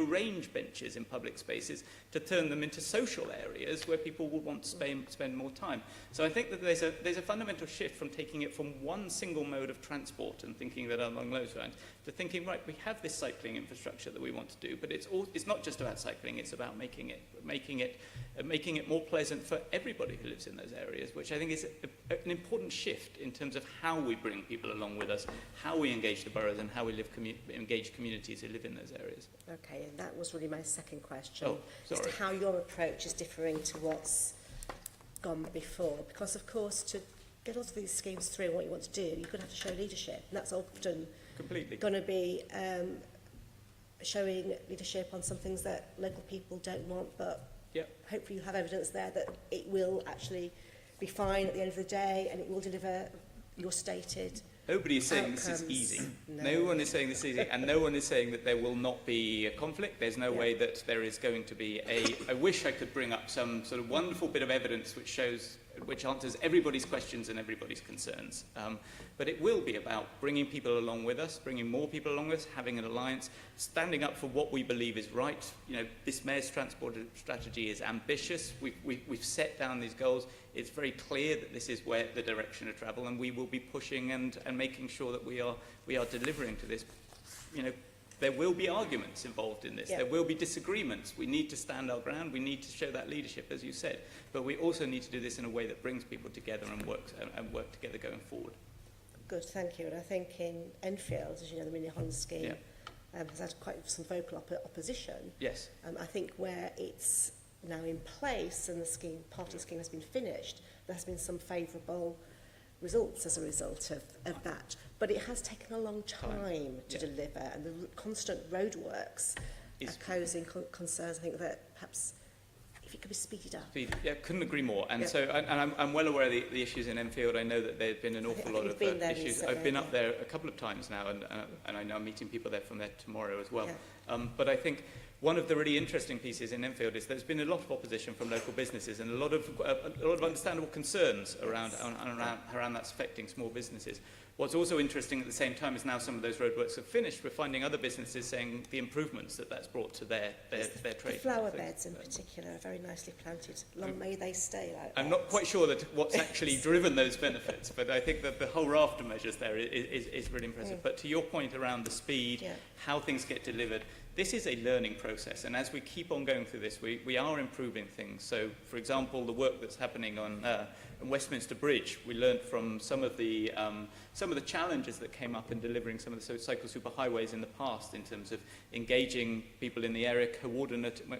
arrange benches in public spaces to turn them into social areas where people will want to spend more time. So I think that there's a fundamental shift from taking it from one single mode of transport and thinking that along those lines to thinking, right, we have this cycling infrastructure that we want to do, but it's not just about cycling, it's about making it more pleasant for everybody who lives in those areas, which I think is an important shift in terms of how we bring people along with us, how we engage the boroughs, and how we engage communities who live in those areas. Okay, and that was really my second question. Oh, sorry. As to how your approach is differing to what's gone before. Because, of course, to get all of these schemes through and what you want to do, you're going to have to show leadership. And that's often going to be showing leadership on some things that local people don't want, but hopefully you have evidence there that it will actually be fine at the end of the day and it will deliver your stated Nobody is saying outcomes. This is easy. No one is saying this is easy, and no one is saying that there will not be a conflict. There's no way that there is going to be I wish I could bring up some sort of wonderful bit of evidence which answers everybody's questions and everybody's concerns. But it will be about bringing people along with us, bringing more people along with us, having an alliance, standing up for what we believe is right. You know, this Mayor's transport strategy is ambitious. We've set down these goals. It's very clear that this is where the direction of travel, and we will be pushing and making sure that we are delivering to this. You know, there will be arguments involved in this. There will be disagreements. We need to stand our ground. We need to show that leadership, as you said. But we also need to do this in a way that brings people together and work together going forward. Good, thank you. And I think in Enfield, as you know, the Mini Holland scheme has had quite some vocal opposition. Yes. I think where it's now in place and the scheme, part of the scheme has been finished, there has been some favourable results as a result of that. But it has taken a long time to deliver, and the constant roadworks are causing concerns. I think that perhaps if it could be speeded up. Yeah, couldn't agree more. And so, and I'm well aware of the issues in Enfield. I know that there's been an awful lot of issues. I've been up there a couple of times now, and I know I'm meeting people there from there tomorrow as well. But I think one of the really interesting pieces in Enfield is there's been a lot of opposition from local businesses and a lot of understandable concerns around that's affecting small businesses. What's also interesting at the same time is now some of those roadworks have finished. We're finding other businesses saying the improvements that's brought to their trade. The flower beds in particular are very nicely planted. Long may they stay like that. I'm not quite sure that what's actually driven those benefits, but I think that the whole raft of measures there is really impressive. But to your point around the speed, how things get delivered, this is a learning process, and as we keep on going through this, we are improving things. So, for example, the work that's happening on Westminster Bridge, we learned from some of the challenges that came up in delivering some of the cycle superhighways in the past in terms of engaging people in the area,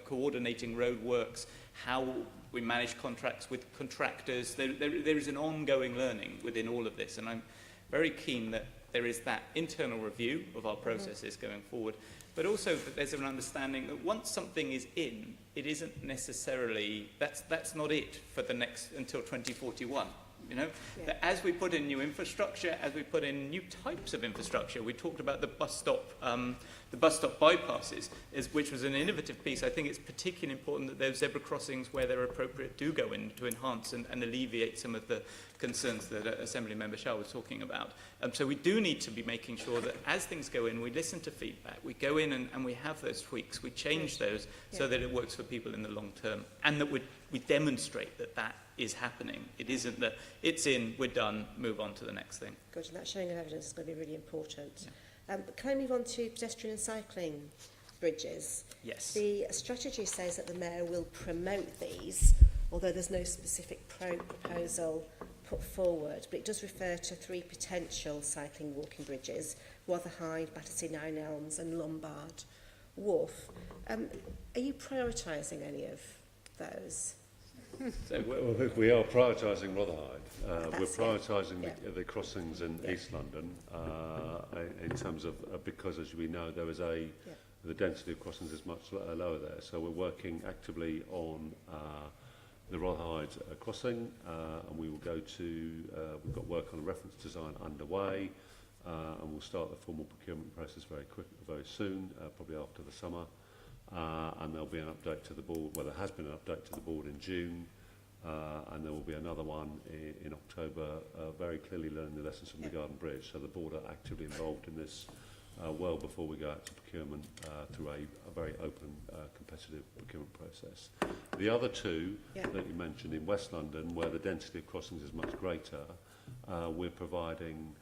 coordinating road works, how we manage contracts with contractors. There is an ongoing learning within all of this, and I'm very keen that there is that internal review of our processes going forward, but also that there's an understanding that once something is in, it isn't necessarily, that's not it for the next, until 2041. That as we put in new infrastructure, as we put in new types of infrastructure, we talked about the bus stop bypasses, which was an innovative piece. I think it's particularly important that those zebra crossings, where they're appropriate, do go in to enhance and alleviate some of the concerns that Assembly Member Shah was talking about. So we do need to be making sure that as things go in, we listen to feedback, we go in and we have those tweaks, we change those so that it works for people in the long term, and that we demonstrate that that is happening. It isn't that it's in, we're done, move on to the next thing. Good, and that showing of evidence is going to be really important. But can I move on to pedestrian and cycling bridges? Yes. The strategy says that the Mayor will promote these, although there's no specific proposal put forward, but it does refer to 3 potential cycling walking bridges: Rotherhithe, Battersea, Nine Elms and Lombard Wharf. Are you prioritising any of those? So we are prioritising Rotherhithe. We're prioritising the crossings in East London in terms of because, as we know, there is the density of crossings is much lower there. So we're working actively on the Rotherhithe crossing, and we will go to. We've got work on a reference design underway, and we'll start the formal procurement process very soon, probably after the summer. And there'll be an update to the board. Well, there has been an update to the board in June, and there will be another one in October, very clearly learning the lessons from the Garden Bridge. So the board are actively involved in this well before we go out to procurement through a very open, competitive procurement process. The other 2 that you mentioned in West London, where the density of crossings is much greater, we're providing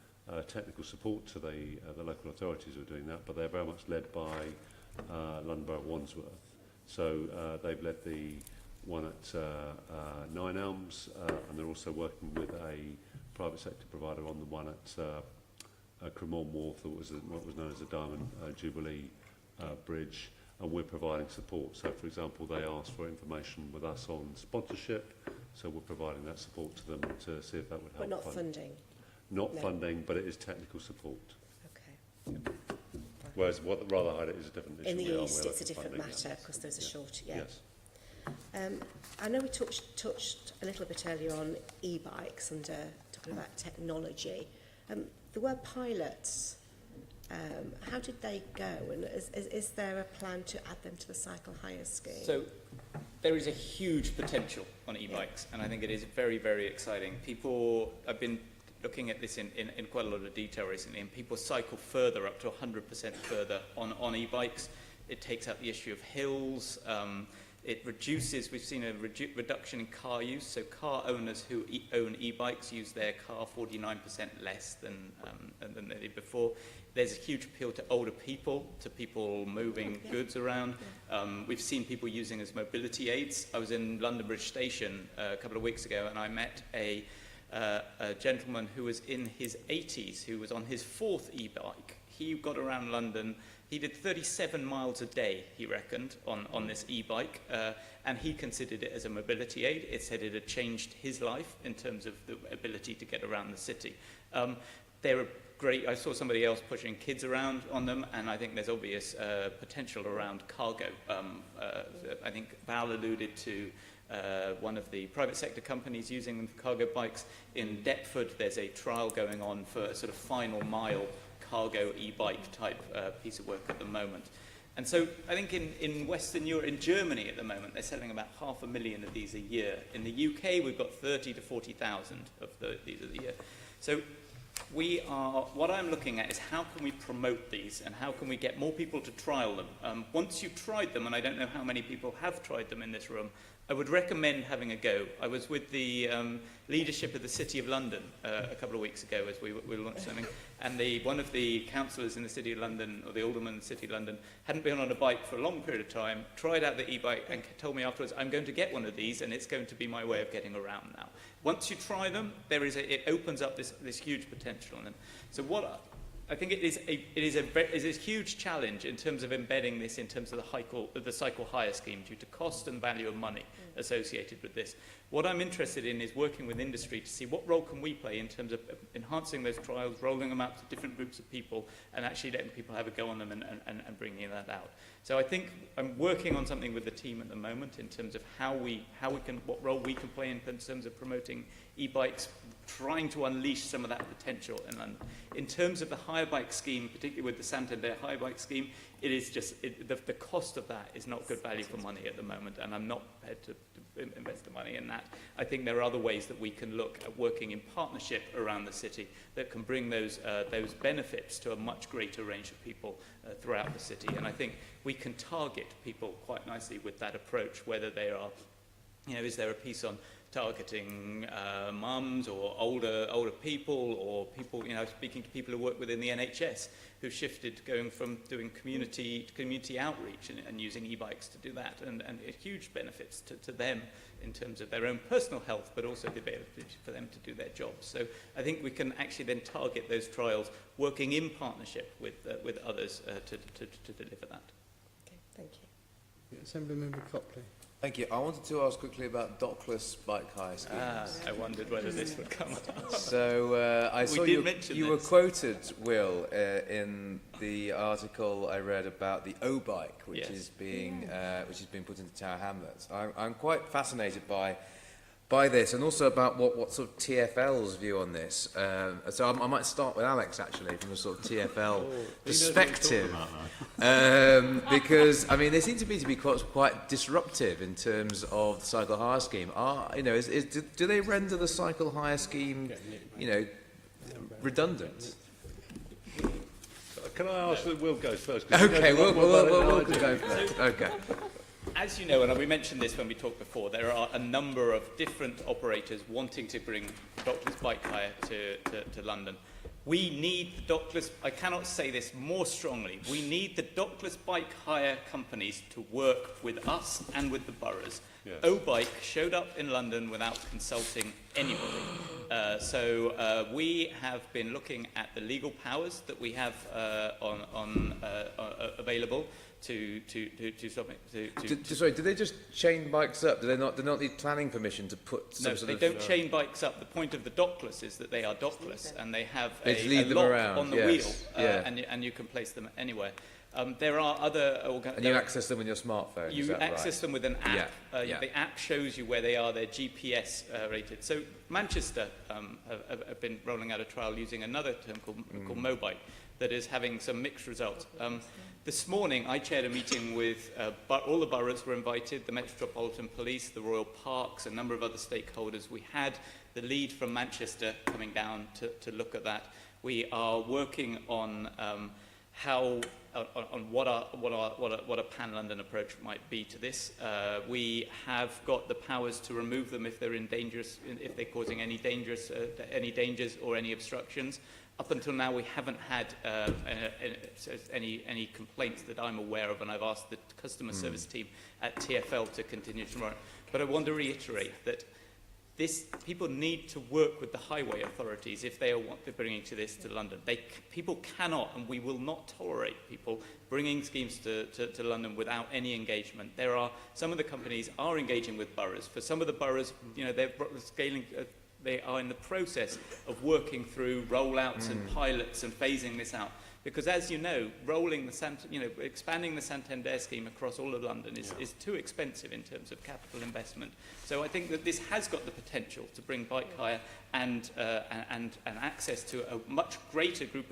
technical support to the local authorities who are doing that, but they're very much led by London Borough of Wandsworth. So they've led the one at Nine Elms, and they're also working with a private sector provider on the one at Cremorne Wharf, that was what was known as the Diamond Jubilee Bridge, and we're providing support. So, for example, they asked for information with us on sponsorship, so we're providing that support to them to see if that would help. But not funding? Not funding, but it is technical support. Okay. Yeah. Whereas what Rotherhithe is a different issue. In the East, it's a different matter because there's a short. Yes. I know we touched a little bit earlier on e-bikes and talking about technology. There were pilots. How did they go? And is there a plan to add them to the cycle hire scheme? So there is a huge potential on e-bikes, and I think it is very, very exciting. People have been looking at this in quite a lot of detail recently, and people cycle further, up to 100% further on e-bikes. It takes out the issue of hills. It reduces, we've seen a reduction in car use, so car owners who own e-bikes use their car 49% less than they did before. There's a huge appeal to older people, to people moving goods around. We've seen people using as mobility aids. I was in London Bridge Station a couple of weeks ago, and I met a gentleman who was in his 80s, who was on his 4th e-bike. He got around London. He did 37 miles a day, he reckoned, on this e-bike, and he considered it as a mobility aid. It said it had changed his life in terms of the ability to get around the city. They're great. I saw somebody else pushing kids around on them, and I think there's obvious potential around cargo. I think Val alluded to one of the private sector companies using them for cargo bikes. In Deptford, there's a trial going on for a sort of final mile cargo e-bike type piece of work at the moment. And so I think in Western Europe, in Germany at the moment, they're selling about 500,000 of these a year. In the UK, we've got 30 to 40,000 of these a year. So what I'm looking at is how can we promote these and how can we get more people to trial them. Once you've tried them, and I don't know how many people have tried them in this room, I would recommend having a go. I was with the leadership of the City of London a couple of weeks ago as we launched something, and one of the councillors in the City of London, or the alderman in the City of London, hadn't been on a bike for a long period of time, tried out the e-bike and told me afterwards, I'm going to get one of these and it's going to be my way of getting around now. Once you try them, it opens up this huge potential in them. So I think it is a huge challenge in terms of embedding this in terms of the cycle hire scheme due to cost and value of money associated with this. What I'm interested in is working with industry to see what role can we play in terms of enhancing those trials, rolling them out to different groups of people, and actually letting people have a go on them and bringing that out. So I think I'm working on something with the team at the moment in terms of what role we can play in terms of promoting e-bikes, trying to unleash some of that potential in London. In terms of the hire bike scheme, particularly with the Santander hire bike scheme, it is just, the cost of that is not good value for money at the moment, and I'm not prepared to invest the money in that. I think there are other ways that we can look at working in partnership around the city that can bring those benefits to a much greater range of people throughout the city. And I think we can target people quite nicely with that approach, whether they are, is there a piece on targeting mums or older people, or people, speaking to people who work within the NHS who shifted, going from doing community outreach and using e-bikes to do that, and huge benefits to them in terms of their own personal health, but also the ability for them to do their jobs. So I think we can actually then target those trials, working in partnership with others to deliver that. Okay, thank you. Assemblymember Copley. Thank you. I wanted to ask quickly about dockless bike hire schemes. I wondered whether this would come up. So I saw you were quoted, Will, in the article I read about the O-bike, which is being put into Tower Hamlets. I'm quite fascinated by this, and also about what sort of TfL's view on this. So I might start with Alex, actually, from a sort of TfL perspective. Because, I mean, they seem to be quite disruptive in terms of the cycle hire scheme. Do they render the cycle hire scheme, redundant? Can I ask that Will goes first? Okay, we'll go first. Okay. As you know, and we mentioned this when we talked before, there are a number of different operators wanting to bring dockless bike hire to London. We need the dockless, I cannot say this more strongly, we need the dockless bike hire companies to work with us and with the boroughs. Yes. O-Bike showed up in London without consulting anybody. So we have been looking at the legal powers that we have available to Sorry, do they just chain bikes up? Do they not need planning permission to put some No, sort they of... don't chain bikes up. The point of the dockless is that they are dockless and they have They a leave them lock around, on the yes, wheel, yeah. and you can place them anywhere. There are other... And you access them with your smartphone, is You that access right? them with an app. Yeah. The app shows you where they are. They're GPS rated. So Manchester have been rolling out a trial using another term called Mobike that is having some mixed results. This morning, I chaired a meeting with all the boroughs were invited, the Metropolitan Police, the Royal Parks, a number of other stakeholders. We had the lead from Manchester coming down to look at that. We are working on what a pan-London approach might be to this. We have got the powers to remove them if they're if they're causing any dangers or any obstructions. Up until now, we haven't had any complaints that I'm aware of, and I've asked the customer service team at TfL to continue tomorrow. But I want to reiterate that people need to work with the highway authorities if they are bringing this to London. People cannot, and we will not tolerate people bringing schemes to London without any engagement. Some of the companies are engaging with boroughs. For some of the boroughs, they're scaling. They are in the process of working through rollouts and pilots and phasing this out. Because as you know, expanding the Santander scheme across all of London is too expensive in terms of capital investment. So I think that this has got the potential to bring bike hire and access to a much greater group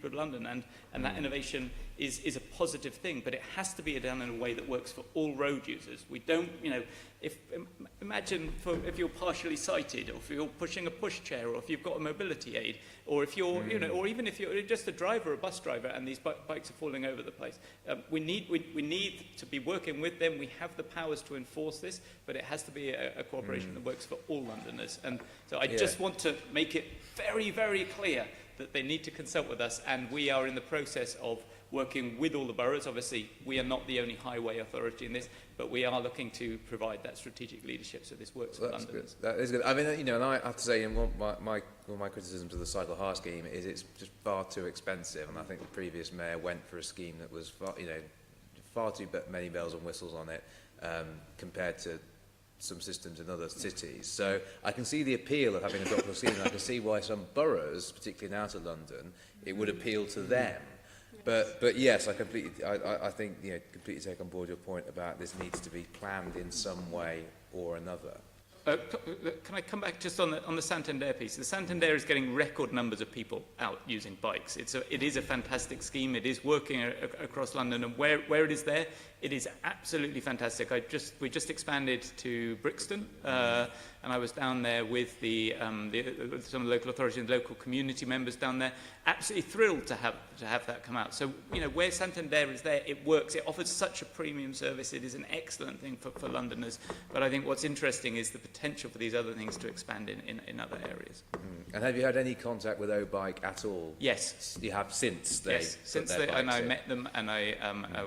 of London, and that innovation is a positive thing, but it has to be done in a way that works for all road users. We don't, imagine if you're partially sighted, or if you're pushing a pushchair, or if you've got a mobility aid, or if you're, or even if you're just a driver, a bus driver, and these bikes are falling over the place. We need to be working with them. We have the powers to enforce this, but it has to be a cooperation that works for all Londoners. And so I just want to make it very, very clear that they need to consult with us, and we are in the process of working with all the boroughs. Obviously, we are not the only highway authority in this, but we are looking to provide that strategic leadership so this works for London. That is good. I mean, and I have to say, one of my criticisms of the cycle hire scheme is it's just far too expensive, and I think the previous mayor went for a scheme that was far too many bells and whistles on it compared to some systems in other cities. So I can see the appeal of having a dockless scheme, and I can see why some boroughs, particularly in outer London, it would appeal to them. But yes, I think completely take on board your point about this needs to be planned in some way or another. Can I come back just on the Santander piece? The Santander is getting record numbers of people out using bikes. It is a fantastic scheme. It is working across London, and where it is there, it is absolutely fantastic. We just expanded to Brixton, and I was down there with some of the local authorities and local community members down there. Absolutely thrilled to have that come out. So, you know, where Santander is there, it works. It offers such a premium service. It is an excellent thing for Londoners. But I think what's interesting is the potential for these other things to expand in other areas. And have you had any contact with O-Bike at all? Yes. You have since they Yes, since put their and bikes I in? met them, and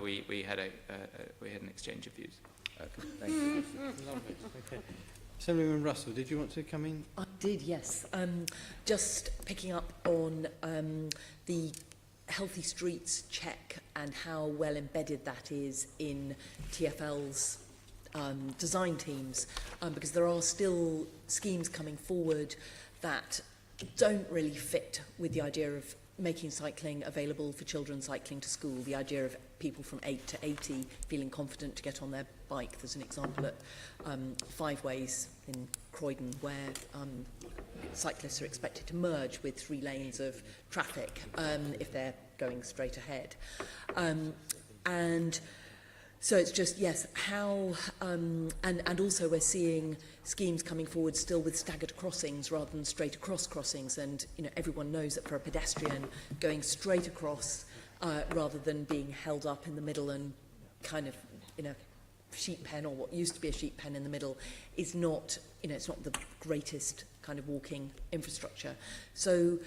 we had an exchange of views. Okay, thank you. Lovely. Okay. Assemblyman Russell, did you want to come in? I did, yes. Just picking up on the Healthy Streets check and how well embedded that is in TfL's design teams, because there are still schemes coming forward that don't really fit with the idea of making cycling available for children cycling to school, the idea of people from 8 to 80 feeling confident to get on their bike. There's an example at Five Ways in Croydon where cyclists are expected to merge with 3 lanes of traffic if they're going straight ahead. And so it's just, yes, how, and also we're seeing schemes coming forward still with staggered crossings rather than straight across crossings. And, you know, everyone knows that for a pedestrian, going straight across rather than being held up in the middle and kind of in a sheep pen, or what used to be a sheep pen in the middle, is not, you know, it's not the greatest kind of walking infrastructure. So,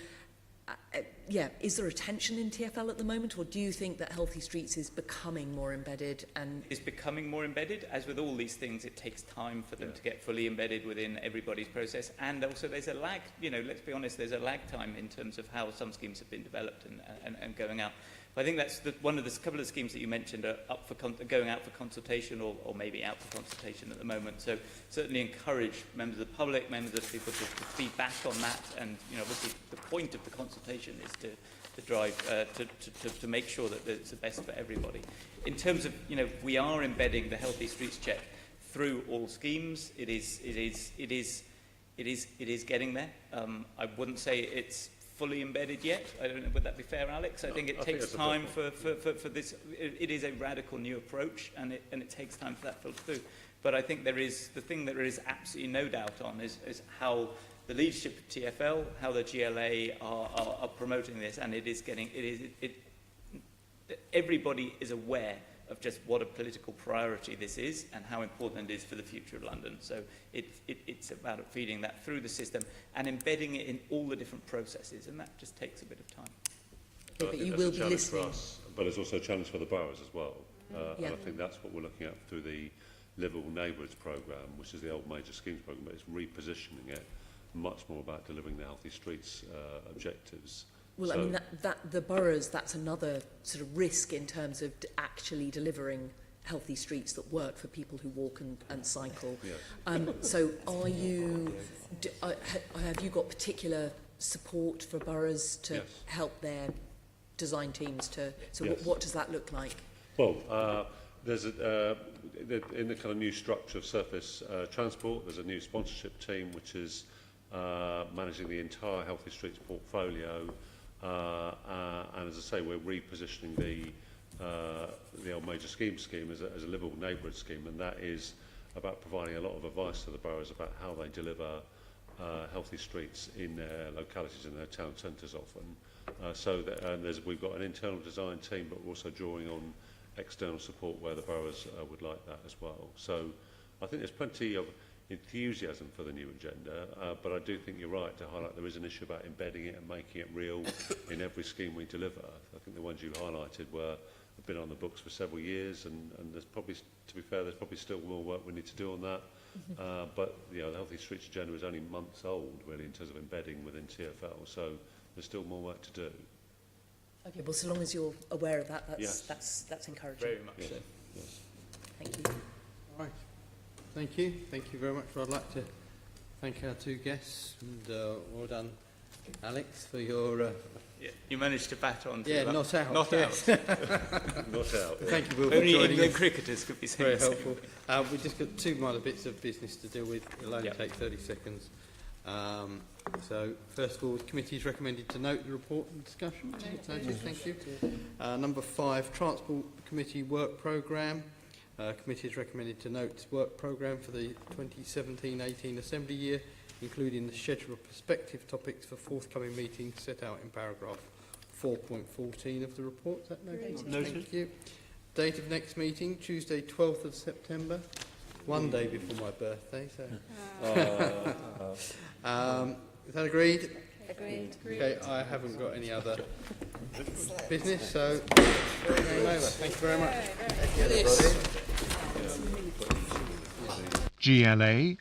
yeah, is there a tension in TfL at the moment, or do you think that Healthy Streets is becoming more embedded? And is becoming more embedded. As with all these things, it takes time for them to get fully embedded within everybody's process, and also there's a lag. You know, let's be honest, there's a lag time in terms of how some schemes have been developed and going out. But I think that's one of the couple of schemes that you mentioned are up for going out for consultation, or maybe out for consultation at the moment. So certainly encourage members of the public, members of people to feed back on that. And, you know, obviously the point of the consultation is to drive to make sure that it's the best for everybody. In terms of, you know, we are embedding the Healthy Streets check through all schemes. It is getting there. I wouldn't say it's fully embedded yet. I don't know, would that be fair, Alex? I think it takes time for this. It is a radical new approach, and it takes time for that to filter through. But I think the thing that there is absolutely no doubt on is how the leadership of TfL, how the GLA are promoting this, and everybody is aware of just what a political priority this is and how important it is for the future of London. So it's about feeding that through the system and embedding it in all the different processes, and that just takes a bit of time. Yeah, but you will be listening. But it's also a challenge for the boroughs as well. Yeah. And I think that's what we're looking at through the Livable Neighbourhoods programme, which is the old major schemes programme, but it's repositioning it much more about delivering the Healthy Streets objectives. Well, I mean, that the boroughs, that's another sort of risk in terms of actually delivering healthy streets that work for people who walk and cycle. Yeah. So are you, have you got particular support for boroughs to help their design teams to, so what does that look like? Well, there's in the kind of new structure of surface transport, there's a new sponsorship team which is managing the entire Healthy Streets portfolio. And as I say, we're repositioning the old major scheme as a livable neighbourhood scheme, and that is about providing a lot of advice to the boroughs about how they deliver healthy streets in their localities, in their town centres often. We've got an internal design team, but we're also drawing on external support where the boroughs would like that as well. So I think there's plenty of enthusiasm for the new agenda, but I do think you're right to highlight there is an issue about embedding it and making it real in every scheme we deliver. I think the ones you highlighted have been on the books for several years, and there's probably, to be fair, there's probably still more work we need to do on that. But you know, the Healthy Streets agenda is only months old, really, in terms of embedding within TfL. So there's still more work to do. Okay, well, so long as you're aware of that, that's encouraging. Very much so. Yes. Thank you. All right. Thank you. Thank you very much. I'd like to thank our 2 guests, and well done Alex, for your... Yeah, you managed to bat on to yeah, that. not out. Not yes. out. Not out. Yeah. Thank you, Will, for Only joining England us. cricketers could be saying Very the same. helpful. We've just got 2 minor bits of business to deal with. It'll only Yep. take 30 seconds. So, first of all, the committee is recommended to note the report and discussion. Noted, thank you. Number 5, Transport Committee Work Programme. Committee is recommended to note work programme for the 2017-18 Assembly year, including the schedule of prospective topics for forthcoming meetings set out in paragraph 4.14 of the report. Is that noted? Noted. Thank you. Date of next meeting, Tuesday 12th of September, one day before my birthday. So. Is that agreed? Agreed. Okay, I haven't got any other business, so thank you very much. GLA